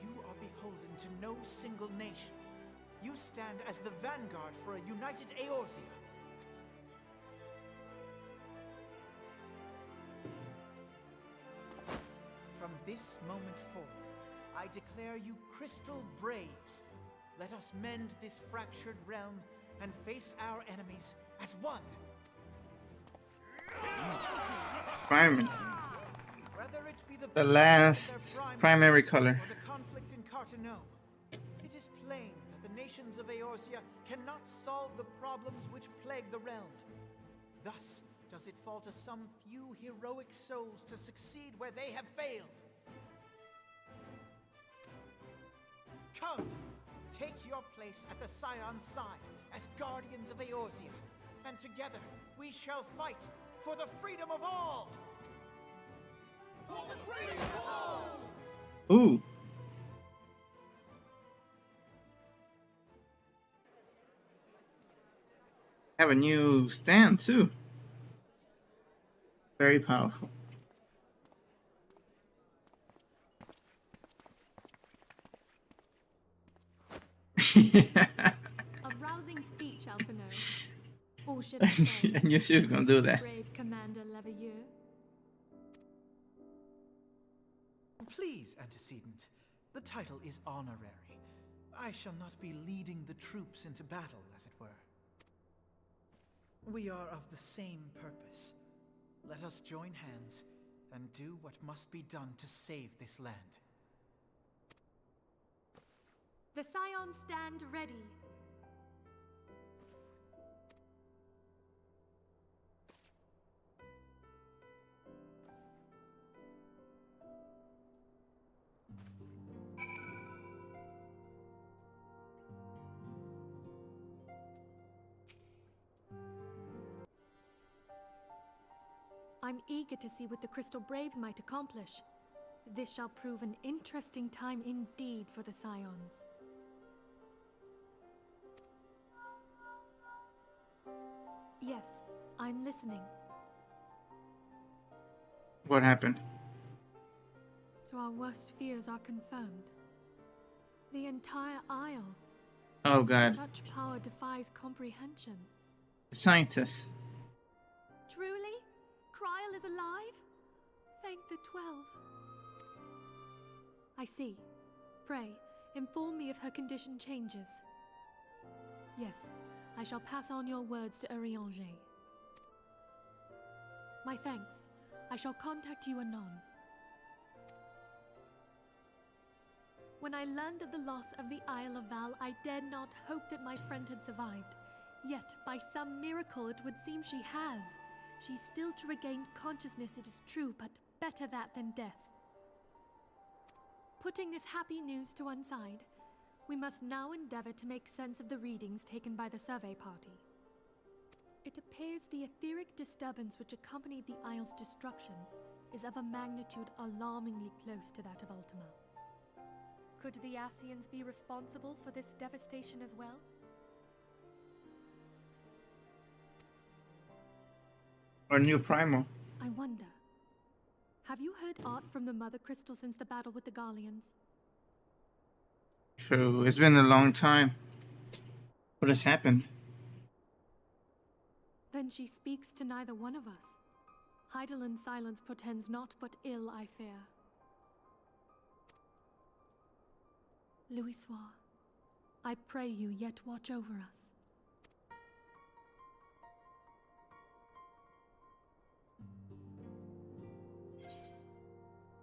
you are beholden to no single nation. You stand as the vanguard for a united Eorzea. From this moment forth, I declare you Crystal Braves. Let us mend this fractured realm and face our enemies as one. Primary. Whether it be The last primary color. or the conflict in Carteneau, it is plain that the nations of Eorzea cannot solve the problems which plague the realm. Thus, does it fall to some few heroic souls to succeed where they have failed. Come, take your place at the Scion's side as guardians of Eorzea, and together we shall fight for the freedom of all! For the freedom of all! Ooh. Have a new stand too. Very powerful. A rousing speech, Alphino. Or should I say, I knew she was gonna do that. brave Commander Leveilleur. Please, antecedent. The title is honorary. I shall not be leading the troops into battle, as it were. We are of the same purpose. Let us join hands and do what must be done to save this land. The Scions stand ready. I'm eager to see what the Crystal Braves might accomplish. This shall prove an interesting time indeed for the Scions. Yes, I'm listening. What happened? So our worst fears are confirmed. The entire Isle. Oh god. Such power defies comprehension. The scientists. Truly? Kryl is alive? Thank the 12. I see. Pray, inform me if her condition changes. Yes, I shall pass on your words to Eorzea. My thanks. I shall contact you anon. When I learned of the loss of the Isle of Val, I dared not hope that my friend had survived. Yet, by some miracle, it would seem she has. She's still to regain consciousness, it is true, but better that than death. Putting this happy news to one side, we must now endeavor to make sense of the readings taken by the survey party. It appears the etheric disturbance which accompanied the Isle's destruction is of a magnitude alarmingly close to that of Ultima. Could the Ascians be responsible for this devastation as well? Or new primal. I wonder, Have you heard aught from the Mother Crystal since the battle with the Garleans? True. It's been a long time. What has happened? Then she speaks to neither one of us. Heidelin's silence portends naught but ill, I fear. Louisoix, I pray you yet watch over us.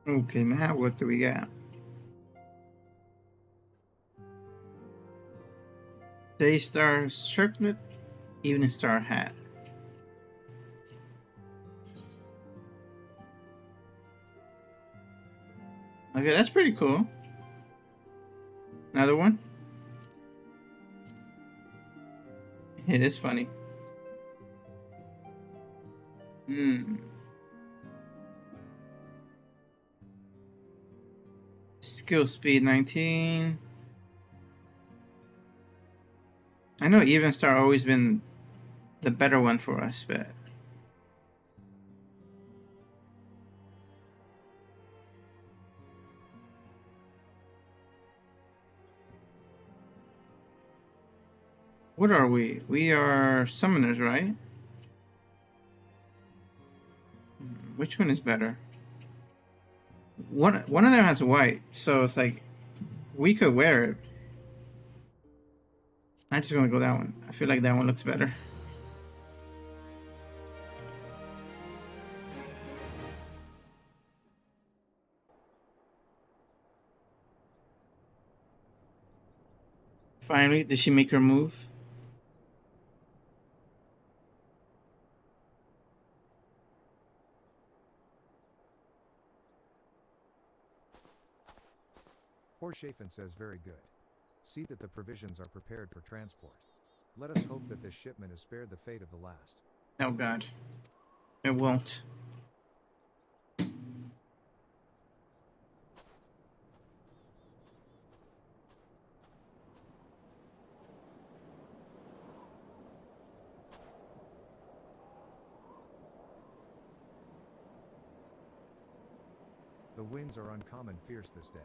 Okay, now what do we got? Day Star Circlet, Evening Star Hat. Okay, that's pretty cool. Another one? It is funny. Skill speed 19. I know Even Star always been the better one for us, but what are we? We are summoners, right? Which one is better? One of them has white, so it's like we could wear it. I'm just gonna go that one. I feel like that one looks better. Finally, did she make her move? Horschafen says very good. See that the provisions are prepared for transport. Let us hope that this shipment is spared the fate of the last. Oh god. It won't. The winds are uncommon fierce this day.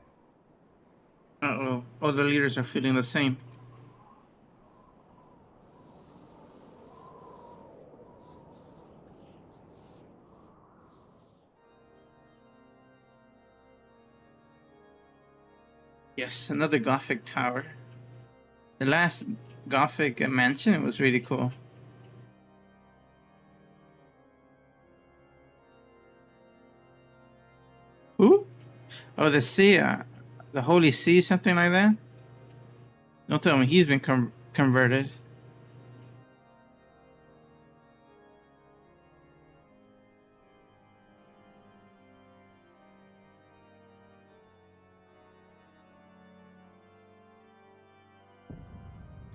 Uh-oh. All the leaders are feeling the same. Yes, another Gothic tower. The last Gothic mansion was really cool. Who? Oh, the sea, the Holy See, something like that? Don't tell me he's been converted.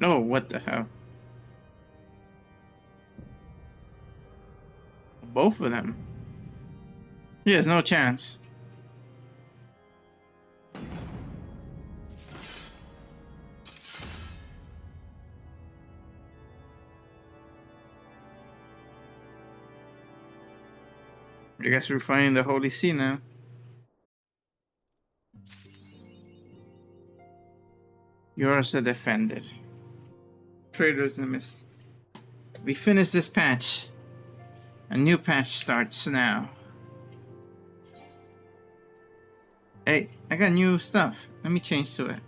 Oh, what the hell? Both of them? He has no chance. I guess we're finding the Holy See now. Eorzea defended. Traders in the mist. We finished this patch. A new patch starts now. Hey, I got new stuff. Let me change to it.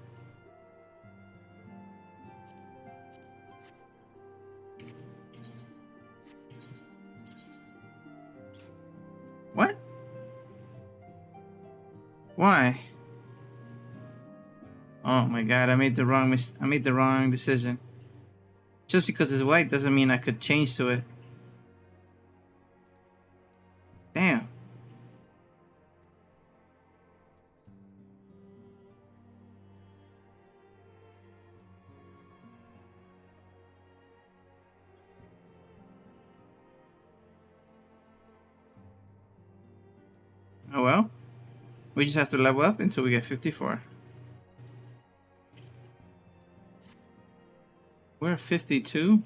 What? Why? Oh my god, I made the wrong decision. Just because it's white doesn't mean I could change to it. Damn. Oh well. We just have to level up until we get 54. We're at 52.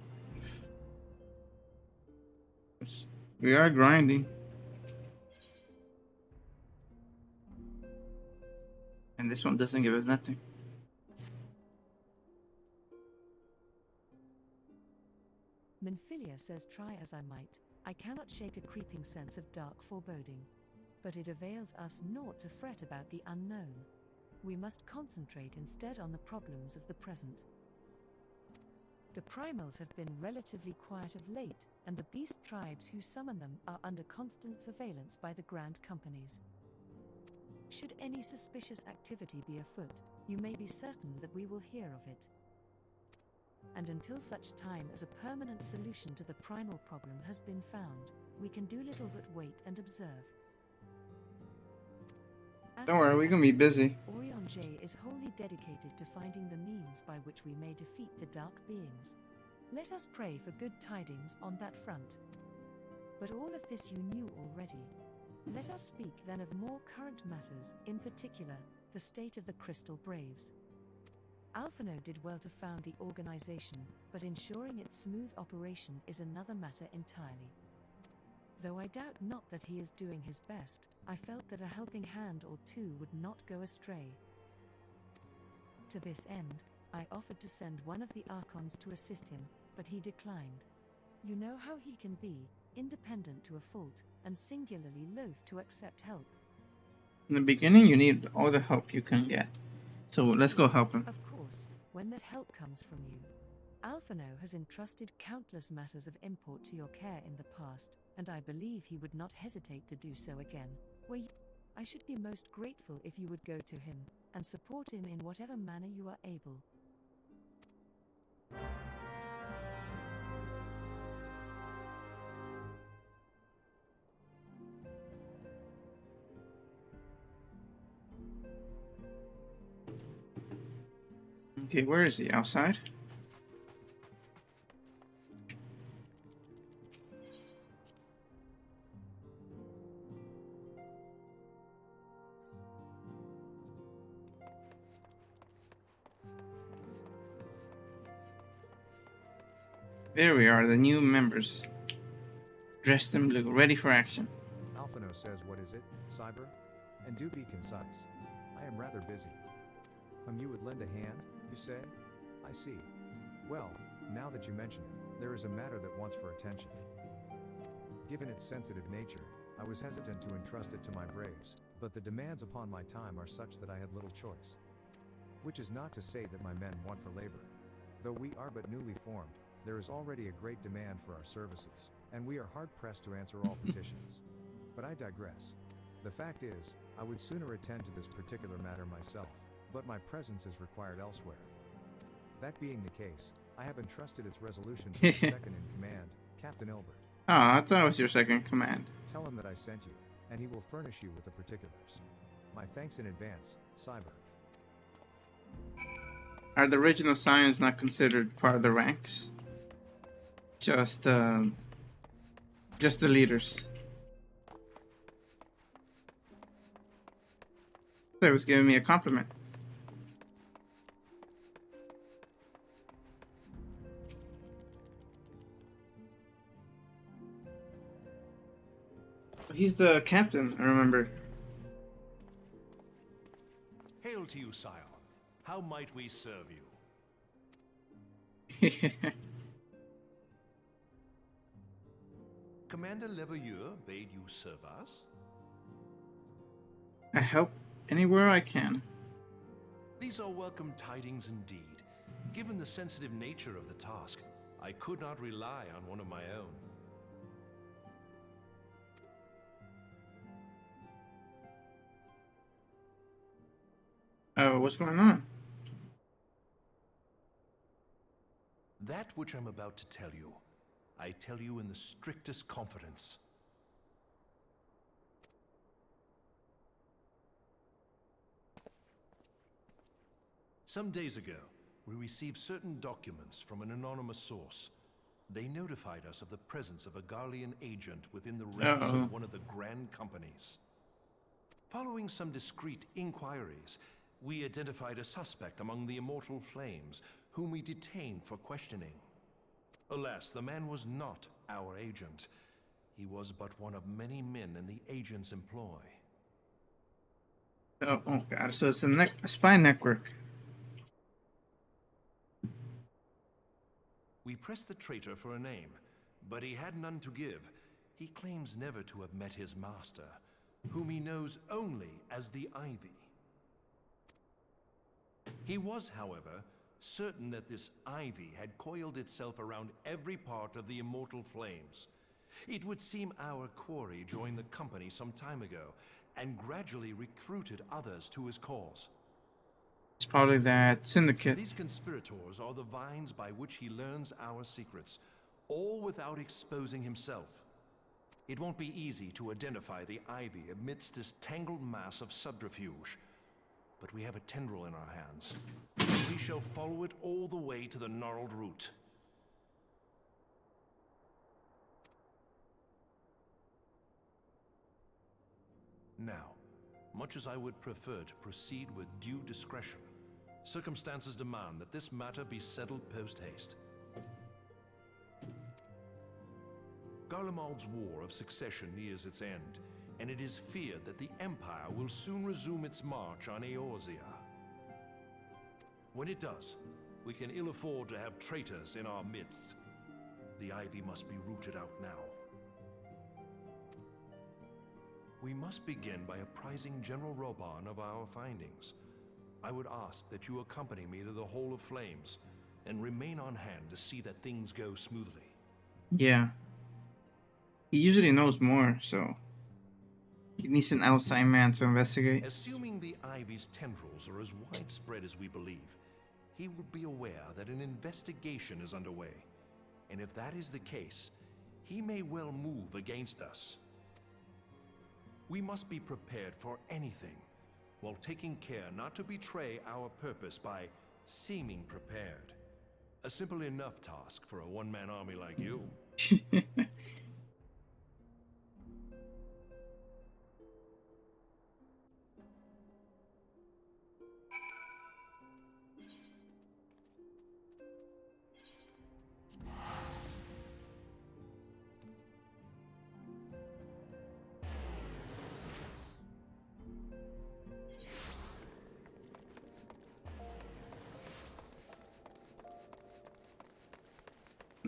We are grinding. And this one doesn't give us nothing. Minfilia says, try as I might, I cannot shake a creeping sense of dark foreboding. But it avails us naught to fret about the unknown. We must concentrate instead on the problems of the present. The primals have been relatively quiet of late, and the beast tribes who summon them are under constant surveillance by the grand companies. Should any suspicious activity be afoot, you may be certain that we will hear of it. And until such time as a permanent solution to the primal problem has been found, we can do little but wait and observe. Don't worry, we can be busy. Eorzea is wholly dedicated to finding the means by which we may defeat the dark beings. Let us pray for good tidings on that front. But all of this you knew already. Let us speak then of more current matters, in particular, the state of the Crystal Braves. Alphino did well to found the organization, but ensuring its smooth operation is another matter entirely. Though I doubt not that he is doing his best, I felt that a helping hand or two would not go astray. To this end, I offered to send one of the Archons to assist him, but he declined. You know how he can be, independent to a fault, and singularly loath to accept help. In the beginning, you need all the help you can get. So let's go help him. Of course, when that help comes from you. Alphino has entrusted countless matters of import to your care in the past, and I believe he would not hesitate to do so again. I should be most grateful if you would go to him, and support him in whatever manner you are able. Okay, where is he? Outside? There we are, the new members. Dressed in blue, ready for action. Alphino says, what is it, Cyber? And do be concise. I am rather busy. You would lend a hand, you say? I see. Well, now that you mention it, there is a matter that wants for attention. Given its sensitive nature, I was hesitant to entrust it to my braves, but the demands upon my time are such that I had little choice. Which is not to say that my men want for labor. Though we are but newly formed, there is already a great demand for our services, and we are hard-pressed to answer all petitions. But I digress. The fact is, I would sooner attend to this particular matter myself, but my presence is required elsewhere. That being the case, I have entrusted its resolution to my second-in-command, Captain Ilbert. Ah, I thought it was your second command. Tell him that I sent you, and he will furnish you with the particulars. My thanks in advance, Cyber. Are the original Scions not considered part of the ranks? Just the leaders. That was giving me a compliment. He's the captain, I remember. Hail to you, Scion. How might we serve you? Commander Leveilleur bade you serve us? I help anywhere I can. These are welcome tidings indeed. Given the sensitive nature of the task, I could not rely on one of my own. Oh, what's going on? That which I'm about to tell you, I tell you in the strictest confidence. Some days ago, we received certain documents from an anonymous source. They notified us of the presence of a Garlean agent within the ranks of one of the grand companies. Following some discreet inquiries, we identified a suspect among the Immortal Flames, whom we detained for questioning. Alas, the man was not our agent. He was but one of many men in the agent's employ. Oh god, so it's a spy network. We pressed the traitor for a name, but he had none to give. He claims never to have met his master, whom he knows only as the Ivy. He was, however, certain that this Ivy had coiled itself around every part of the immortal flames. It would seem our quarry joined the company some time ago, and gradually recruited others to his cause. It's probably that syndicate. These conspirators are the vines by which he learns our secrets, all without exposing himself. It won't be easy to identify the Ivy amidst this tangled mass of subterfuge, but we have a tendril in our hands. We shall follow it all the way to the gnarled root. Now, much as I would prefer to proceed with due discretion, circumstances demand that this matter be settled post-haste. Garlemald's War of Succession nears its end, and it is feared that the Empire will soon resume its march on Eorzea. When it does, we can ill afford to have traitors in our midst. The Ivy must be rooted out now. We must begin by apprising General Roban of our findings. I would ask that you accompany me to the Hall of Flames, and remain on hand to see that things go smoothly. Yeah. He usually knows more, so he needs an outside man to investigate. Assuming the Ivy's tendrils are as widespread as we believe, he will be aware that an investigation is underway. And if that is the case, he may well move against us. We must be prepared for anything, while taking care not to betray our purpose by seeming prepared. A simple enough task for a one-man army like you.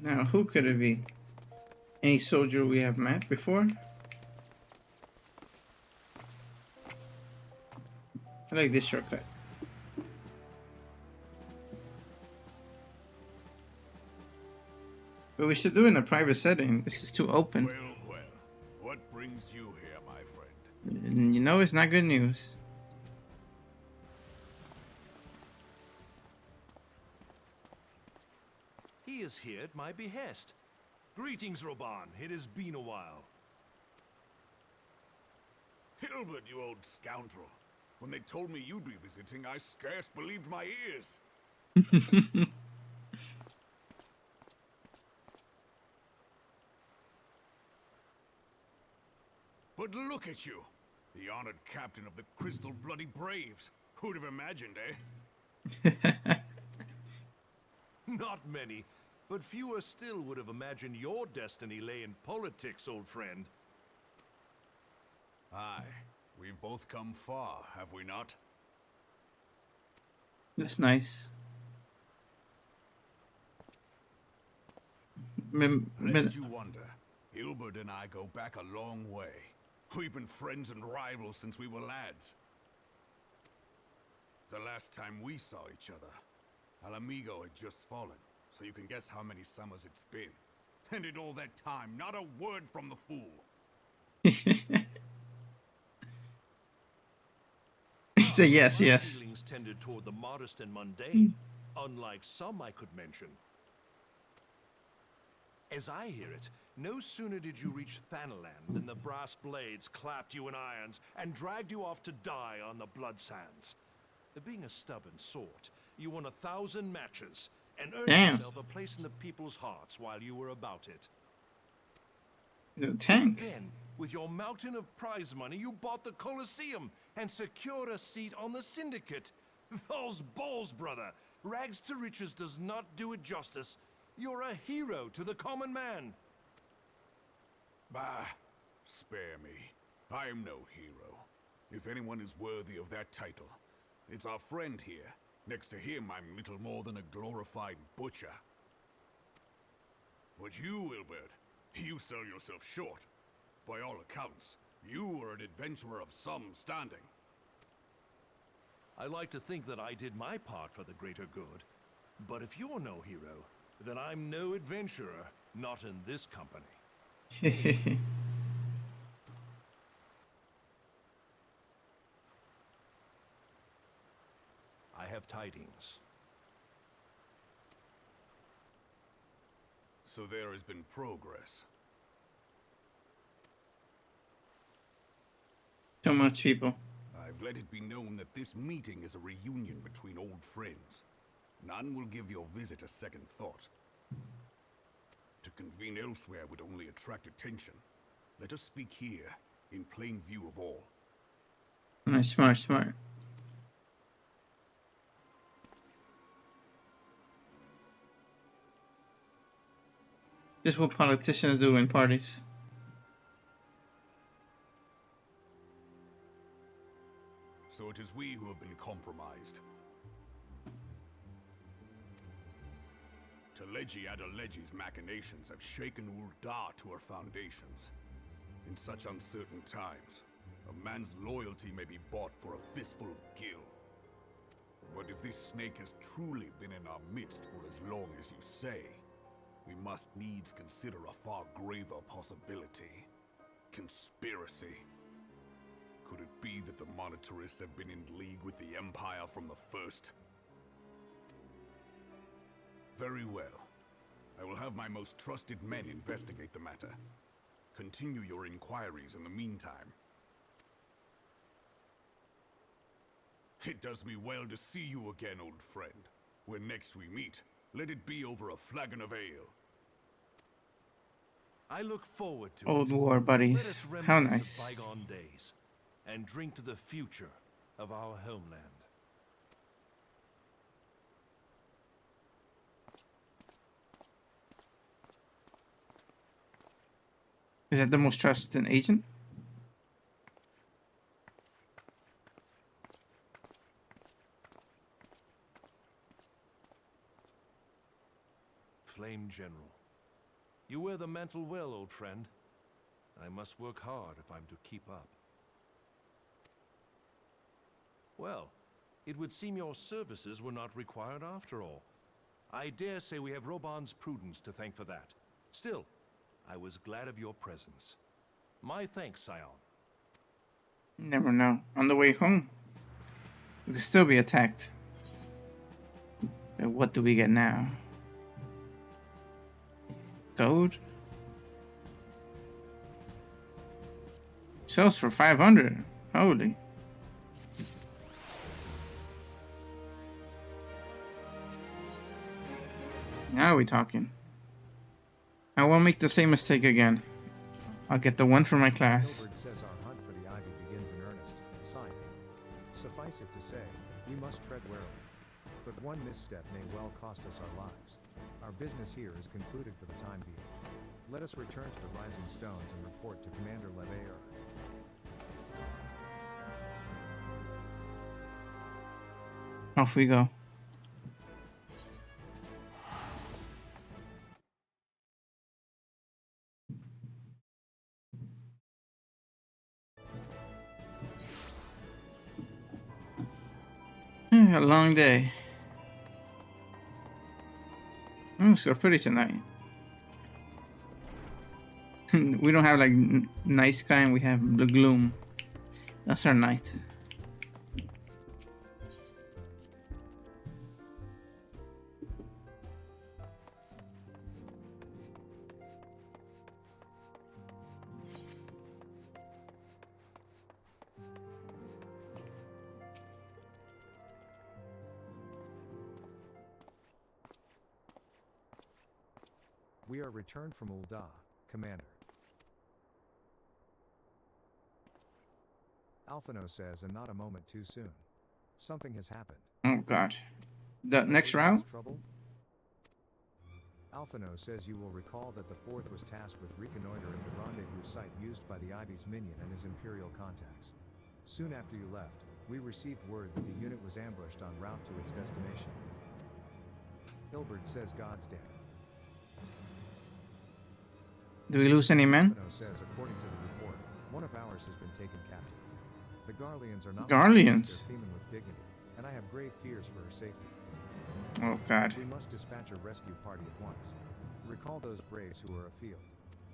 Now, who could it be? Any soldier we have met before? I like this shortcut. But we should do it in a private setting. This is too open. Well, what brings you here, my friend? And you know it's not good news. He is here at my behest. Greetings, Roban. It has been a while. Hilbert, you old scoundrel. When they told me you'd be visiting, I scarce believed my ears. But look at you, the honored captain of the Crystal Bloody Braves. Who'd have imagined, eh? Not many, but fewer still would have imagined your destiny lay in politics, old friend. Aye, we've both come far, have we not? That's nice. Lest you wonder, Hilbert and I go back a long way. We've been friends and rivals since we were lads. The last time we saw each other, Alamigo had just fallen, so you can guess how many summers it's been. And in all that time, not a word from the fool. He said yes, My yes. feelings tended toward the modest and mundane, unlike some I could mention. As I hear it, no sooner did you reach Thanalan than the brass blades clapped you in irons and dragged you off to die on the blood sands. Being a stubborn sort, you won 1,000 matches and earned yourself a place in the people's hearts while you were about it. The tank. Then, with your mountain of prize money, you bought the Colosseum and secured a seat on the Syndicate. Those balls, brother. Rags to riches does not do it justice. You're a hero to the common man. Bah, spare me. I'm no hero. If anyone is worthy of that title, it's our friend here. Next to him, I'm little more than a glorified butcher. But you, Wilbert, you sell yourself short. By all accounts, you are an adventurer of some standing. I like to think that I did my part for the greater good. But if you're no hero, then I'm no adventurer, not in this company. I have tidings. So there has been progress. So much people. I've let it be known that this meeting is a reunion between old friends. None will give your visit a second thought. To convene elsewhere would only attract attention. Let us speak here, in plain view of all. Nice, smart. This is what politicians do in parties. So it is we who have been compromised. Teleji Adeleji's machinations have shaken Ul'dah to her foundations. In such uncertain times, a man's loyalty may be bought for a fistful of gil. But if this snake has truly been in our midst for as long as you say, we must needs consider a far graver possibility. Conspiracy. Could it be that the monetarists have been in league with the Empire from the first? Very well. I will have my most trusted men investigate the matter. Continue your inquiries in the meantime. It does me well to see you again, old friend. When next we meet, let it be over a flagon of ale. I look forward to Old it. war buddies. Let us How reminisce nice. of bygone days and drink to the future of our homeland. Is that the most trusted agent? Flame General. You wear the mantle well, old friend. I must work hard if I'm to keep up. Well, it would seem your services were not required after all. I dare say we have Roban's prudence to thank for that. Still, I was glad of your presence. My thanks, Scion. Never know. On the way home, we could still be attacked. But what do we get now? Gold? Sells for 500. Holy. Now we're talking. I won't make the same mistake again. I'll get the one for my class. Hilbert says our hunt for the ivy begins in earnest. Sire, suffice it to say, we must tread warily. But one misstep may well cost us our lives. Our business here is concluded for the time being. Let us return to the Rising Stones and report to Commander Levayer. Off we go. A long day. Oh, so pretty tonight. We don't have like night sky, and we have the gloom. That's our night. We are returned from Ul'dah, Commander. Alphino says, and not a moment too soon. Something has happened. Oh god. The next What is round? this trouble? Alphino says you will recall that the Fourth was tasked with reconnoitering the rendezvous site used by the Ivy's minion and his Imperial contacts. Soon after you left, we received word that the unit was ambushed en route to its destination. Hilbert says God's damn it. Do we lose any men? Alphino says, according to the report, one of ours has been taken captive. The Garleans are not Garleans? They're female with dignity, and I have grave fears for her safety. Oh God. We must dispatch a rescue party at once. Recall those braves who are afield.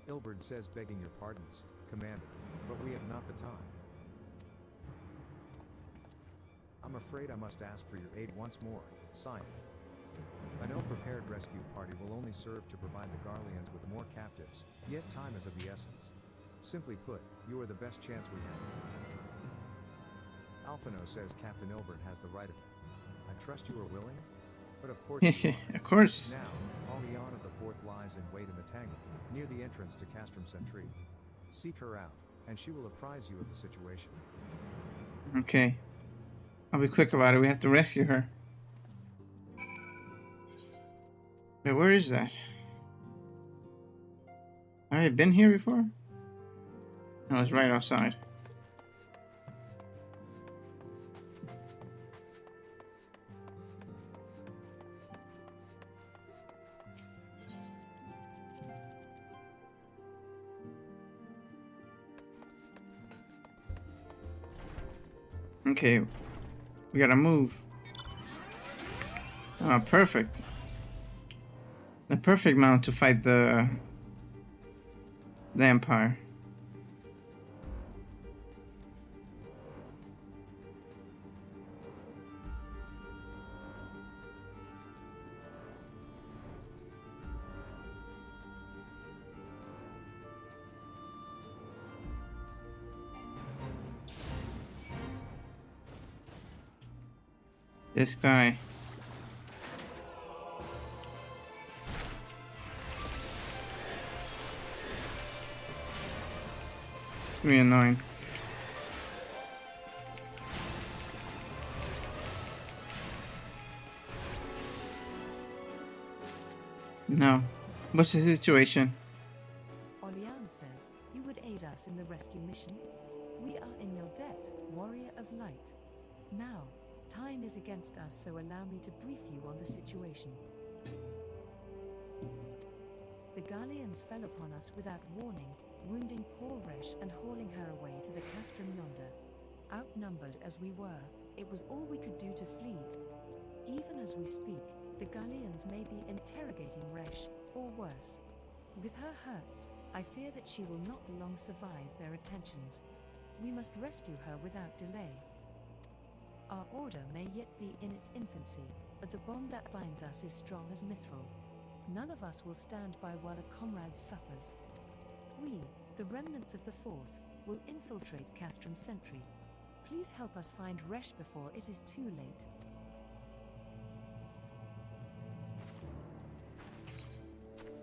Ilberd says, begging your pardons, Commander, but we have not the time. I'm afraid I must ask for your aid once more, Scion. An ill-prepared rescue party will only serve to provide the Garleans with more captives, yet time is of the essence. Simply put, you are the best chance we have. Alphino says Captain Ilbert has the right of it. I trust you are willing? But of course you are. Of course. Now, Alion of the Fourth lies in wait in the tangle, near the entrance to Castrum Sentry. Seek her out, and she will apprise you of the situation. Okay. I'll be quick about it. We have to rescue her. Wait, where is that? Have I been here before? No, it's right outside. Okay, we gotta move. Oh, perfect. The perfect mount to fight the Empire. This guy. Really annoying. No. What's the situation? Olian says you would aid us in the rescue mission. We are in your debt, warrior of light. Now, time is against us, so allow me to brief you on the situation. The Garleans fell upon us without warning, wounding poor Resh and hauling her away to the castrum yonder. Outnumbered as we were, it was all we could do to flee. Even as we speak, the Garleans may be interrogating Resh, or worse. With her hurts, I fear that she will not long survive their attentions. We must rescue her without delay. Our order may yet be in its infancy, but the bond that binds us is strong as mithril. None of us will stand by while a comrade suffers. We, the remnants of the Fourth, will infiltrate Castrum Sentry. Please help us find Resh before it is too late.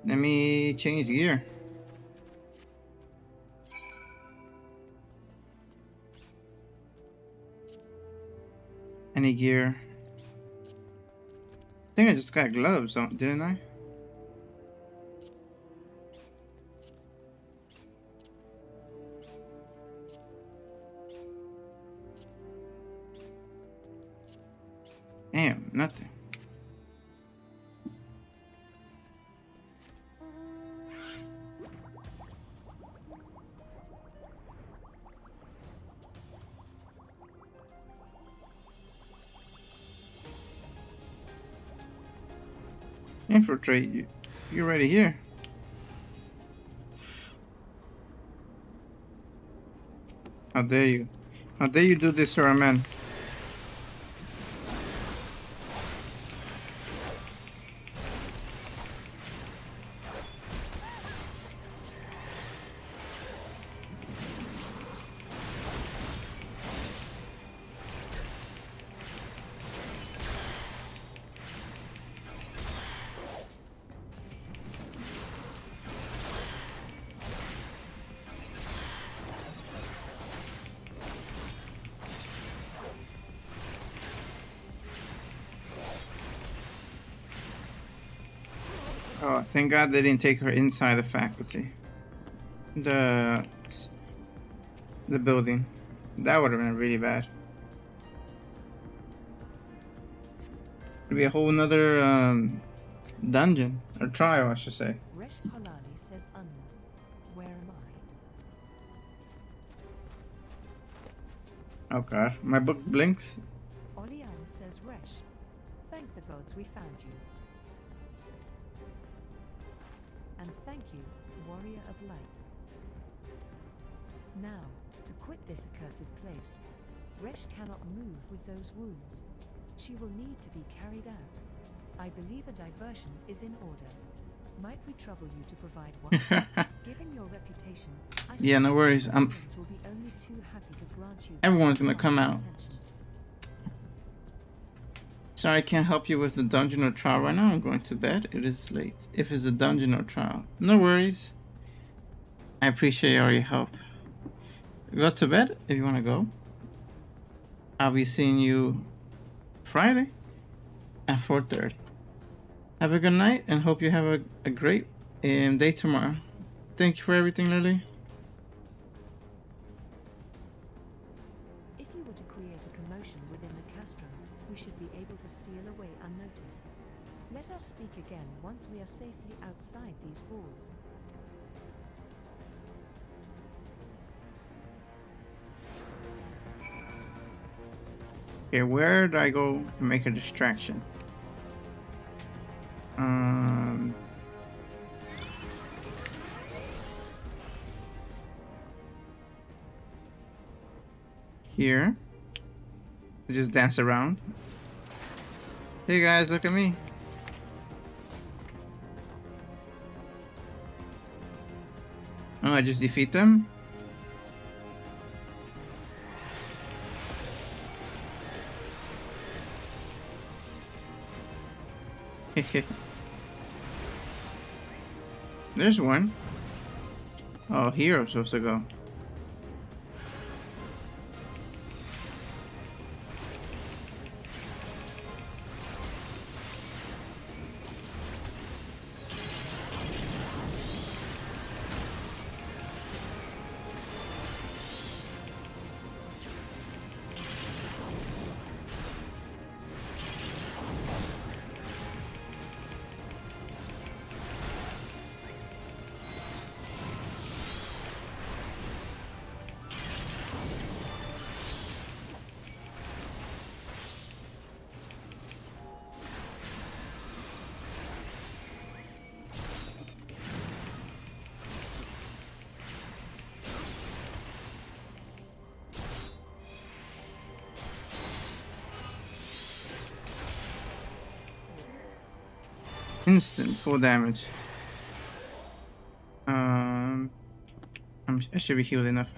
Let me change gear. Any gear? I think I just got gloves, didn't I? Damn, nothing. Infiltrate, you're already here. How dare you? How dare you do this to our men? Oh, thank God they didn't take her inside the faculty. The building. That would have been really bad. It'd be a whole nother dungeon or trial, I should say. Resh Polali says, where am I? Oh god, my book blinks. Olian says, Resh, thank the gods we found you. And thank you, warrior of light. Now, to quit this accursed place, Resh cannot move with those wounds. She will need to be carried out. I believe a diversion is in order. Might we trouble you to provide one? Given your reputation, I yeah, no worries. will be only too happy to grant you. Everyone's gonna come out. Sorry, I can't help you with the dungeon or trial right now. I'm going to bed. It is late. If it's a dungeon or trial, no worries. I appreciate all your help. Go to bed if you want to go. I'll be seeing you Friday at 4:30. Have a good night and hope you have a great day tomorrow. Thank you for everything, Lily. If you were to create a commotion within the castrum, we should be able to steal away unnoticed. Let us speak again once we are safely outside these walls. Okay, where do I go to make a distraction? Here. Just dance around. Hey guys, look at me. Oh, I just defeat them? There's one. Oh, here I'm supposed to go. Instant full damage. I should be healed enough.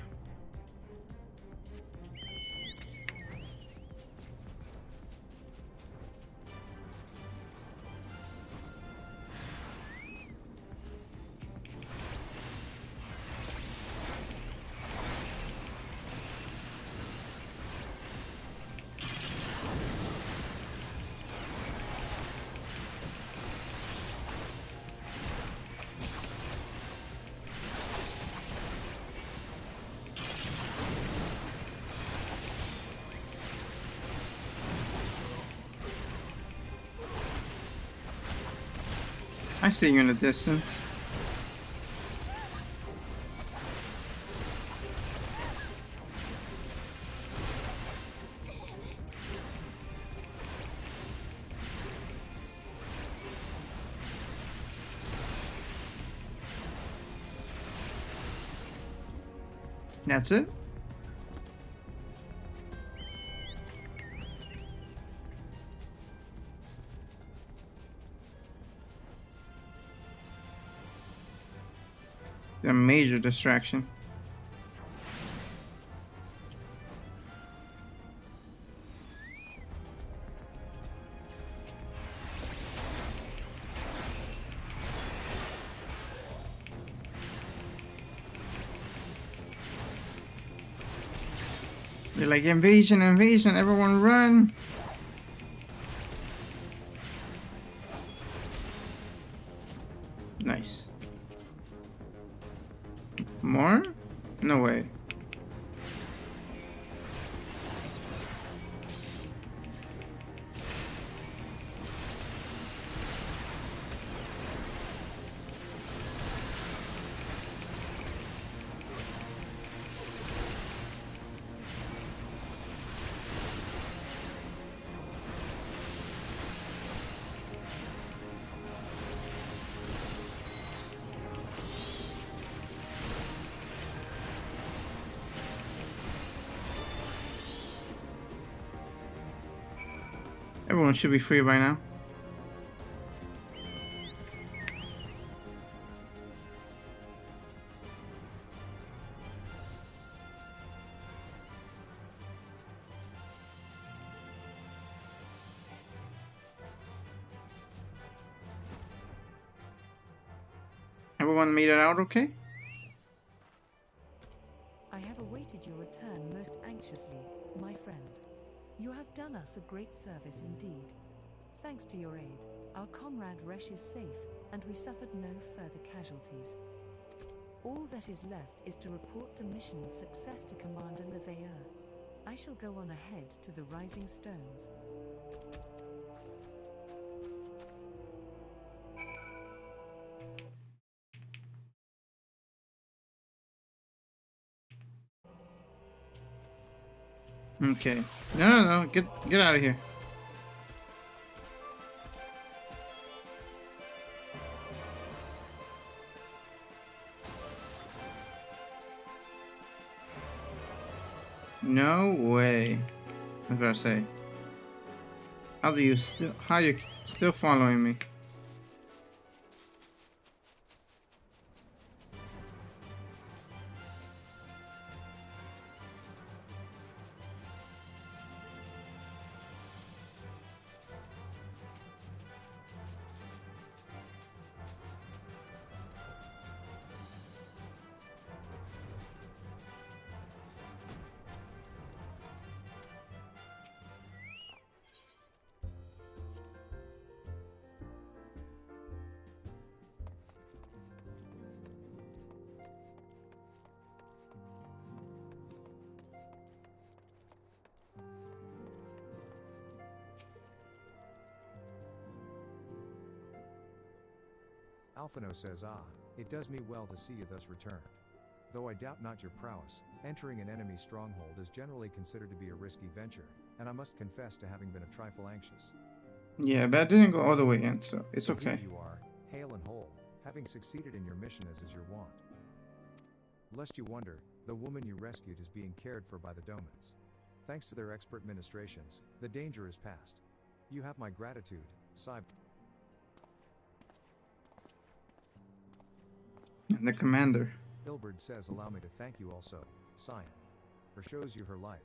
I see you in the distance. That's it? A major distraction. They're like, invasion, invasion, everyone run! Nice. More? No way. Everyone should be free by now. Everyone made it out okay? I have awaited your return most anxiously, my friend. You have done us a great service indeed. Thanks to your aid, our comrade Resh is safe, and we suffered no further casualties. All that is left is to report the mission's success to Commander Leveilleur. I shall go on ahead to the Rising Stones. Okay. No. Get out of here. No way. I was gonna say. How you still following me? Alphino says, it does me well to see you thus returned. Though I doubt not your prowess, entering an enemy stronghold is generally considered to be a risky venture, and I must confess to having been a trifle anxious. Yeah, but I didn't go all the way in, so it's But here okay. you are, hale and whole, having succeeded in your mission as is your wont. Lest you wonder, the woman you rescued is being cared for by the Domans. Thanks to their expert ministrations, the danger is past. You have my gratitude, Cyber. And the commander. Ilberd says allow me to thank you also, Cyan, for shows you her life.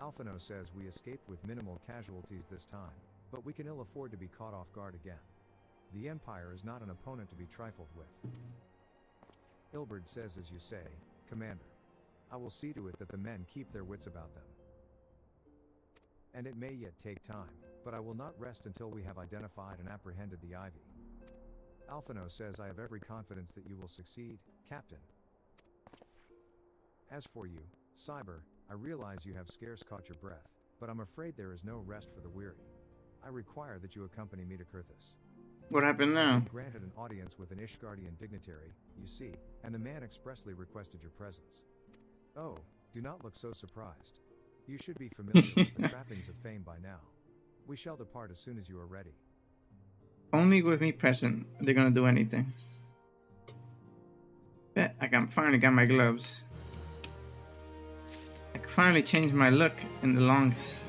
Alphino says we escaped with minimal casualties this time, but we can ill afford to be caught off guard again. The Empire is not an opponent to be trifled with. Ilberd says as you say, Commander. I will see to it that the men keep their wits about them. And it may yet take time, but I will not rest until we have identified and apprehended the Ivy. Alphino says I have every confidence that you will succeed, Captain. As for you, Cyber, I realize you have scarce caught your breath, but I'm afraid there is no rest for the weary. I require that you accompany me to Kurthus. What happened now? I've been granted an audience with an Ishgardian dignitary, you see, and the man expressly requested your presence. Oh, do not look so surprised. You should be familiar with the trappings of fame by now. We shall depart as soon as you are ready. Only with me present, they're gonna do anything. Bet I can finally got my gloves. I can finally change my look in the longest.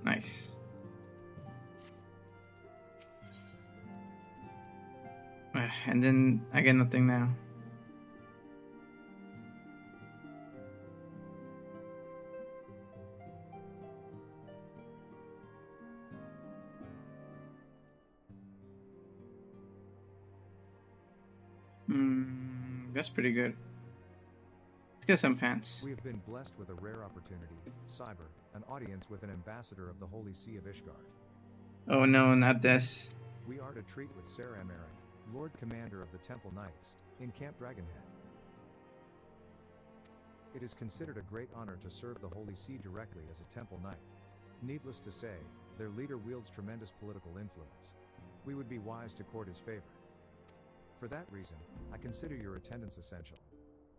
Nice. And then I get nothing now. That's pretty good. Let's get some pants. We have been blessed with a rare opportunity, Cyber, an audience with an ambassador of the Holy See of Ishgard. Oh no, not this. We are to treat with Ser Americ, Lord Commander of the Temple Knights, in Camp Dragonhead. It is considered a great honor to serve the Holy See directly as a Temple Knight. Needless to say, their leader wields tremendous political influence. We would be wise to court his favor. For that reason, I consider your attendance essential.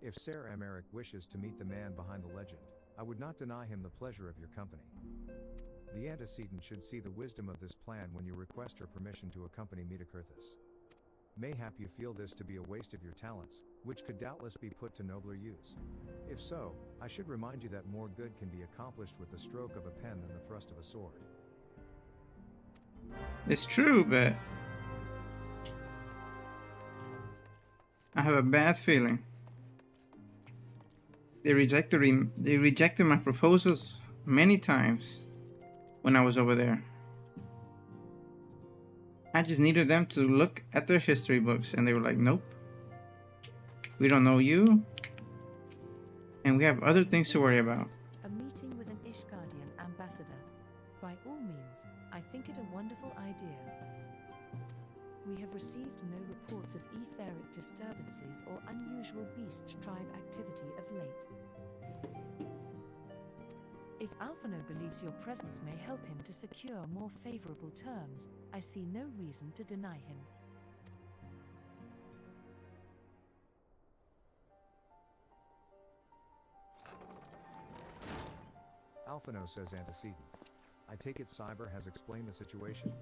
If Ser Americ wishes to meet the man behind the legend, I would not deny him the pleasure of your company. The antecedent should see the wisdom of this plan when you request her permission to accompany me to Kurthus. Mayhap you feel this to be a waste of your talents, which could doubtless be put to nobler use. If so, I should remind you that more good can be accomplished with the stroke of a pen than the thrust of a sword. It's true, but I have a bad feeling. They rejected my proposals many times when I was over there. I just needed them to look at their history books, and they were like, nope. We don't know you, and we have other things to worry about. A meeting with an Ishgardian ambassador. By all means, I think it a wonderful idea. We have received no reports of Aetheryte disturbances or unusual beast tribe activity of late. If Alphino believes your presence may help him to secure more favorable terms, I see no reason to deny him. Alphino says antecedent. I take it Cyber has explained the situation?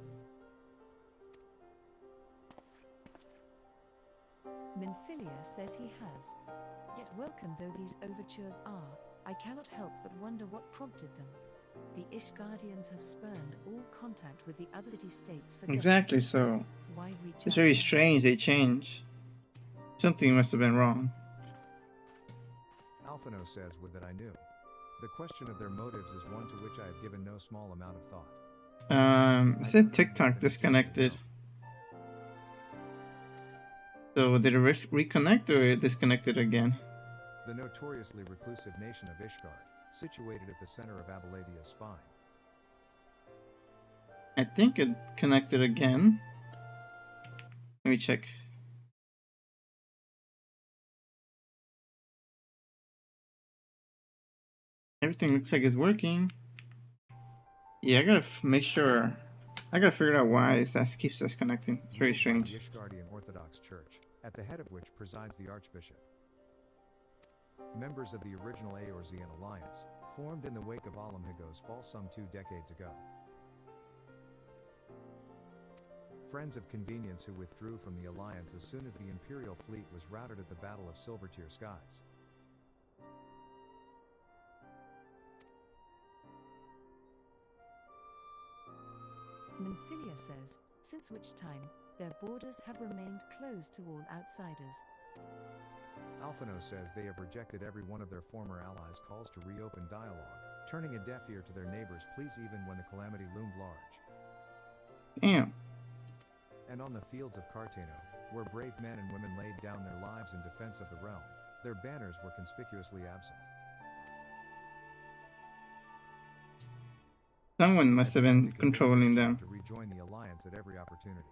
Minfilia says he has. Yet welcome though these overtures are, I cannot help but wonder what prompted them. The Ishgardians have spurned all contact with the other city-states for Exactly, decades. so Why reach it's out very now? strange they change. Something must have been wrong. Alphino says would that I knew. The question of their motives is one to which I have given no small amount of thought. It said TikTok disconnected. So did it reconnect or it disconnected again? The notoriously reclusive nation of Ishgard, situated at the center of Abelathia's spine. I think it connected again. Let me check. Everything looks like it's working. Yeah, I gotta make sure. I gotta figure out why that keeps disconnecting. It's very strange. The Ishgardian Orthodox Church, at the head of which presides the Archbishop. Members of the original Eorzean alliance, formed in the wake of Alamhigo's fall some 2 decades ago. Friends of convenience who withdrew from the alliance as soon as the Imperial fleet was routed at the Battle of Silvertear Skies. Minfilia says, since which time, their borders have remained closed to all outsiders. Alphino says they have rejected every one of their former allies' calls to reopen dialogue, turning a deaf ear to their neighbors' pleas even when the calamity loomed large. Damn. And on the fields of Cartano, where brave men and women laid down their lives in defense of the realm, their banners were conspicuously absent. Someone must have been controlling them. To rejoin the alliance at every opportunity.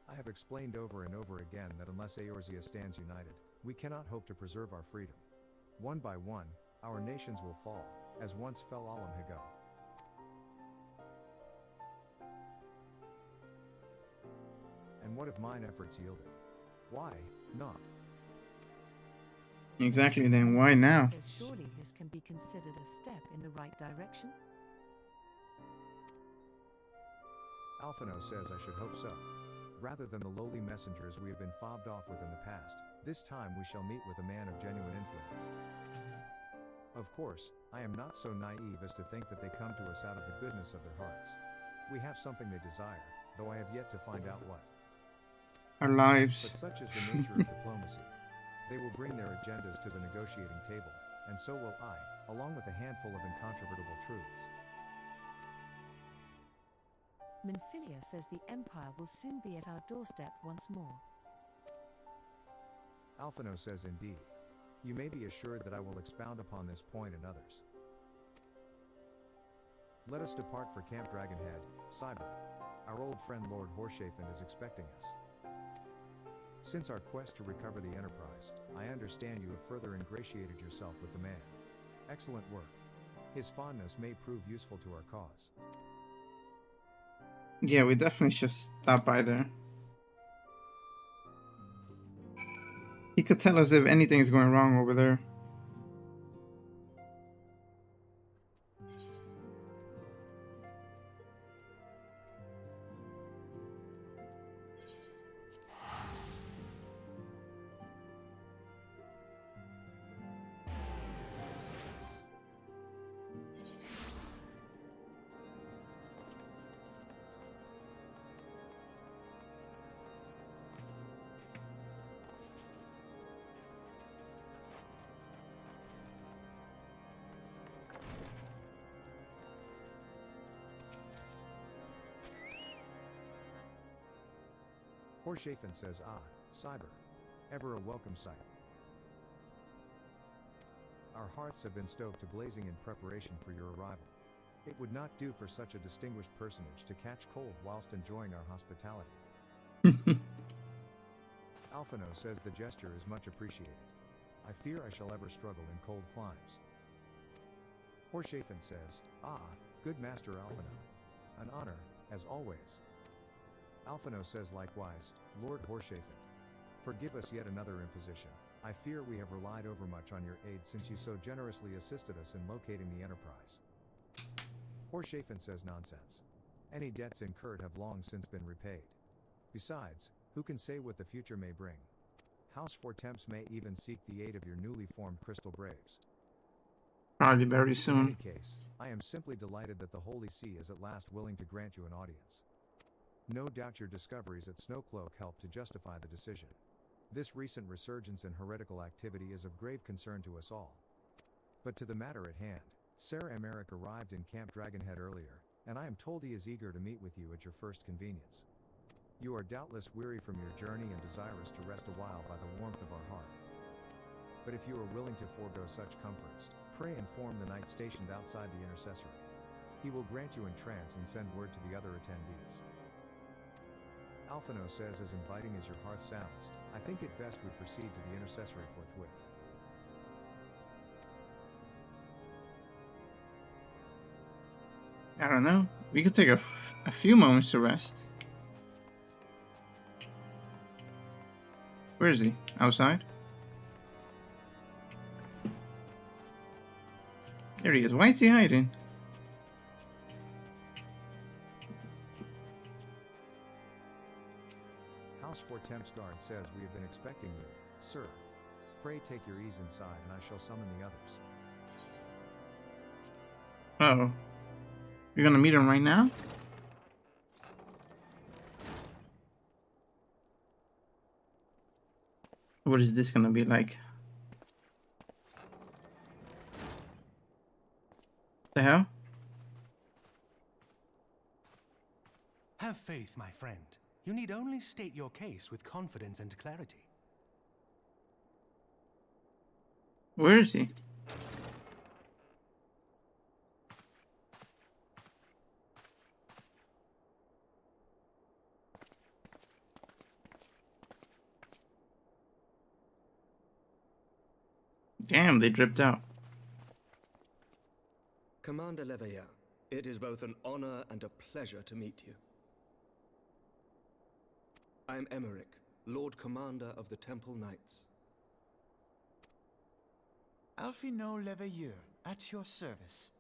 I have explained over and over again that unless Eorzea stands united, we cannot hope to preserve our freedom. One by one, our nations will fall, as once fell Alamhigo. And what if mine efforts yielded? Why not? Exactly, then why now? Says surely this can be considered a step in the right direction? Alphino says I should hope so. Rather than the lowly messengers we have been fobbed off with in the past, this time we shall meet with a man of genuine influence. Of course, I am not so naive as to think that they come to us out of the goodness of their hearts. We have something they desire, though I have yet to find out what. Our lives. But such is the nature of diplomacy. They will bring their agendas to the negotiating table, and so will I, along with a handful of incontrovertible truths. Minfilia says the Empire will soon be at our doorstep once more. Alphino says indeed. You may be assured that I will expound upon this point and others. Let us depart for Camp Dragonhead, Cyber. Our old friend Lord Horshafen is expecting us. Since our quest to recover the Enterprise, I understand you have further ingratiated yourself with the man. Excellent work. His fondness may prove useful to our cause. Yeah, we definitely should stop by there. He could tell us if anything is going wrong over there. Horshafen says, ah, Cyber. Ever a welcome sight. Our hearts have been stoked to blazing in preparation for your arrival. It would not do for such a distinguished personage to catch cold whilst enjoying our hospitality. Alphino says the gesture is much appreciated. I fear I shall ever struggle in cold climes. Horshafen says, ah, good Master Alphino. An honor, as always. Alphino says likewise, Lord Horshafen. Forgive us yet another imposition. I fear we have relied overmuch on your aid since you so generously assisted us in locating the Enterprise. Horshafen says nonsense. Any debts incurred have long since been repaid. Besides, who can say what the future may bring? House Fortemps may even seek the aid of your newly formed Crystal Braves. Probably very soon. In any case, I am simply delighted that the Holy See is at last willing to grant you an audience. No doubt your discoveries at Snowcloak helped to justify the decision. This recent resurgence in heretical activity is of grave concern to us all. But to the matter at hand, Sir Emeric arrived in Camp Dragonhead earlier, and I am told he is eager to meet with you at your first convenience. You are doubtless weary from your journey and desirous to rest a while by the warmth of our hearth. But if you are willing to forego such comforts, pray inform the knight stationed outside the intercessory. He will grant you entrance and send word to the other attendees. Alphino says, as inviting as your hearth sounds, I think it best we proceed to the intercessory forthwith. I don't know. We could take a few moments to rest. Where is he? Outside? There he is. Why is he hiding? House Fortemps Guard says we have been expecting you, sir. Pray take your ease inside and I shall summon the others. Uh-oh. You're gonna meet him right now? What is this gonna be like? The hell? Have faith, my friend. You need only state your case with confidence and clarity. Where is he? Damn, they dripped out. Commander Leveilleur, it is both an honor and a pleasure to meet you. I am Emeric, Lord Commander of the Temple Knights. Alphino Leveilleur, at your service.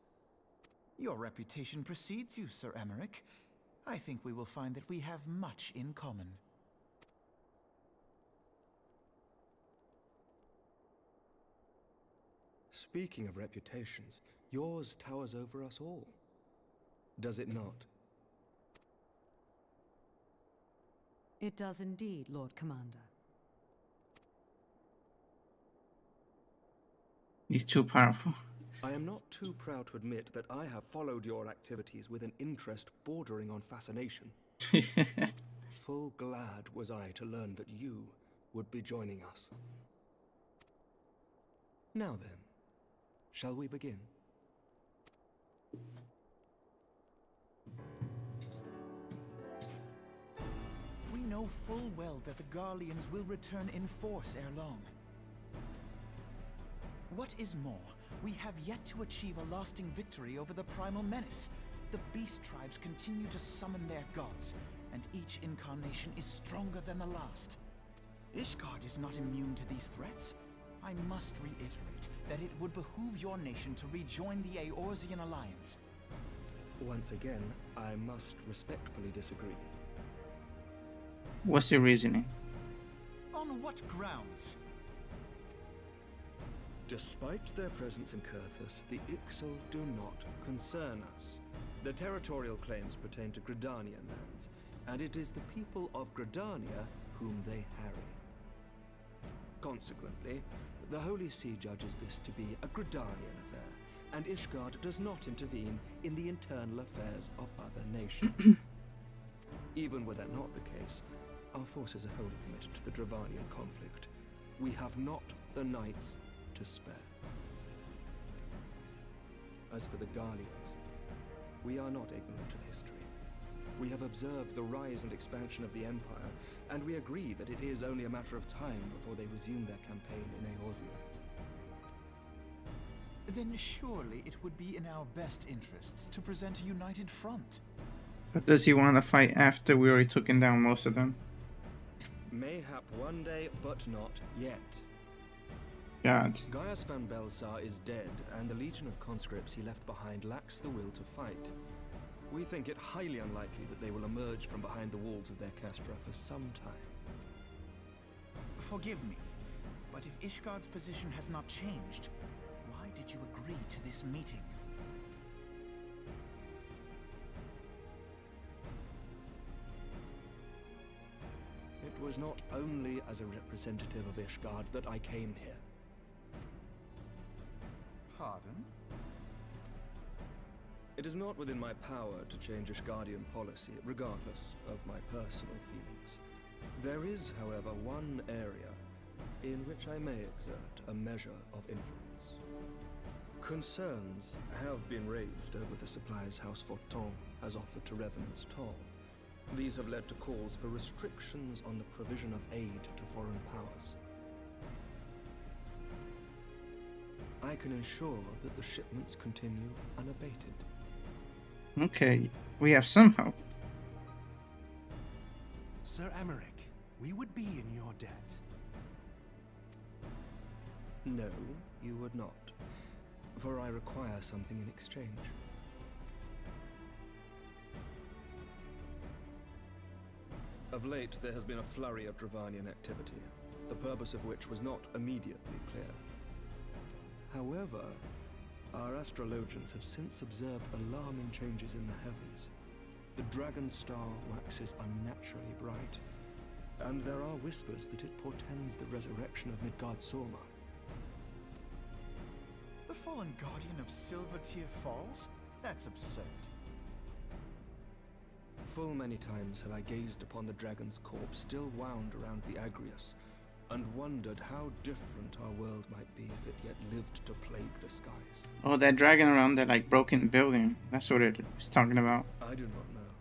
Your reputation precedes you, Sir Emeric. I think we will find that we have much in common. Speaking of reputations, yours towers over us all. Does it not? It does indeed, Lord Commander. He's too powerful. I am not too proud to admit that I have followed your activities with an interest bordering on fascination. Full glad was I to learn that you would be joining us. Now then, shall we begin? We know full well that the Garleans will return in force ere long. What is more, we have yet to achieve a lasting victory over the Primal Menace. The Beast Tribes continue to summon their gods, and each incarnation is stronger than the last. Ishgard is not immune to these threats. I must reiterate that it would behoove your nation to rejoin the Eorzean alliance. Once again, I must respectfully disagree. What's your reasoning? On what grounds? Despite their presence in Kurthus, the Ixal do not concern us. Their territorial claims pertain to Gridanian lands, and it is the people of Gridania whom they harry. Consequently, the Holy See judges this to be a Gridanian affair, and Ishgard does not intervene in the internal affairs of other nations. Even were that not the case, Our forces are wholly committed to the Dravanian conflict. We have not the knights to spare. As for the Garleans, we are not ignorant of history. We have observed the rise and expansion of the Empire, and we agree that it is only a matter of time before they resume their campaign in Eorzea. Then surely it would be in our best interests to present a united front. But does he want to fight after we already taken down most of them? Mayhap one day, but not yet. God. Gaius van Belsar is dead, and the legion of conscripts he left behind lacks the will to fight. We think it highly unlikely that they will emerge from behind the walls of their castra for some time. Forgive me, but if Ishgard's position has not changed, why did you agree to this meeting? It was not only as a representative of Ishgard that I came here. Pardon? It is not within my power to change Ishgardian policy, regardless of my personal feelings. There is, however, one area in which I may exert a measure of influence. Concerns have been raised over the supplies House Forton has offered to Revenant's Toll. These have led to calls for restrictions on the provision of aid to foreign powers. I can ensure that the shipments continue unabated. Okay, we have some hope. Sir Emmerich, we would be in your debt. No, you would not, for I require something in exchange. Of late, there has been a flurry of Dravanian activity, the purpose of which was not immediately clear. However, our astrologians have since observed alarming changes in the heavens. The dragon star waxes unnaturally bright, and there are whispers that it portends the resurrection of Midgard-Sorma. The fallen guardian of Silvertear Falls? That's absurd. Full many times have I gazed upon the dragon's corpse still wound around the Agrius, and wondered how different our world might be if it yet lived to plague the skies. Oh, that dragon around that like broken building. That's what it was talking about. I do not know,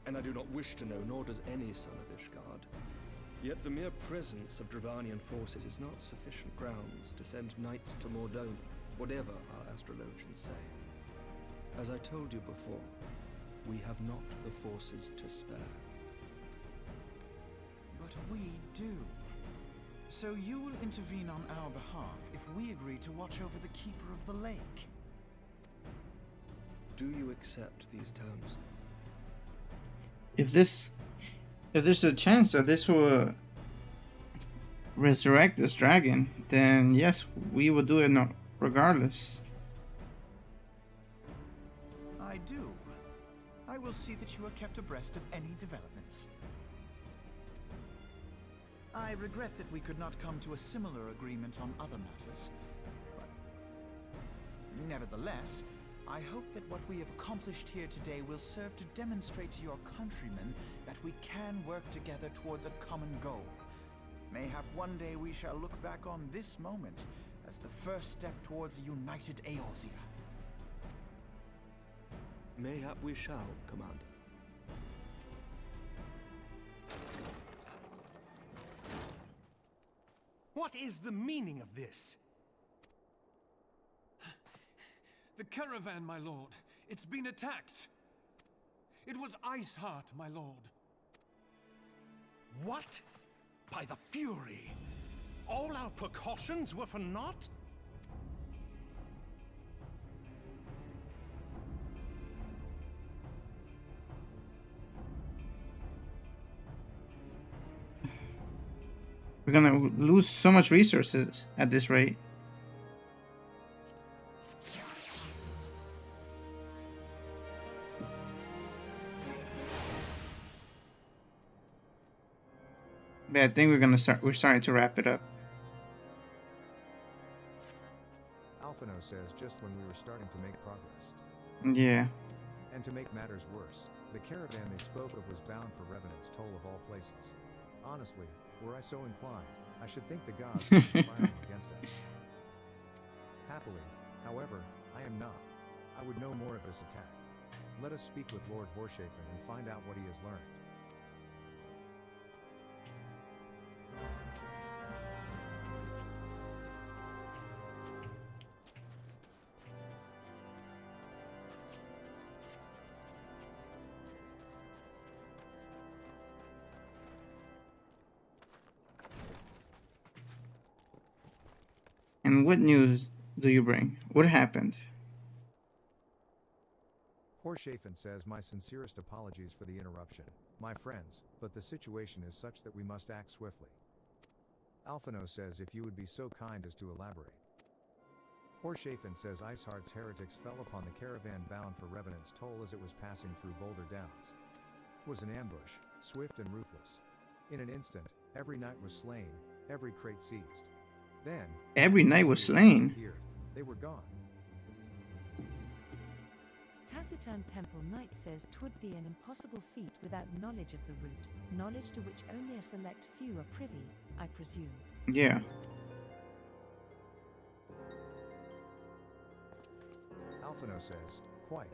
and I do not wish to know, nor does any son of Ishgard. Yet the mere presence of Dravanian forces is not sufficient grounds to send knights to Mordona, whatever our astrologians say. As I told you before, we have not the forces to spare. But we do. So you will intervene on our behalf if we agree to watch over the Keeper of the Lake. Do you accept these terms? If there's a chance that this will resurrect this dragon, then yes, we will do it regardless. I do. I will see that you are kept abreast of any developments. I regret that we could not come to a similar agreement on other matters, but nevertheless, I hope that what we have accomplished here today will serve to demonstrate to your countrymen that we can work together towards a common goal. Mayhap one day we shall look back on this moment as the first step towards a united Eorzea. Mayhap we shall, Commander. What is the meaning of this? The caravan, my lord. It's been attacked. It was Iceheart, my lord. What? By the Fury? All our precautions were for naught? We're gonna lose so much resources at this rate. But I think we're starting to wrap it up. Alphino says just when we were starting to make progress. Yeah. And to make matters worse, the caravan they spoke of was bound for Revenant's Toll of all places. Honestly, were I so inclined, I should think the gods were conspiring against us. Happily, however, I am not. I would know more of this attack. Let us speak with Lord Horshafen and find out what he has learned. And what news do you bring? What happened? Horshafen says my sincerest apologies for the interruption, my friends, but the situation is such that we must act swiftly. Alphino says if you would be so kind as to elaborate. Horshafen says Iceheart's heretics fell upon the caravan bound for Revenant's Toll as it was passing through Boulder Downs. It was an ambush, swift and ruthless. In an instant, every knight was slain, every crate seized. Then, every knight was slain. They were gone. Taciturn Temple Knight says 'twould be an impossible feat without knowledge of the route, knowledge to which only a select few are privy, I presume. Yeah. Alphino says, quite.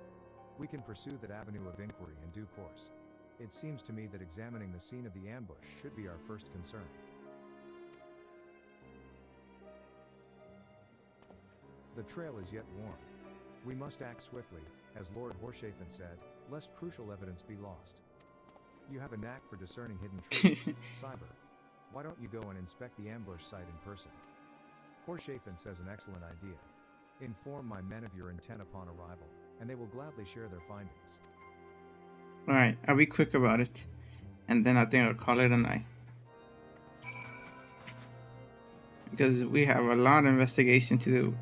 We can pursue that avenue of inquiry in due course. It seems to me that examining the scene of the ambush should be our first concern. The trail is yet warm. We must act swiftly, as Lord Horshafen said, lest crucial evidence be lost. You have a knack for discerning hidden truths, Cyber. Why don't you go and inspect the ambush site in person? Horshafen says an excellent idea. Inform my men of your intent upon arrival, and they will gladly share their findings. Alright, I'll be quick about it. And then I think I'll call it a night. Because we have a lot of investigation to do.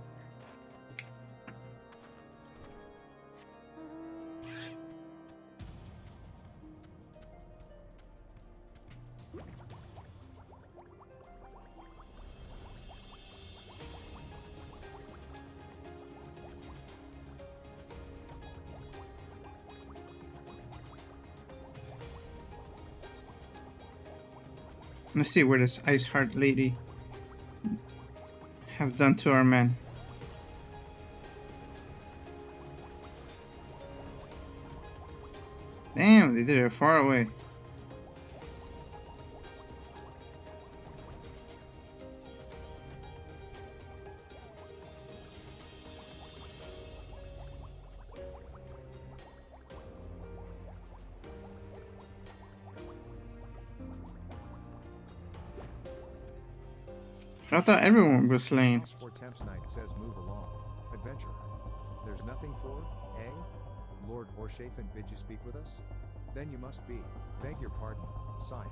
Let's see what this Iceheart lady have done to our men. Damn, they did it far away. I thought everyone was slain. For Temps Knight says move along, adventurer. There's nothing for, eh? Lord Horshafen bid you speak with us? Then you must be, beg your pardon, Scion.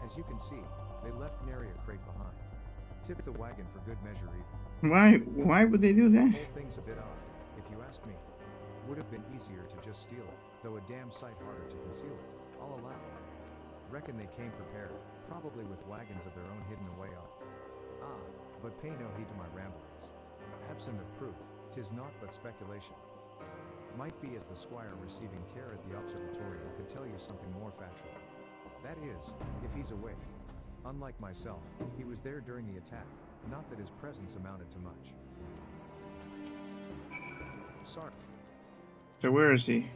As you can see, they left nary a crate behind. Tip the wagon for good measure even. Why would they do that? The whole thing's a bit odd, if you ask me. Would have been easier to just steal it, though a damn sight harder to conceal it, I'll allow. Reckon they came prepared, probably with wagons of their own hidden away off. Ah, but pay no heed to my ramblings. Absent of proof, 'tis naught but speculation. Might be as the squire receiving care at the observatorium could tell you something more factual. That is, if he's awake. Unlike myself, he was there during the attack, not that his presence amounted to much. Sorry. So where is he?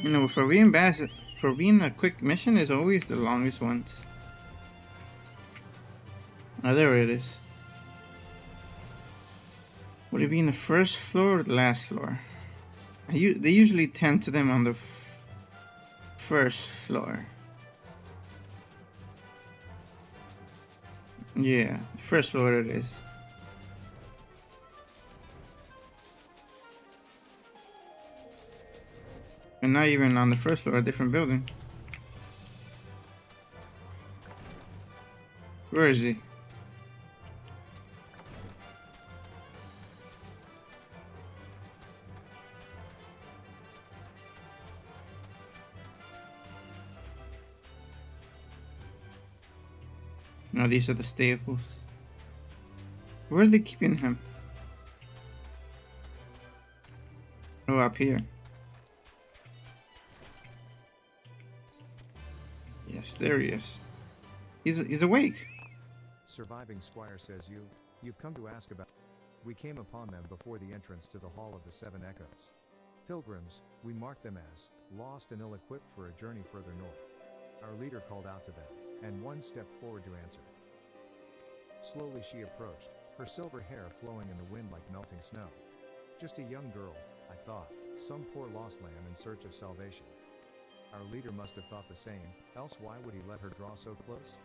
You know, for being a quick mission is always the longest ones. Oh, there it is. Would it be in the first floor or the last floor? They usually tend to them on the first floor. Yeah, first floor it is. And not even on the first floor, a different building. Where is he? No, these are the stables. Where are they keeping him? Oh, up here. Yes, there he is. He's awake. Surviving Squire says you've come to ask about. We came upon them before the entrance to the Hall of the Seven Echoes. Pilgrims, we marked them as lost and ill-equipped for a journey further north. Our leader called out to them, and one stepped forward to answer. Slowly she approached, her silver hair flowing in the wind like melting snow. Just a young girl, I thought, some poor lost lamb in search of salvation. Our leader must have thought the same, else why would he let her draw so close?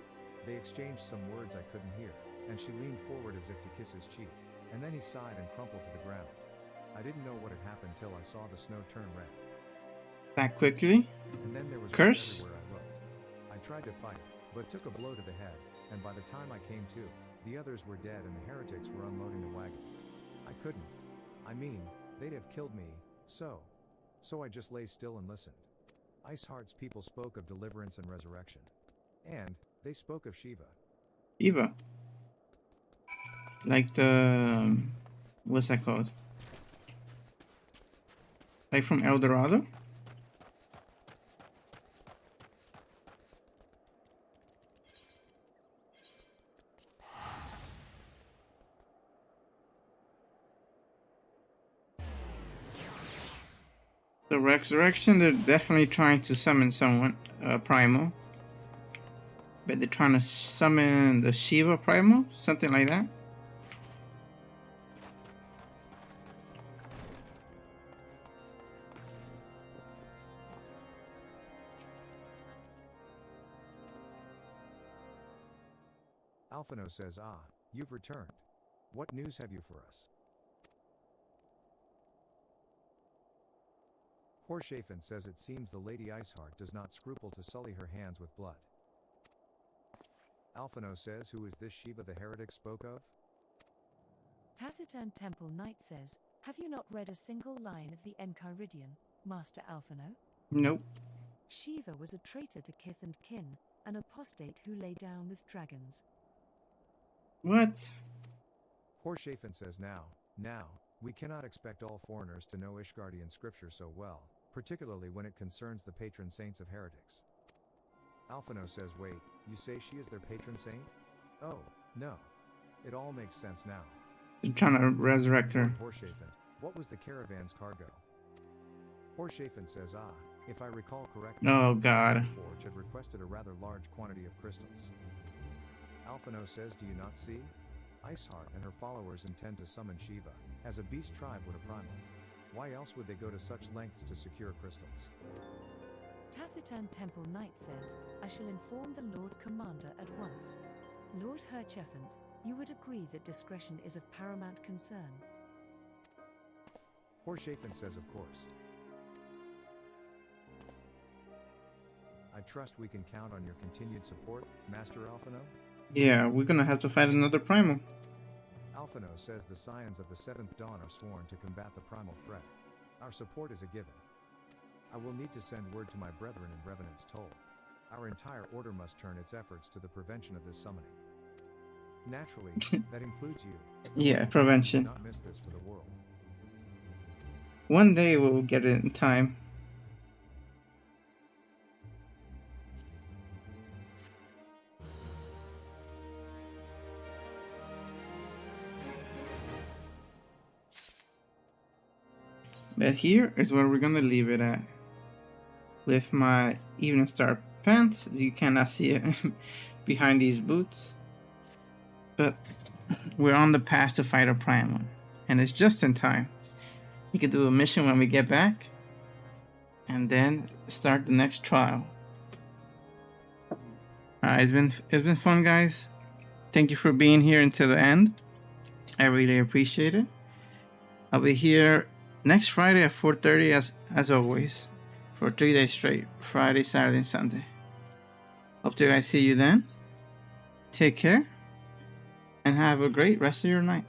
They exchanged some words I couldn't hear, and she leaned forward as if to kiss his cheek, and then he sighed and crumpled to the ground. I didn't know what had happened till I saw the snow turn red. That quickly? And then there was Curse? everywhere I looked. I tried to fight, but took a blow to the head, and by the time I came to, the others were dead and the heretics were unloading the wagon. I couldn't. I mean, they'd have killed me, so I just lay still and listened. Iceheart's people spoke of deliverance and resurrection. And they spoke of Shiva. Shiva. Like the... what's that called? Like from El Dorado? The resurrection, they're definitely trying to summon someone, Primal. But they're trying to summon the Shiva Primal, something like that. Alphino says, you've returned. What news have you for us? Horshafen says it seems the Lady Iceheart does not scruple to sully her hands with blood. Alphino says, who is this Shiva the heretic spoke of? Taciturn Temple Knight says, have you not read a single line of the Enchiridion, Master Alphino? Nope. Shiva was a traitor to kith and kin, an apostate who lay down with dragons. What? Horshafen says now, we cannot expect all foreigners to know Ishgardian scripture so well, particularly when it concerns the patron saints of heretics. Alphino says, wait, you say she is their patron saint? Oh, no. It all makes sense now. They're trying to resurrect her. Horshafen, what was the caravan's cargo? Horshafen says, if I recall correctly, oh god. the Forge had requested a rather large quantity of crystals. Alphino says, do you not see? Iceheart and her followers intend to summon Shiva, as a beast tribe would a primal. Why else would they go to such lengths to secure crystals? Taciturn Temple Knight says, I shall inform the Lord Commander at once. Lord Herchefant, you would agree that discretion is of paramount concern. Horshafen says, of course. I trust we can count on your continued support, Master Alphino? Yeah, we're gonna have to fight another Primal. Alphino says the Scions of the Seventh Dawn are sworn to combat the Primal threat. Our support is a given. I will need to send word to my brethren in Revenant's Toll. Our entire order must turn its efforts to the prevention of this summoning. Naturally, that includes you. Yeah, prevention. Do not miss this for the world. One day we'll get it in time. But here is where we're gonna leave it at. With my Evening Star pants, you cannot see it behind these boots. But we're on the path to fight a Primal. And it's just in time. We could do a mission when we get back. And then start the next trial. Alright, it's been fun, guys. Thank you for being here until the end. I really appreciate it. I'll be here next Friday at 4:30 as always, for 3 days straight, Friday, Saturday, and Sunday. Hope to guys see you then. Take care, and have a great rest of your night.